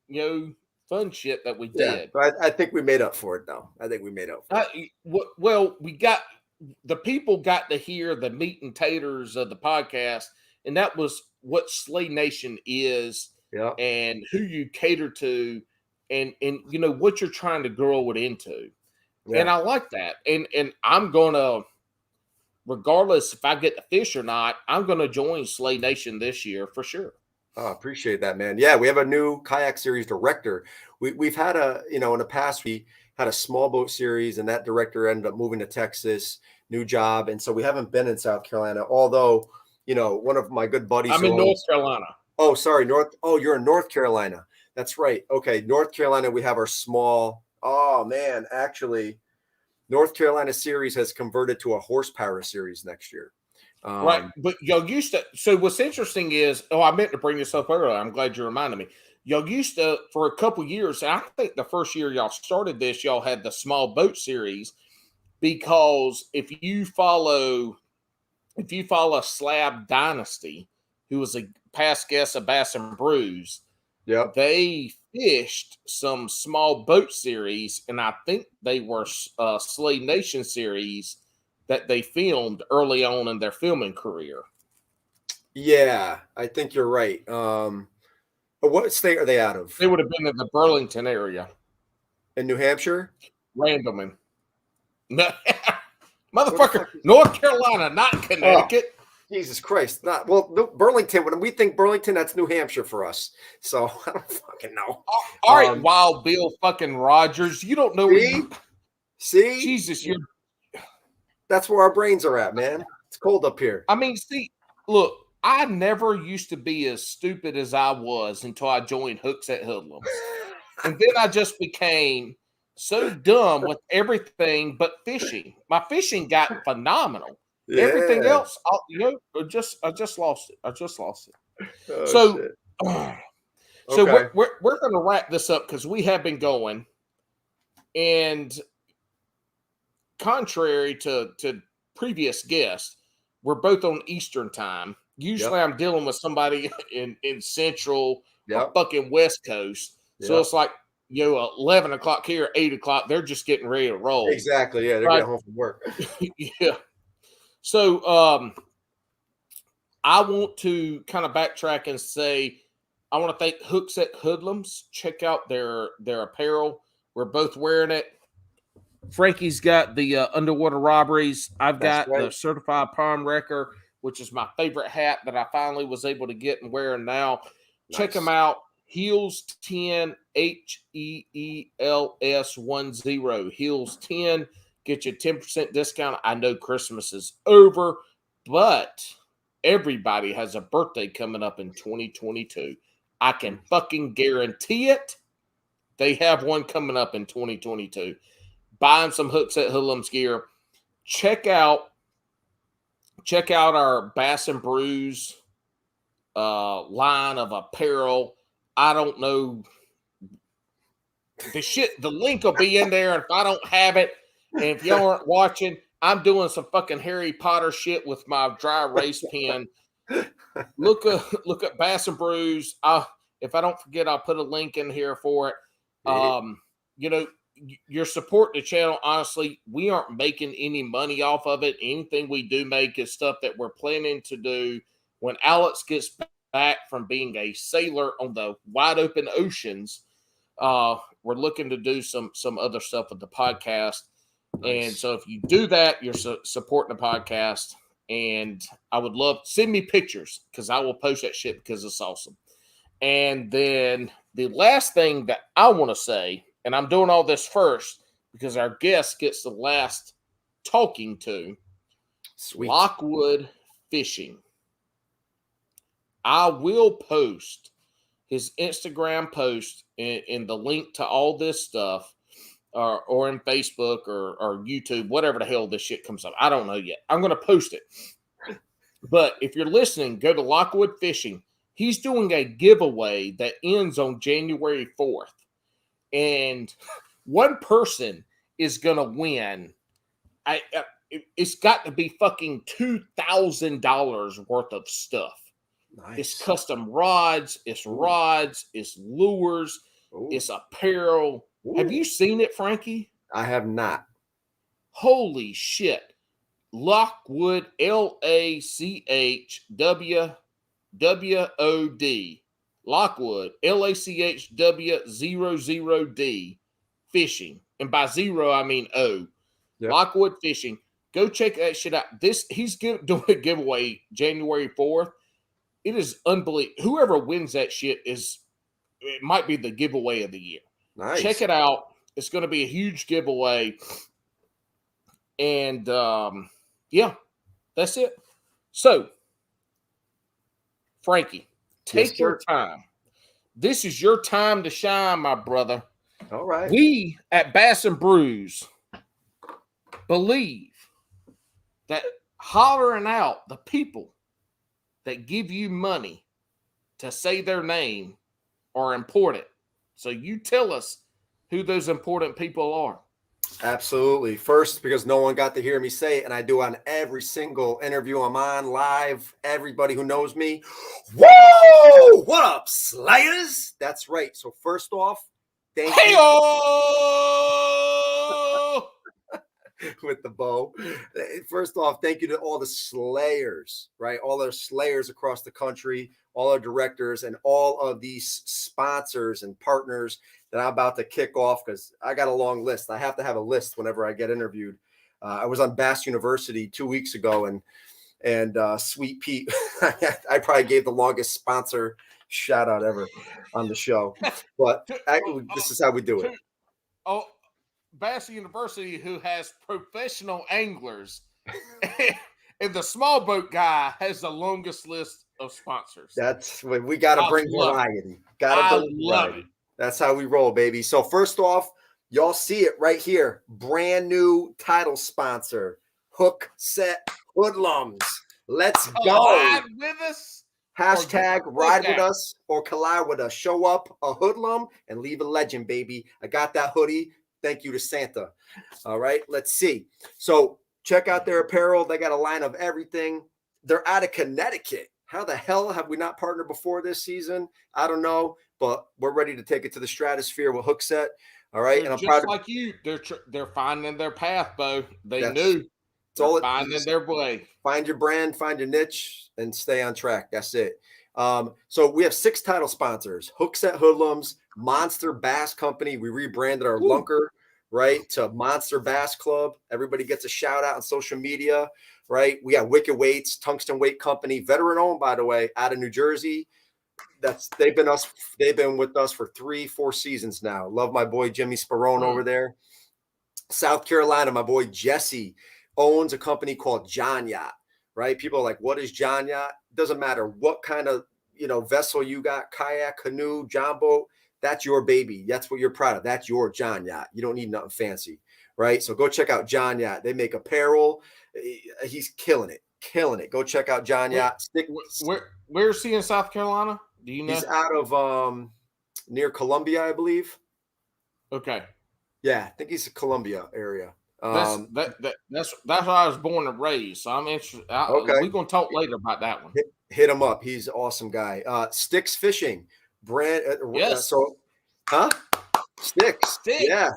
fun shit that we did. But I think we made up for it, though. I think we made up for it. Well, the people got to hear the meat and taters of the podcast, and that was what Slay Nation is, and who you cater to, and what you're trying to grow it into. Yeah. And I like that. And I'm gonna, regardless if I get the fish or not, I'm gonna join Slay Nation this year for sure. Oh, appreciate that, man. Yeah, we have a new kayak series director. We've had in the past, we had a small boat series, and that director ended up moving to Texas, new job. And so we haven't been in South Carolina, although, one of my good buddies I'm in North Carolina. Oh, sorry, you're in North Carolina. That's right. Okay, North Carolina, we have our small. Oh man, actually, North Carolina series has converted to a horsepower series next year. Right. But y'all used to. So what's interesting is, I meant to bring this up earlier. I'm glad you reminded me. Y'all used to, for a couple years, I think the first year y'all started this, y'all had the small boat series, because if you follow Slab Dynasty, who was a past guest of Bass and Brews, Yep. they fished some small boat series, and I think they were Slay Nation series that they filmed early on in their filming career. Yeah, I think you're right. What state are they out of? They would have been in the Burlington area. In New Hampshire? Randoming. No, motherfucker, North Carolina, not Connecticut. Oh, Jesus Christ. Burlington, when we think Burlington, that's New Hampshire for us. So I don't fucking know. All right, Wild Bill fucking Rogers. You don't know. See? Jesus, that's where our brains are at, man. It's cold up here. I mean, see, look, I never used to be as stupid as I was until I joined Hooks at Hoodlums. And then I just became so dumb with everything but fishing. My fishing got phenomenal. Yeah. Everything else, I just lost it. Oh, so okay. we're going to wrap this up because we have been going. And contrary to previous guests, we're both on Eastern time. Usually I'm dealing with somebody in Central or fucking West Coast. So it's like, 11 o'clock here, 8 o'clock, they're just getting ready to roll. Exactly. Yeah, they're getting home from work. Yeah. So I want to kind of backtrack and say, I want to thank Hooks at Hoodlums. Check out their apparel. We're both wearing it. Frankie's got the underwater robberies. I've got the certified palm wrecker, which is my favorite hat that I finally was able to get and wearing now. Nice. Check them out. Heels 10, HEELS10. Heels 10. Get you 10% discount. I know Christmas is over, but everybody has a birthday coming up in 2022. I can fucking guarantee it. They have one coming up in 2022. Buying some Hooks at Hoodlums gear. Check out our Bass and Brews line of apparel. I don't know the link will be in there. If I don't have it, and if y'all aren't watching, I'm doing some fucking Harry Potter shit with my dry erase pen. Look at Bass and Brews. If I don't forget, I'll put a link in here for it. Your support the channel. Honestly, we aren't making any money off of it. Anything we do make is stuff that we're planning to do when Alex gets back from being a sailor on the wide open oceans. We're looking to do some other stuff with the podcast. Nice. And so if you do that, you're supporting the podcast. And I would love send me pictures because I will post that shit because it's awesome. And then the last thing that I want to say, and I'm doing all this first because our guest gets the last talking to. Sweet. Lockwood Fishing. I will post his Instagram post in the link to all this stuff or in Facebook or YouTube, whatever the hell this shit comes up. I don't know yet. I'm going to post it. But if you're listening, go to Lockwood Fishing. He's doing a giveaway that ends on January 4th. And one person is going to win. It's got to be fucking $2,000 worth of stuff. Nice. It's custom rods, it's lures, it's apparel. Ooh. Have you seen it, Frankie? I have not. Holy shit. Lockwood, LACHWWOD. Lockwood, LACHW00D. Fishing. And by zero, I mean O. Yep. Lockwood Fishing. Go check that shit out. He's doing a giveaway January 4th. It is unbelievable. Whoever wins that shit it might be the giveaway of the year. Nice. Check it out. It's going to be a huge giveaway. And yeah, that's it. So, Frankie, take your time. This is your time to shine, my brother. All right. We at Bass and Brews believe that hollering out the people that give you money to say their name are important. So you tell us who those important people are. Absolutely. First, because no one got to hear me say it, and I do on every single interview I'm on live. Everybody who knows me, whoa! What up, Slayers? That's right. So first off, thank you with the bow. First off, thank you to all the Slayers, right? All our Slayers across the country, all our directors, and all of these sponsors and partners that I'm about to kick off, because I got a long list. I have to have a list whenever I get interviewed. I was on Bass University 2 weeks ago, and Sweet Pete, I probably gave the longest sponsor shout out ever on the show. But this is how we do it. Oh, Bass University, who has professional anglers, and the small boat guy has the longest list of sponsors. That's when we got to bring variety. Got to bring variety. That's how we roll, baby. So first off, y'all see it right here. Brand new title sponsor, Hook Set Hoodlums. Let's go. Ride with us. Hashtag ride with us or collide with us. Show up a hoodlum and leave a legend, baby. I got that hoodie. Thank you to Santa. All right, let's see. So check out their apparel. They got a line of everything. They're out of Connecticut. How the hell have we not partnered before this season? I don't know, but we're ready to take it to the stratosphere with Hook Set. All right, and I'm proud like you. They're finding their path, Bo. They knew. It's all finding their way. Find your brand, find your niche, and stay on track. That's it. So we have 6 title sponsors: Hook Set Hoodlums, Monster Bass Company. We rebranded our lunker, right, to Monster Bass Club. Everybody gets a shout out on social media, right? We got Wicked Weights, Tungsten Weight Company, veteran owned, by the way, out of New Jersey. They've been with us for 3-4 seasons now. Love my boy Jimmy Sperone over there. South Carolina, my boy Jesse owns a company called John Yacht, right? People are like, what is John Yacht? Doesn't matter what kind of vessel you got, kayak, canoe, john boat. That's your baby. That's what you're proud of. That's your John Yacht. You don't need nothing fancy, right? So go check out John Yacht. They make apparel. He's killing it. Go check out John Yacht. Where's he in South Carolina? Do you know? He's out of near Columbia, I believe. Okay. Yeah, I think he's in Columbia area. That's where I was born and raised. So I'm interested. Okay. We're gonna talk later about that one. Hit him up. He's an awesome guy. Sticks Fishing brand. Yes. Sticks. Yeah.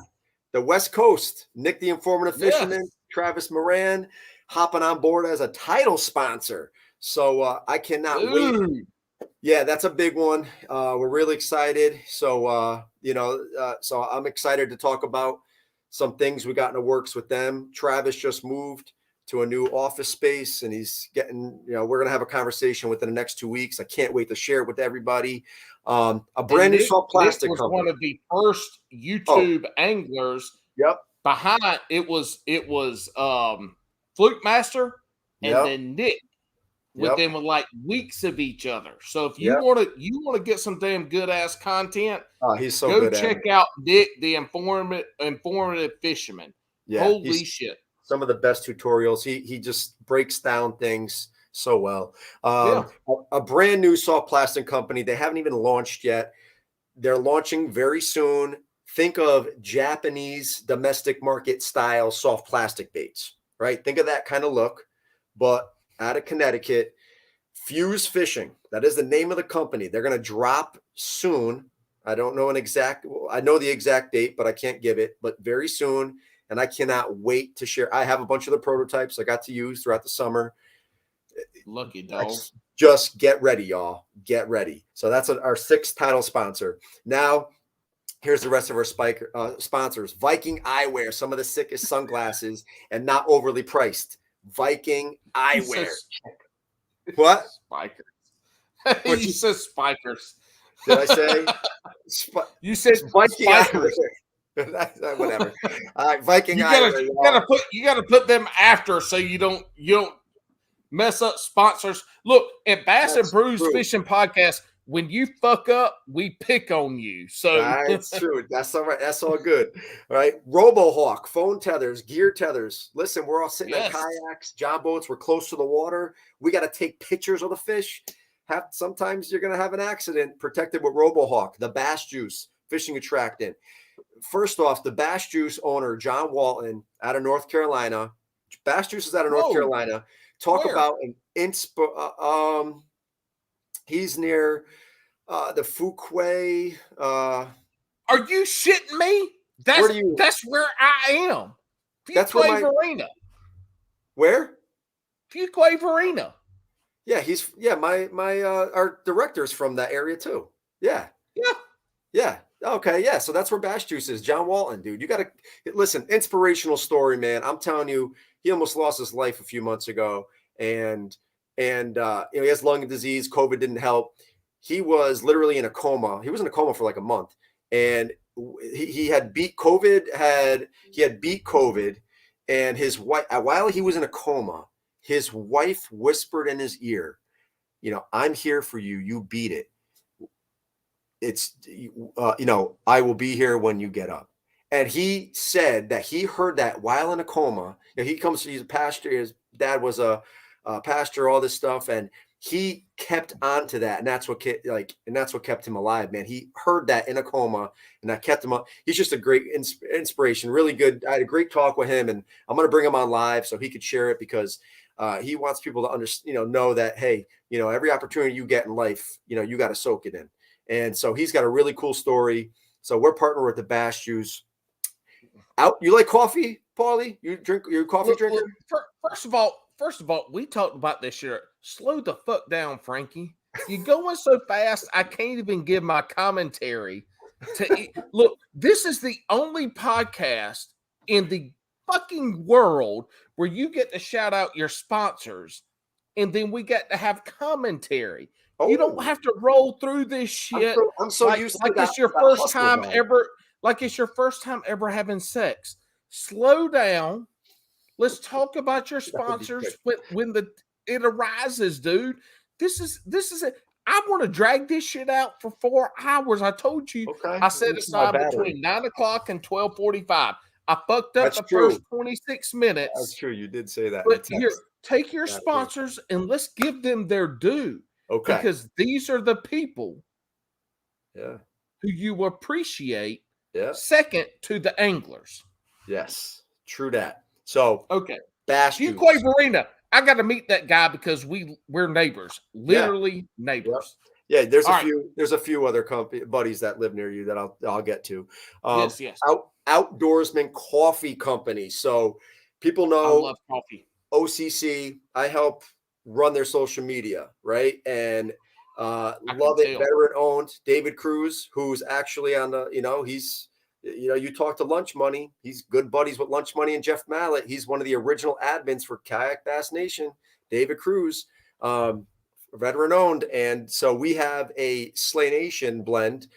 The West Coast. Nick the Informative Fisherman. Travis Moran hopping on board as a title sponsor. So I cannot wait. Yeah, that's a big one. We're really excited. So so I'm excited to talk about some things we got in the works with them. Travis just moved to a new office space, and he's getting, we're going to have a conversation within the next 2 weeks. I can't wait to share it with everybody. A brand new soft plastic was company. One of the first YouTube anglers. Yep. Behind it was Fluke Master and then Nick. Within like weeks of each other. So if you want to get some damn good ass content, he's so go good. Check out Nick the informative fisherman. Yeah, holy shit! Some of the best tutorials. He just breaks down things so well. A brand new soft plastic company. They haven't even launched yet. They're launching very soon. Think of Japanese domestic market style soft plastic baits, right? Think of that kind of look, but out of Connecticut. Fuse Fishing. That is the name of the company. They're going to drop soon. I don't know I know the exact date, but I can't give it, but very soon. And I cannot wait to share. I have a bunch of the prototypes I got to use throughout the summer. Lucky dog. Just get ready, y'all. Get ready. So that's our 6th title sponsor. Now, here's the rest of our sponsors. Viking Eyewear, some of the sickest sunglasses and not overly priced. Viking Eyewear. What? Spikers. You said spikers. Did I say? You said Viking spikers. Whatever. All right, Viking You Eyewear, y'all. gotta put them after so you don't mess up sponsors. Look, at Bass and That's Brews true. Fishing Podcast, when you fuck up, we pick on you. So That's true. That's all right. That's all good. All right. RoboHawk, phone tethers, gear tethers. Listen, we're all sitting in yes. kayaks, job boats. We're close to the water. We got to take pictures of the fish. Sometimes you're going to have an accident. Protected with RoboHawk, the Bass Juice fishing attractant. First off, the Bass Juice owner, John Walton, out of North Carolina. Bass Juice is out of North Carolina. Talk Where? about an he's near the Fuquay. Are you shitting me? That's where I am. That's where Verena. Where? Fuquay Verena. Yeah, my our director's from that area too. Yeah. Okay, yeah. So that's where Bass Juice is. John Walton, dude. You got to listen. Inspirational story, man. I'm telling you, he almost lost his life a few months ago, and he has lung disease. COVID didn't help. He was literally in a coma. He was in a coma for like a month, and he had beat COVID. He had beat COVID, and his wife, while he was in a coma, his wife whispered in his ear, "I'm here for you. You beat it. It's I will be here when you get up." And he said that he heard that while in a coma. He's a pastor. His dad was a pastor, all this stuff, and he kept on to that, and that's what kept him alive, man. He heard that in a coma, and that kept him up. He's just a great inspiration, really good. I had a great talk with him, and I'm going to bring him on live so he could share it, because he wants people to understand, know that, hey, every opportunity you get in life, you got to soak it in. And so he's got a really cool story. So we're partnered with the Bass Juice. You like coffee, Paulie? You're a coffee drinker? Look, first of all, we talked about this year. Slow the fuck down, Frankie. You're going so fast, I can't even give my commentary. Look, this is the only podcast in the fucking world where you get to shout out your sponsors, and then we get to have commentary. You don't have to roll through this shit. I'm so used to that. It's your first time ever. Like it's your first time ever having sex. Slow down. Let's talk about your sponsors when it arises, dude. This is it. I want to drag this shit out for 4 hours. I told you. Okay. I set aside between 9 o'clock and 12:45. I fucked up first 26 minutes. That's true. You did say that. But here, take your sponsors and let's give them their due. Okay. Because these are the people who you appreciate. Yeah. Second to the anglers. Yes. True that. So Bass Juice. Fuquay Verena. I got to meet that guy because we're neighbors. Literally neighbors. Yeah, there's a few other buddies that live near you that I'll get to. Yes. Outdoorsman Coffee Company. So people know I love coffee. OCC. I help run their social media, right? And love it. Veteran owned. David Cruz, who's actually on the, he's, you talk to Lunch Money. He's good buddies with Lunch Money and Jeff Mallett. He's one of the original admins for Kayak Bass Nation. David Cruz, veteran owned. And so we have a Slay Nation blend,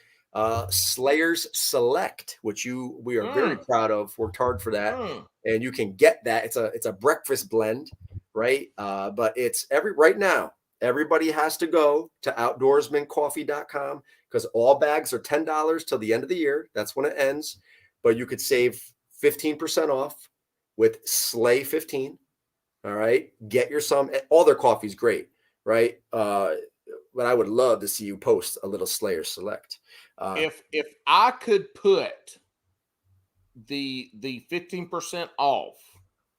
Slayers Select, which we are very proud of. Worked hard for that. And you can get that. It's a breakfast blend, right? But it's right now, everybody has to go to outdoorsmancoffee.com because all bags are $10 till the end of the year. That's when it ends. But you could save 15% off with Slay 15. All right. Get your some. All their coffee's great, right? But I would love to see you post a little Slayer Select. If I could put the 15% off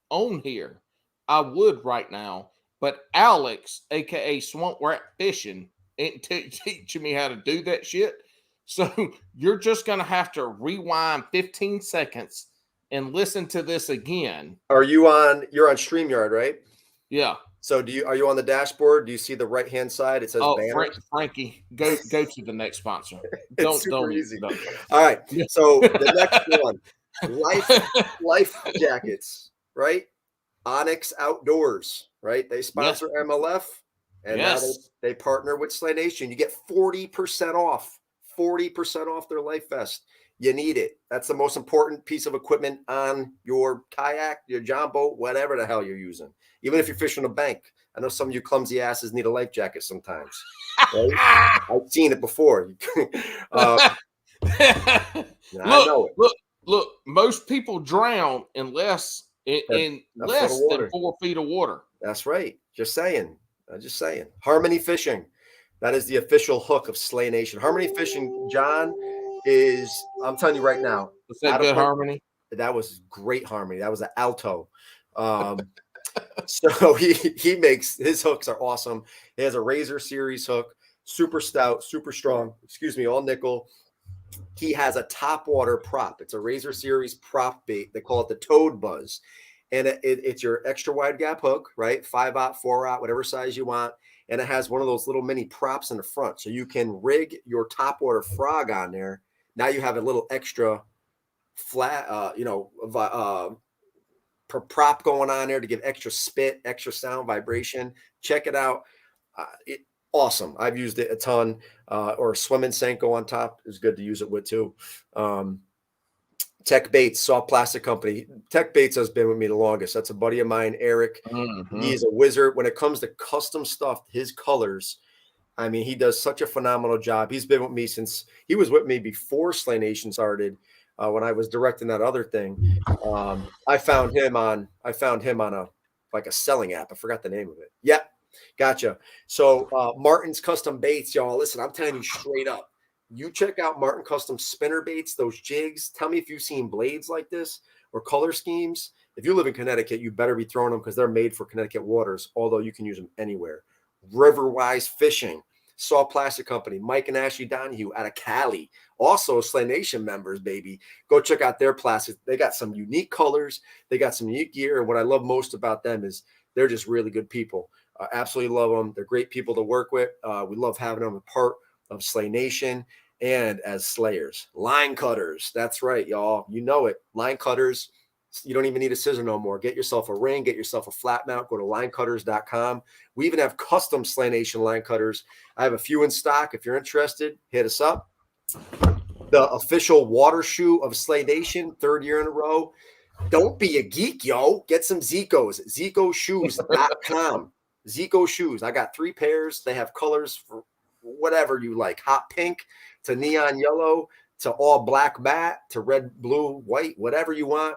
on here, I would right now. But Alex, aka Swamp Rat Fishing, ain't teaching me how to do that shit. So you're just gonna have to rewind 15 seconds and listen to this again. You're on StreamYard, right? Yeah. So are you on the dashboard? Do you see the right-hand side? It says banners. Frankie, go to the next sponsor. It's super easy. All right. So the next one, life jackets, right? Onyx Outdoors, right? They sponsor MLF, and now they partner with Slay Nation. You get 40% off. 40% off their life vest. You need it. That's the most important piece of equipment on your kayak, your john boat, whatever the hell you're using. Even if you're fishing a bank. I know some of you clumsy asses need a life jacket sometimes. Right? I've seen it before. I Look, know it. look. Most people drown in less than 4 feet of water. That's right. Just saying. Just saying. Harmony Fishing. That is the official hook of Slay Nation. Harmony Fishing, John, is, I'm telling you right now. Was that good harmony? That was great harmony. That was an alto. So he makes, his hooks are awesome. He has a Razor Series hook, super stout, super strong, all nickel. He has a topwater prop. It's a Razor Series prop bait. They call it the Toad Buzz. And it's your extra wide gap hook, right? 5/0, 4/0, whatever size you want. And it has one of those little mini props in the front. So you can rig your topwater frog on there. Now you have a little extra flat, prop going on there to give extra spit, extra sound, vibration. Check it out. Awesome. I've used it a ton. Or a swimming Senko on top is good to use it with too. Tech Baits, Soft Plastic Company. Tech Baits has been with me the longest. That's a buddy of mine, Eric. Mm-hmm. He's a wizard when it comes to custom stuff. His colors, I mean, he does such a phenomenal job. He's been with me since he was with me before Slay Nation started. When I was directing that other thing, I found him on a selling app. I forgot the name of it. Yeah, gotcha. So Martin's Custom Baits, y'all. Listen, I'm telling you straight up. You check out Martin Custom spinner baits, those jigs. Tell me if you've seen blades like this or color schemes. If you live in Connecticut, you better be throwing them because they're made for Connecticut waters, although you can use them anywhere. Riverwise Fishing, Soft Plastic Company, Mike and Ashley Donahue out of Cali. Also, Slay Nation members, baby. Go check out their plastic. They got some unique colors. They got some unique gear. And what I love most about them is they're just really good people. Absolutely love them. They're great people to work with. We love having them a part of Slay Nation. And as slayers, line cutters. That's right, y'all. You know it. Line cutters. You don't even need a scissor no more. Get yourself a ring. Get yourself a flat mount. Go to linecutters.com. We even have custom Slay Nation line cutters. I have a few in stock. If you're interested, hit us up. The official water shoe of Slay Nation, 3rd year in a row. Don't be a geek, yo. Get some Zicos. ZicoShoes.com. Zico shoes. I got 3 pairs. They have colors for whatever you like. Hot pink to neon yellow to all black matte to red, blue, white, whatever you want.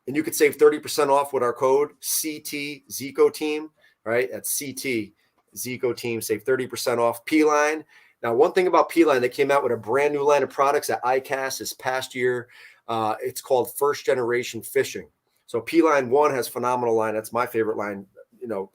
And you could save 30% off with our code CT Zico Team, right? That's CT Zico Team. Save 30% off. P-Line. Now, one thing about P-Line, they came out with a brand new line of products at ICAST this past year. It's called First Generation Fishing. So P-Line 1 has phenomenal line. That's my favorite line,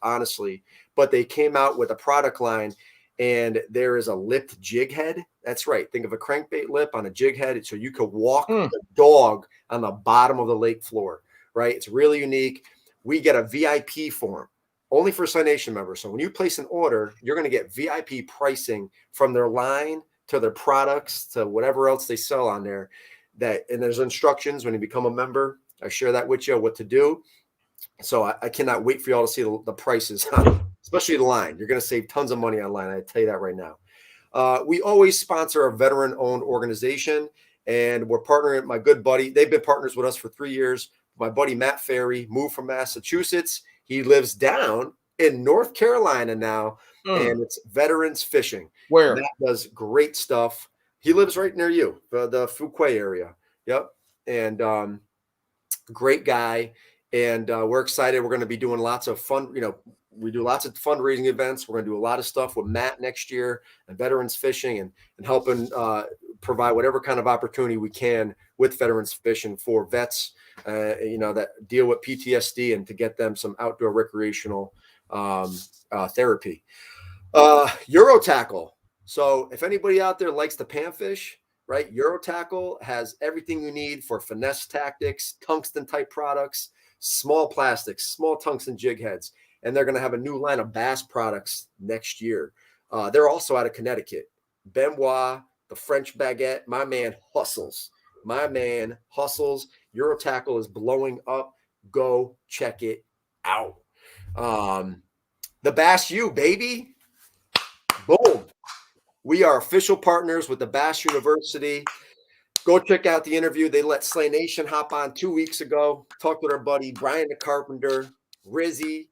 honestly. But they came out with a product line. And there is a lipped jig head. That's right. Think of a crankbait lip on a jig head. So you could walk the dog on the bottom of the lake floor, right? It's really unique. We get a VIP form only for Slay Nation members. So when you place an order, you're going to get VIP pricing from their line to their products to whatever else they sell on there. And there's instructions when you become a member. I share that with you, what to do. So I cannot wait for y'all to see the prices on especially the line. You're going to save tons of money online. I tell you that right now. We always sponsor a veteran-owned organization, and we're partnering with my good buddy. They've been partners with us for 3 years. My buddy Matt Ferry moved from Massachusetts. He lives down in North Carolina now, and it's Veterans Fishing. Where? Matt does great stuff. He lives right near you, the Fuquay area. Yep. And great guy. And we're excited. We're going to be doing lots of fun, we do lots of fundraising events. We're going to do a lot of stuff with Matt next year and Veterans Fishing and helping provide whatever kind of opportunity we can with Veterans Fishing for vets, that deal with PTSD and to get them some outdoor recreational therapy. Euro Tackle. So if anybody out there likes to panfish, right, Euro Tackle has everything you need for finesse tactics, tungsten type products, small plastics, small tungsten jig heads. And they're going to have a new line of bass products next year. They're also out of Connecticut. Benoit, the French baguette, my man hustles. Euro Tackle is blowing up. Go check it out. The Bass U, baby. Boom. We are official partners with the Bass University. Go check out the interview. They let Slay Nation hop on 2 weeks ago. Talked with our buddy Brian the Carpenter, Rizzy,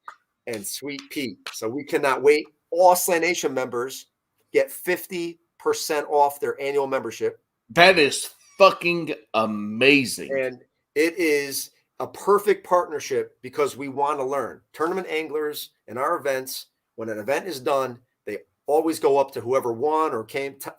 and Sweet Pete. So we cannot wait. All Slay Nation members get 50% off their annual membership. That is fucking amazing. And it is a perfect partnership because we want to learn. Tournament anglers in our events, when an event is done, they always go up to whoever won or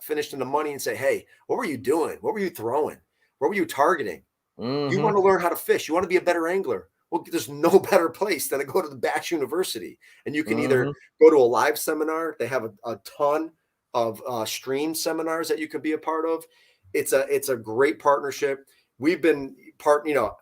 finished in the money and say, hey, what were you doing? What were you throwing? What were you targeting? You want to learn how to fish. You want to be a better angler. Well, there's no better place than to go to the Bass University. And you can either go to a live seminar. They have a ton of stream seminars that you can be a part of. It's a great partnership. We've been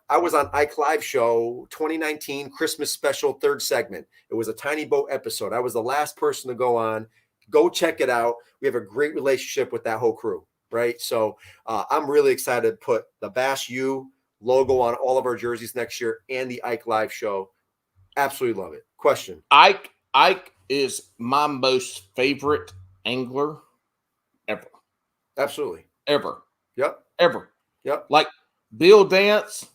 I was on Ike Live Show 2019 Christmas special 3rd segment. It was a tiny boat episode. I was the last person to go on. Go check it out. We have a great relationship with that whole crew, right? So I'm really excited to put the Bass U logo on all of our jerseys next year and the Ike Live Show. Absolutely love it. Question. Ike is my most favorite angler ever. Absolutely. Ever. Yep. Ever. Yep. Like Bill Dance,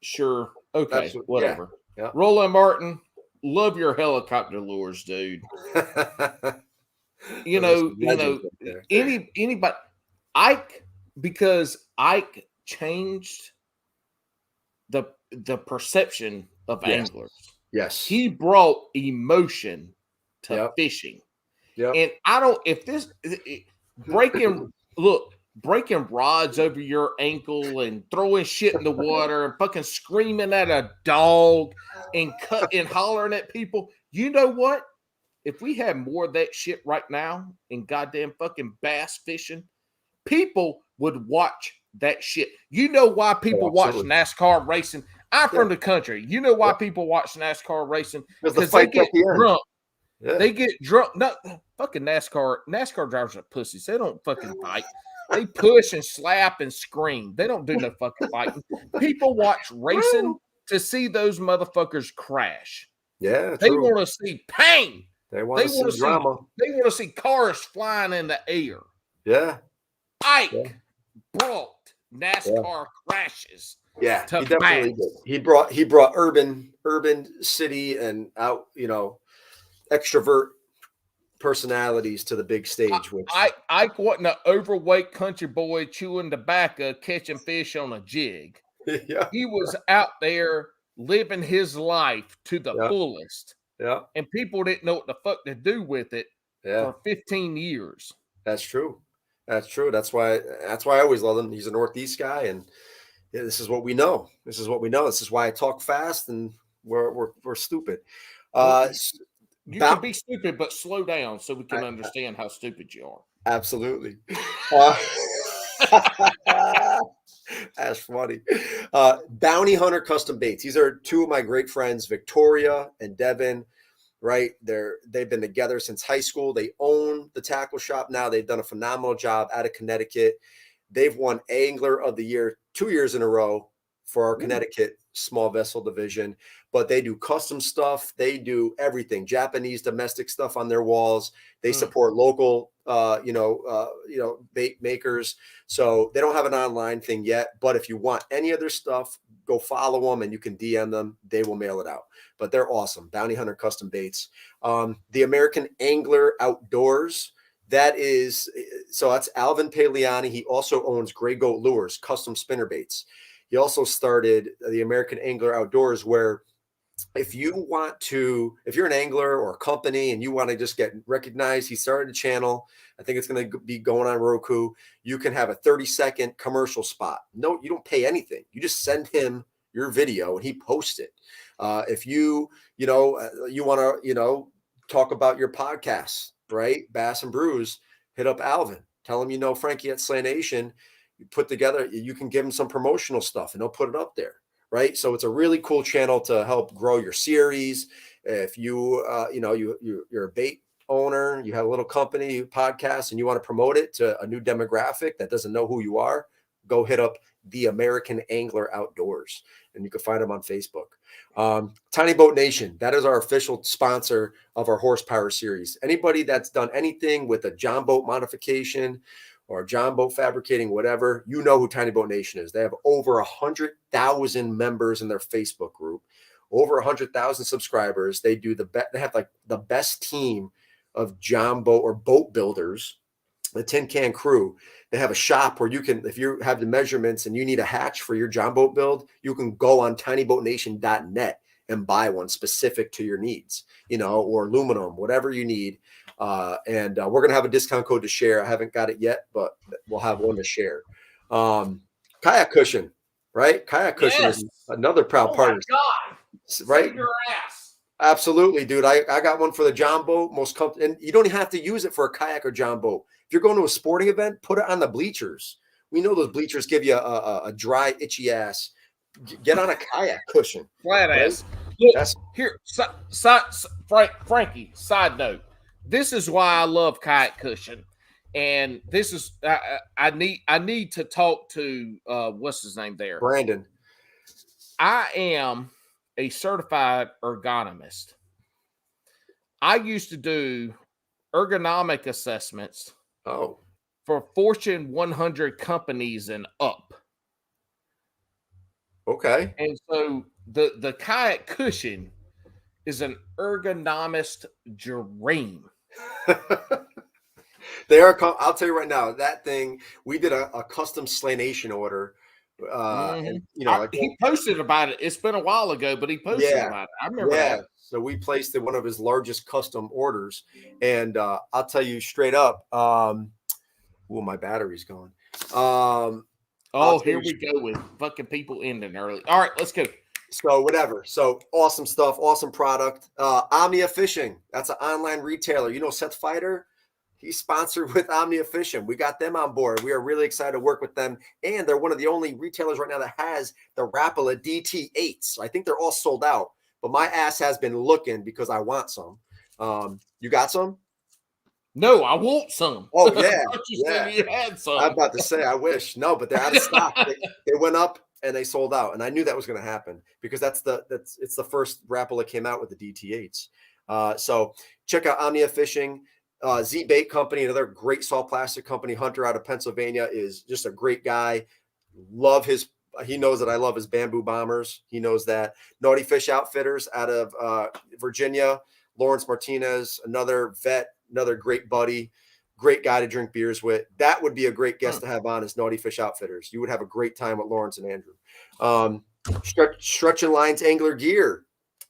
sure. Okay. Absolutely. Whatever. Yeah. Yep. Roland Martin, love your helicopter lures, dude. Anybody Ike, because Ike changed the perception of anglers. Yes. He brought emotion to fishing. Yeah. And I don't, if this breaking rods over your ankle and throwing shit in the water and fucking screaming at a dog and hollering at people. You know what? If we had more of that shit right now in goddamn fucking bass fishing, people would watch that shit. You know why people watch NASCAR racing? I'm from the country. You know why people watch NASCAR racing? Because they get drunk. Yeah. They get drunk. No, fucking NASCAR drivers are pussies. They don't fucking fight. They push and slap and scream. They don't do no fucking fighting. People watch racing to see those motherfuckers crash. Yeah, they want to see pain. They want to see drama. They want to see cars flying in the air. Yeah. Ike brought NASCAR crashes. Yeah, he definitely did. He brought urban city and out, extrovert personalities to the big stage. Which Ike wasn't an overweight country boy chewing tobacco, catching fish on a jig. Yeah. He was out there living his life to the fullest. Yeah. And people didn't know what the fuck to do with it for 15 years. That's true. That's true. That's why I always love him. He's a Northeast guy, and this is what we know. This is why I talk fast and we're stupid. You can be stupid, but slow down so we can understand how stupid you are. Absolutely. That's funny. Bounty Hunter Custom Baits. These are two of my great friends, Victoria and Devin. Right, they've been together since high school. They own the tackle shop now. They've done a phenomenal job out of Connecticut. They've won Angler of the Year 2 years in a row for our Connecticut small vessel division. But they do custom stuff. They do everything. Japanese domestic stuff on their walls. They support local, bait makers. So they don't have an online thing yet. But if you want any of their stuff, go follow them and you can DM them. They will mail it out. But they're awesome. Bounty Hunter Custom Baits. The American Angler Outdoors. That's Alvin Paliani. He also owns Gray Goat Lures, custom spinner baits. He also started the American Angler Outdoors, where if you're an angler or a company and you want to just get recognized, he started a channel. I think it's going to be going on Roku. You can have a 30-second commercial spot. No, you don't pay anything. You just send him your video and he posts it. If you want to, talk about your podcast, right? Bass and Brews, hit up Alvin. Tell him, Frankie at Slay Nation. You put together, you can give him some promotional stuff and he'll put it up there. Right. So it's a really cool channel to help grow your series. If you're a bait owner, you have a little company podcast and you want to promote it to a new demographic that doesn't know who you are, go hit up the American Angler Outdoors and you can find them on Facebook. Tiny Boat Nation, that is our official sponsor of our horsepower series. Anybody that's done anything with a John boat modification or John Boat Fabricating, whatever, you know who Tiny Boat Nation is. They have over 100,000 members in their Facebook group, over 100,000 subscribers. They do they have like the best team of John Boat or boat builders, the Tin Can crew. They have a shop where you can, if you have the measurements and you need a hatch for your John Boat build, you can go on tinyboatnation.net and buy one specific to your needs, or aluminum, whatever you need. And we're going to have a discount code to share. I haven't got it yet, but we'll have one to share. Kayak cushion, right? Kayak cushion is another proud partner. Oh my God. Right? Save your ass. Absolutely, dude. I got one for the John Boat, most comfortable, and you don't even have to use it for a kayak or John Boat. If you're going to a sporting event, put it on the bleachers. We know those bleachers give you a dry, itchy ass. Get on a kayak cushion. Flat right? ass. Look, here, Frankie, side note. This is why I love kayak cushion. And this is I need to talk to what's his name there? Brandon. I am a certified ergonomist. I used to do ergonomic assessments for Fortune 100 companies and up. Okay. And so the kayak cushion is an ergonomist dream. They are. I'll tell you right now, that thing, we did a custom Slay Nation order. And, he posted about it. It's been a while ago, but he posted about it. I remember that. So we placed in one of his largest custom orders, and I'll tell you straight up. My battery's gone. Here we go with fucking people ending early. All right, let's go. So whatever. So awesome stuff, awesome product. Omnia Fishing. That's an online retailer. Seth Fighter. He's sponsored with Omnia Fishing. We got them on board. We are really excited to work with them. And they're one of the only retailers right now that has the Rapala DT8s. I think they're all sold out. But my ass has been looking because I want some. You got some? No, I want some. Oh, yeah. Said you had some. I'm about to say, I wish. No, but they're out of stock. They went up and they sold out. And I knew that was going to happen because it's the first Rapala came out with the DT8s. So check out Omnia Fishing. Z Bait Company, another great salt plastic company. Hunter out of Pennsylvania is just a great guy. He knows that I love his bamboo bombers. He knows that. Naughty Fish Outfitters out of Virginia. Lawrence Martinez, another vet, another great buddy, great guy to drink beers with. That would be a great guest to have on is Naughty Fish Outfitters. You would have a great time with Lawrence and Andrew. Stretch and Lines Angler Gear.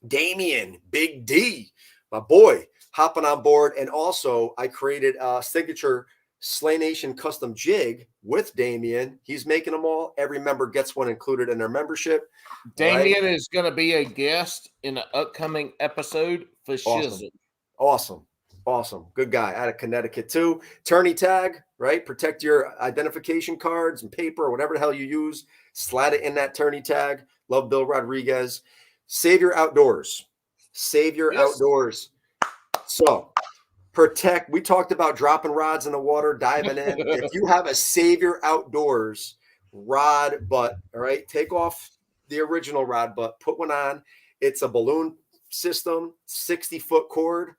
Damian, Big D, my boy, hopping on board. And also I created a signature Slay Nation custom jig with Damian. He's making them all. Every member gets one included in their membership. Damian is going to be a guest in an upcoming episode for Shizzle. Awesome. Good guy out of Connecticut too. Tourney tag, right? Protect your identification cards and paper or whatever the hell you use. Slide it in that tourney tag. Love Bill Rodriguez. Save your outdoors. Outdoors. So protect. We talked about dropping rods in the water, diving in. If you have a Save Your Outdoors rod butt, all right, take off the original rod butt, put one on. It's a balloon system, 60-foot cord.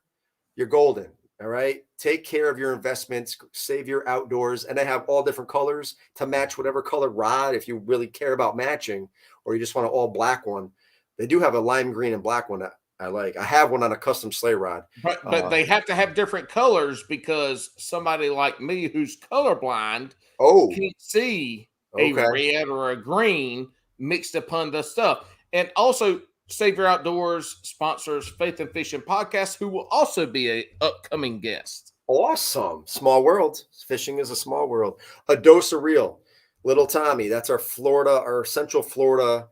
You're golden. All right. Take care of your investments. Save Your Outdoors. And they have all different colors to match whatever color rod. If you really care about matching, or you just want an all black one, they do have a lime green and black one that I like. I have one on a custom sleigh rod. But they have to have different colors because somebody like me who's colorblind can't see a red or a green mixed upon the stuff. And also, Save Your Outdoors sponsors Faith and Fishing Podcast, who will also be an upcoming guest. Awesome. Small world. Fishing is a small world. A Dose of Real. Little Tommy. That's our Central Florida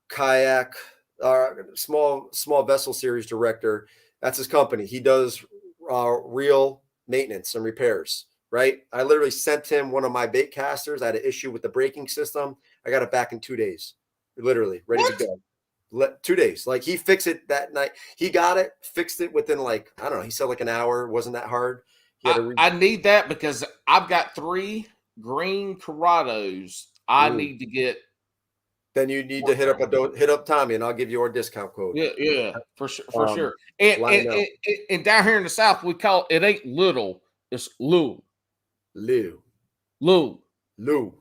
kayak, small vessel series director. That's his company. He does reel maintenance and repairs, right? I literally sent him one of my bait casters. I had an issue with the braking system. I got it back in 2 days. Literally ready to go. 2 days. Like, he fixed it that night. He got it, fixed it within he said an hour. It wasn't that hard. I need that because I've got 3 green Corrados. I need to get. Then you need to hit up Tommy, and I'll give you our discount code. Yeah, for sure. And down here in the South, we call it ain't little, it's Lou. Lou Tommy.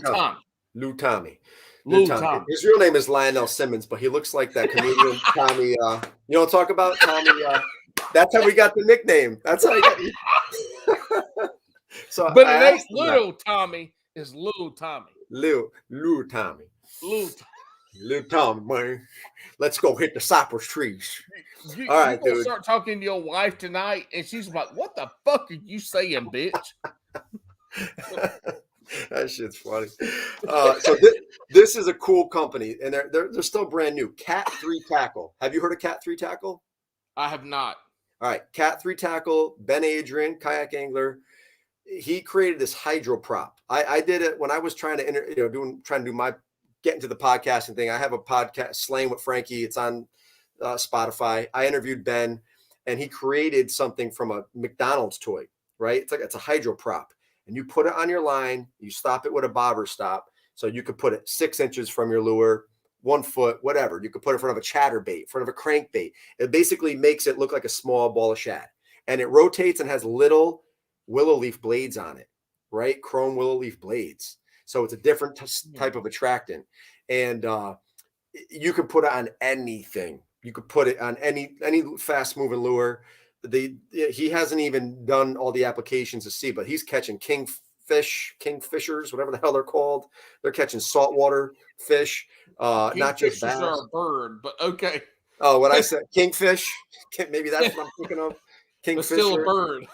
Tommy. Lou Tommy. Lou Tommy. His real name is Lionel Simmons, but he looks like that comedian Tommy. You don't talk about Tommy. That's how we got the nickname. That's how I got. So, but it ain't little Tommy. It's Lou Tommy. Lou Tommy. Lou Tommy, man. Let's go hit the cypress trees. All right, dude. Start talking to your wife tonight, and she's like, "What the fuck are you saying, bitch?" That shit's funny. So this is a cool company, and they're still brand new. Cat 3 Tackle. Have you heard of Cat 3 Tackle? I have not. All right, Cat 3 Tackle. Ben Adrian, kayak angler. He created this hydro prop. I did it when I was trying to get into the podcasting thing. I have a podcast, Slaying with Frankie. It's on Spotify. I interviewed Ben, and he created something from a McDonald's toy. Right? It's a hydro prop. And you put it on your line, you stop it with a bobber stop. So you could put it 6 inches from your lure, 1 foot, whatever. You could put it in front of a chatterbait, in front of a crankbait. It basically makes it look like a small ball of shad. And it rotates and has little willow leaf blades on it, right? Chrome willow leaf blades. So it's a different type of attractant. And you could put it on anything. You could put it on any fast moving lure. He hasn't even done all the applications to see, but he's catching kingfishers, whatever the hell they're called. They're catching saltwater fish, not just bass. Are a bird, but okay. Oh, what I said, kingfish. Maybe that's what I'm thinking of. Kingfisher. Still a bird.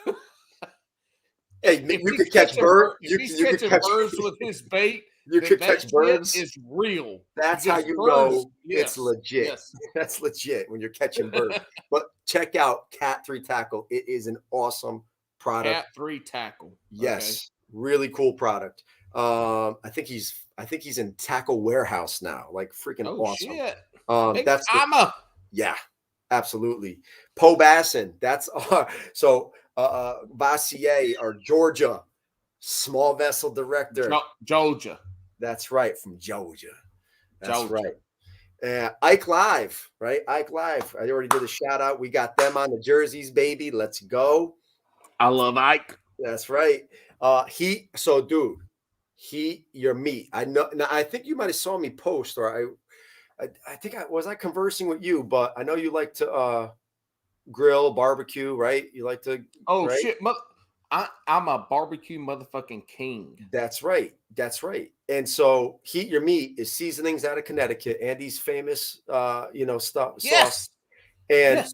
Hey, you could catch birds. You could catch birds with his bait. You could catch birds. It's real. That's how you know it's legit. Yes. That's legit when you're catching birds. But check out Cat 3 Tackle. It is an awesome product. Cat 3 Tackle. Yes, really cool product. I think he's in Tackle Warehouse now. Like freaking awesome. Shit. Yeah, absolutely. Poe Bassin. That's so. Vassier or Georgia, small vessel director. Georgia. That's right, from Georgia. That's right. Ike Live, right? Ike Live. I already did a shout out. We got them on the jerseys, baby. Let's go. I love Ike. That's right. Heat your meat. I know. Now, I think you might have saw me post, or I think I was conversing with you, but I know you like to grill, barbecue, right? You like to. Oh right? shit! I'm a barbecue motherfucking king. That's right. And so, Heat Your Meat is seasonings out of Connecticut. Andy's famous, stuff. Yes. Sauce. And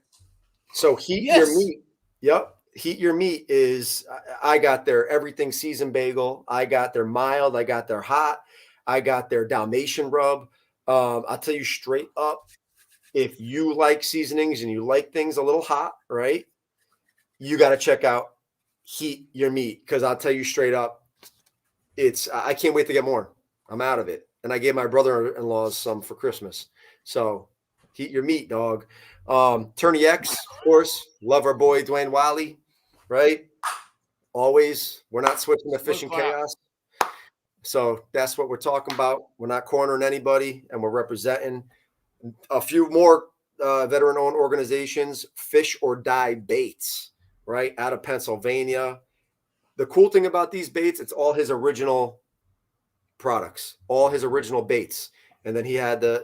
so, Heat Your Meat. Yep. Heat Your Meat is. I got their everything seasoned bagel. I got their mild. I got their hot. I got their Dalmatian rub. I'll tell you straight up. If you like seasonings and you like things a little hot, right? You got to check out Heat Your Meat, because I'll tell you straight up, I can't wait to get more. I'm out of it. And I gave my brother-in-laws some for Christmas. So Heat Your Meat, dog. Tourney X, of course. Love our boy Dwayne Wiley, right? Always. We're not switching to Fishing Chaos. So that's what we're talking about. We're not cornering anybody, and we're representing a few more veteran-owned organizations. Fish or Die Baits, right, out of Pennsylvania. The cool thing about these baits, it's all his original products, all his original baits. And then he had the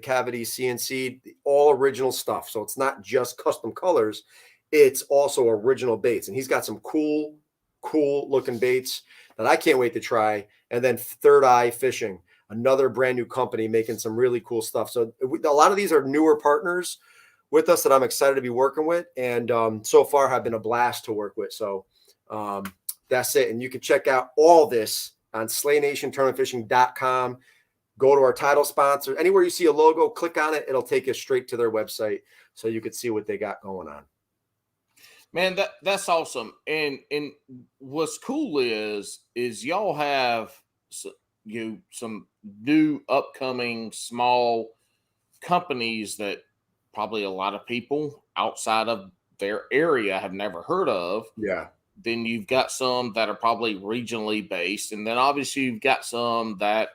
cavity CNC, all original stuff. So it's not just custom colors, it's also original baits. And he's got some cool looking baits that I can't wait to try. And then Third Eye Fishing, another brand new company making some really cool stuff. So a lot of these are newer partners with us that I'm excited to be working with. And so far have been a blast to work with. So that's it. And you can check out all this on SlayNationTournamentFishing.com. Go to our title sponsor. Anywhere you see a logo, click on it. It'll take you straight to their website so you can see what they got going on. Man, that's awesome. And what's cool is y'all have some new upcoming small companies that probably a lot of people outside of their area have never heard of. Yeah. Then you've got some that are probably regionally based, and then obviously you've got some that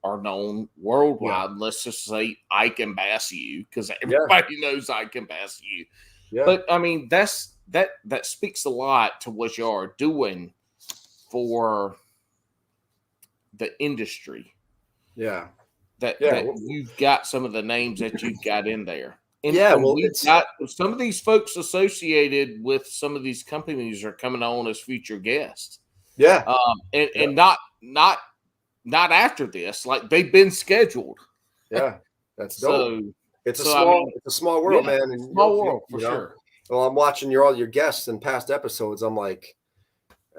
are known worldwide. Yeah. Let's just say Ike and Bass U, because everybody knows Ike and Bass U. Yeah. But I mean, that's that speaks a lot to what you are doing for the industry. Yeah. That Well, you've got some of the names that you've got in there. And, well, we've got some of these folks associated with some of these companies are coming on as future guests. Yeah. And not after this, like they've been scheduled. Yeah. That's dope. So It's a small world, man. And small world for sure. Well, I'm watching all your guests in past episodes. I'm like,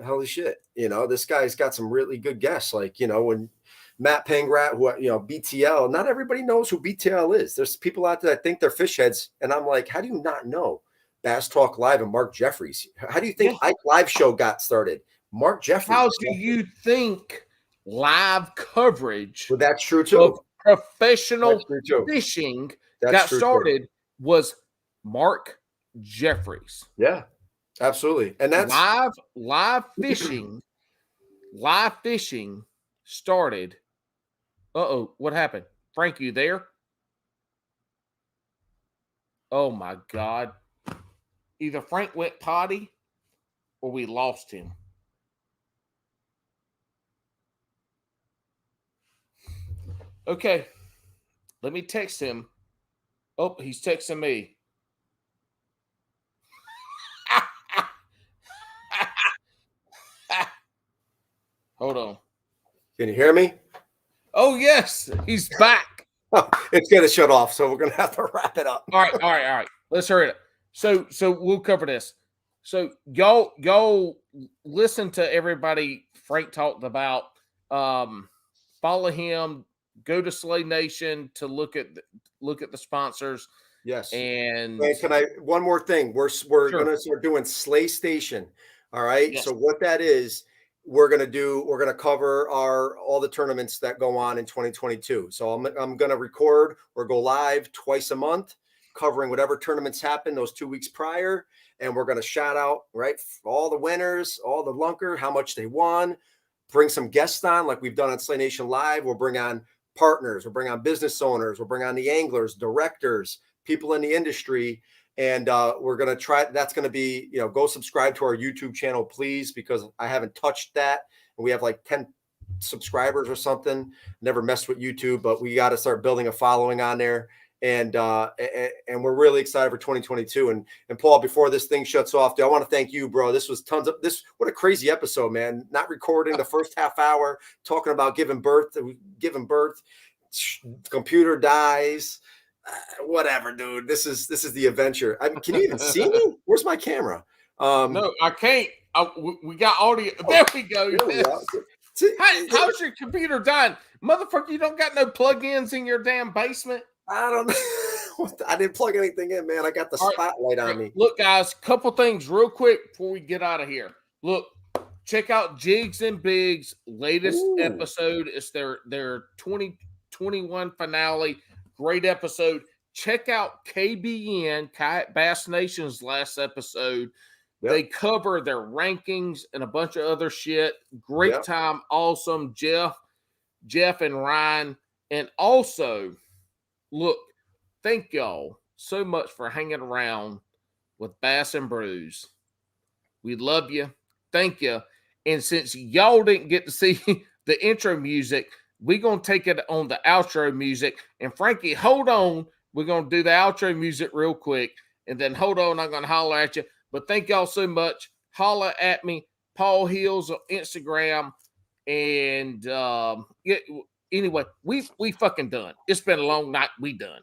holy shit, this guy's got some really good guests. Like, when Matt Pangrat, who, BTL, not everybody knows who BTL is. There's people out there that think they're fish heads. And I'm like, how do you not know Bass Talk Live and Mark Jeffries? How do you think Ike Live Show got started? Mark Jeffries. How do you think live coverage that's true too. Of professional fishing got started was Mark Jeffries. Yeah, absolutely. And that's live fishing. Live fishing started. What happened? Frank, you there? Oh my God. Either Frank went potty or we lost him. Okay. Let me text him. Oh, he's texting me. Hold on. Can you hear me? Oh, yes. He's back. It's going to shut off, so we're going to have to wrap it up. All right. Let's hurry it up. So we'll cover this. So y'all listen to everybody Frank talked about. Follow him. Go to Slay Nation to look at the sponsors. Yes. And can I one more thing? We're going to start doing Slay Station. All right. Yes. So what that is, we're going to cover all the tournaments that go on in 2022. So I'm going to record or go live twice a month, covering whatever tournaments happen those 2 weeks prior. And we're going to shout out, right, all the winners, all the lunker, how much they won, bring some guests on like we've done on Slay Nation Live. We'll bring on partners, we'll bring on business owners, we'll bring on the anglers, directors, people in the industry. And we're going to try, that's going to be, go subscribe to our YouTube channel, please, because I haven't touched that. And we have like 10 subscribers or something. Never messed with YouTube, but we got to start building a following on there. And we're really excited for 2022. And Paul, before this thing shuts off, I want to thank you, bro. This was what a crazy episode, man. Not recording the first half hour, talking about giving birth, computer dies. Whatever, dude. This is the adventure. Can you even see me? Where's my camera? No, I can't. We got audio. There we go. How's your computer dying? Motherfucker, you don't got no plug-ins in your damn basement? I don't know. I didn't plug anything in, man. I got the spotlight on me. Look, guys, couple things real quick before we get out of here. Look, check out Jigs and Bigs' latest episode. It's their 2021 finale. Great episode. Check out KBN, Kayak Bass Nation's last episode. Yep. They cover their rankings and a bunch of other shit. Great time. Awesome. Jeff and Ryan. And also, look, thank y'all so much for hanging around with Bass and Brews. We love you. Thank you. And since y'all didn't get to see the intro music, we're going to take it on the outro music. And Frankie, hold on. We're going to do the outro music real quick. And then hold on, I'm going to holler at you. But thank y'all so much. Holler at me, Paul Hills on Instagram. And anyway, we fucking done. It's been a long night. We done.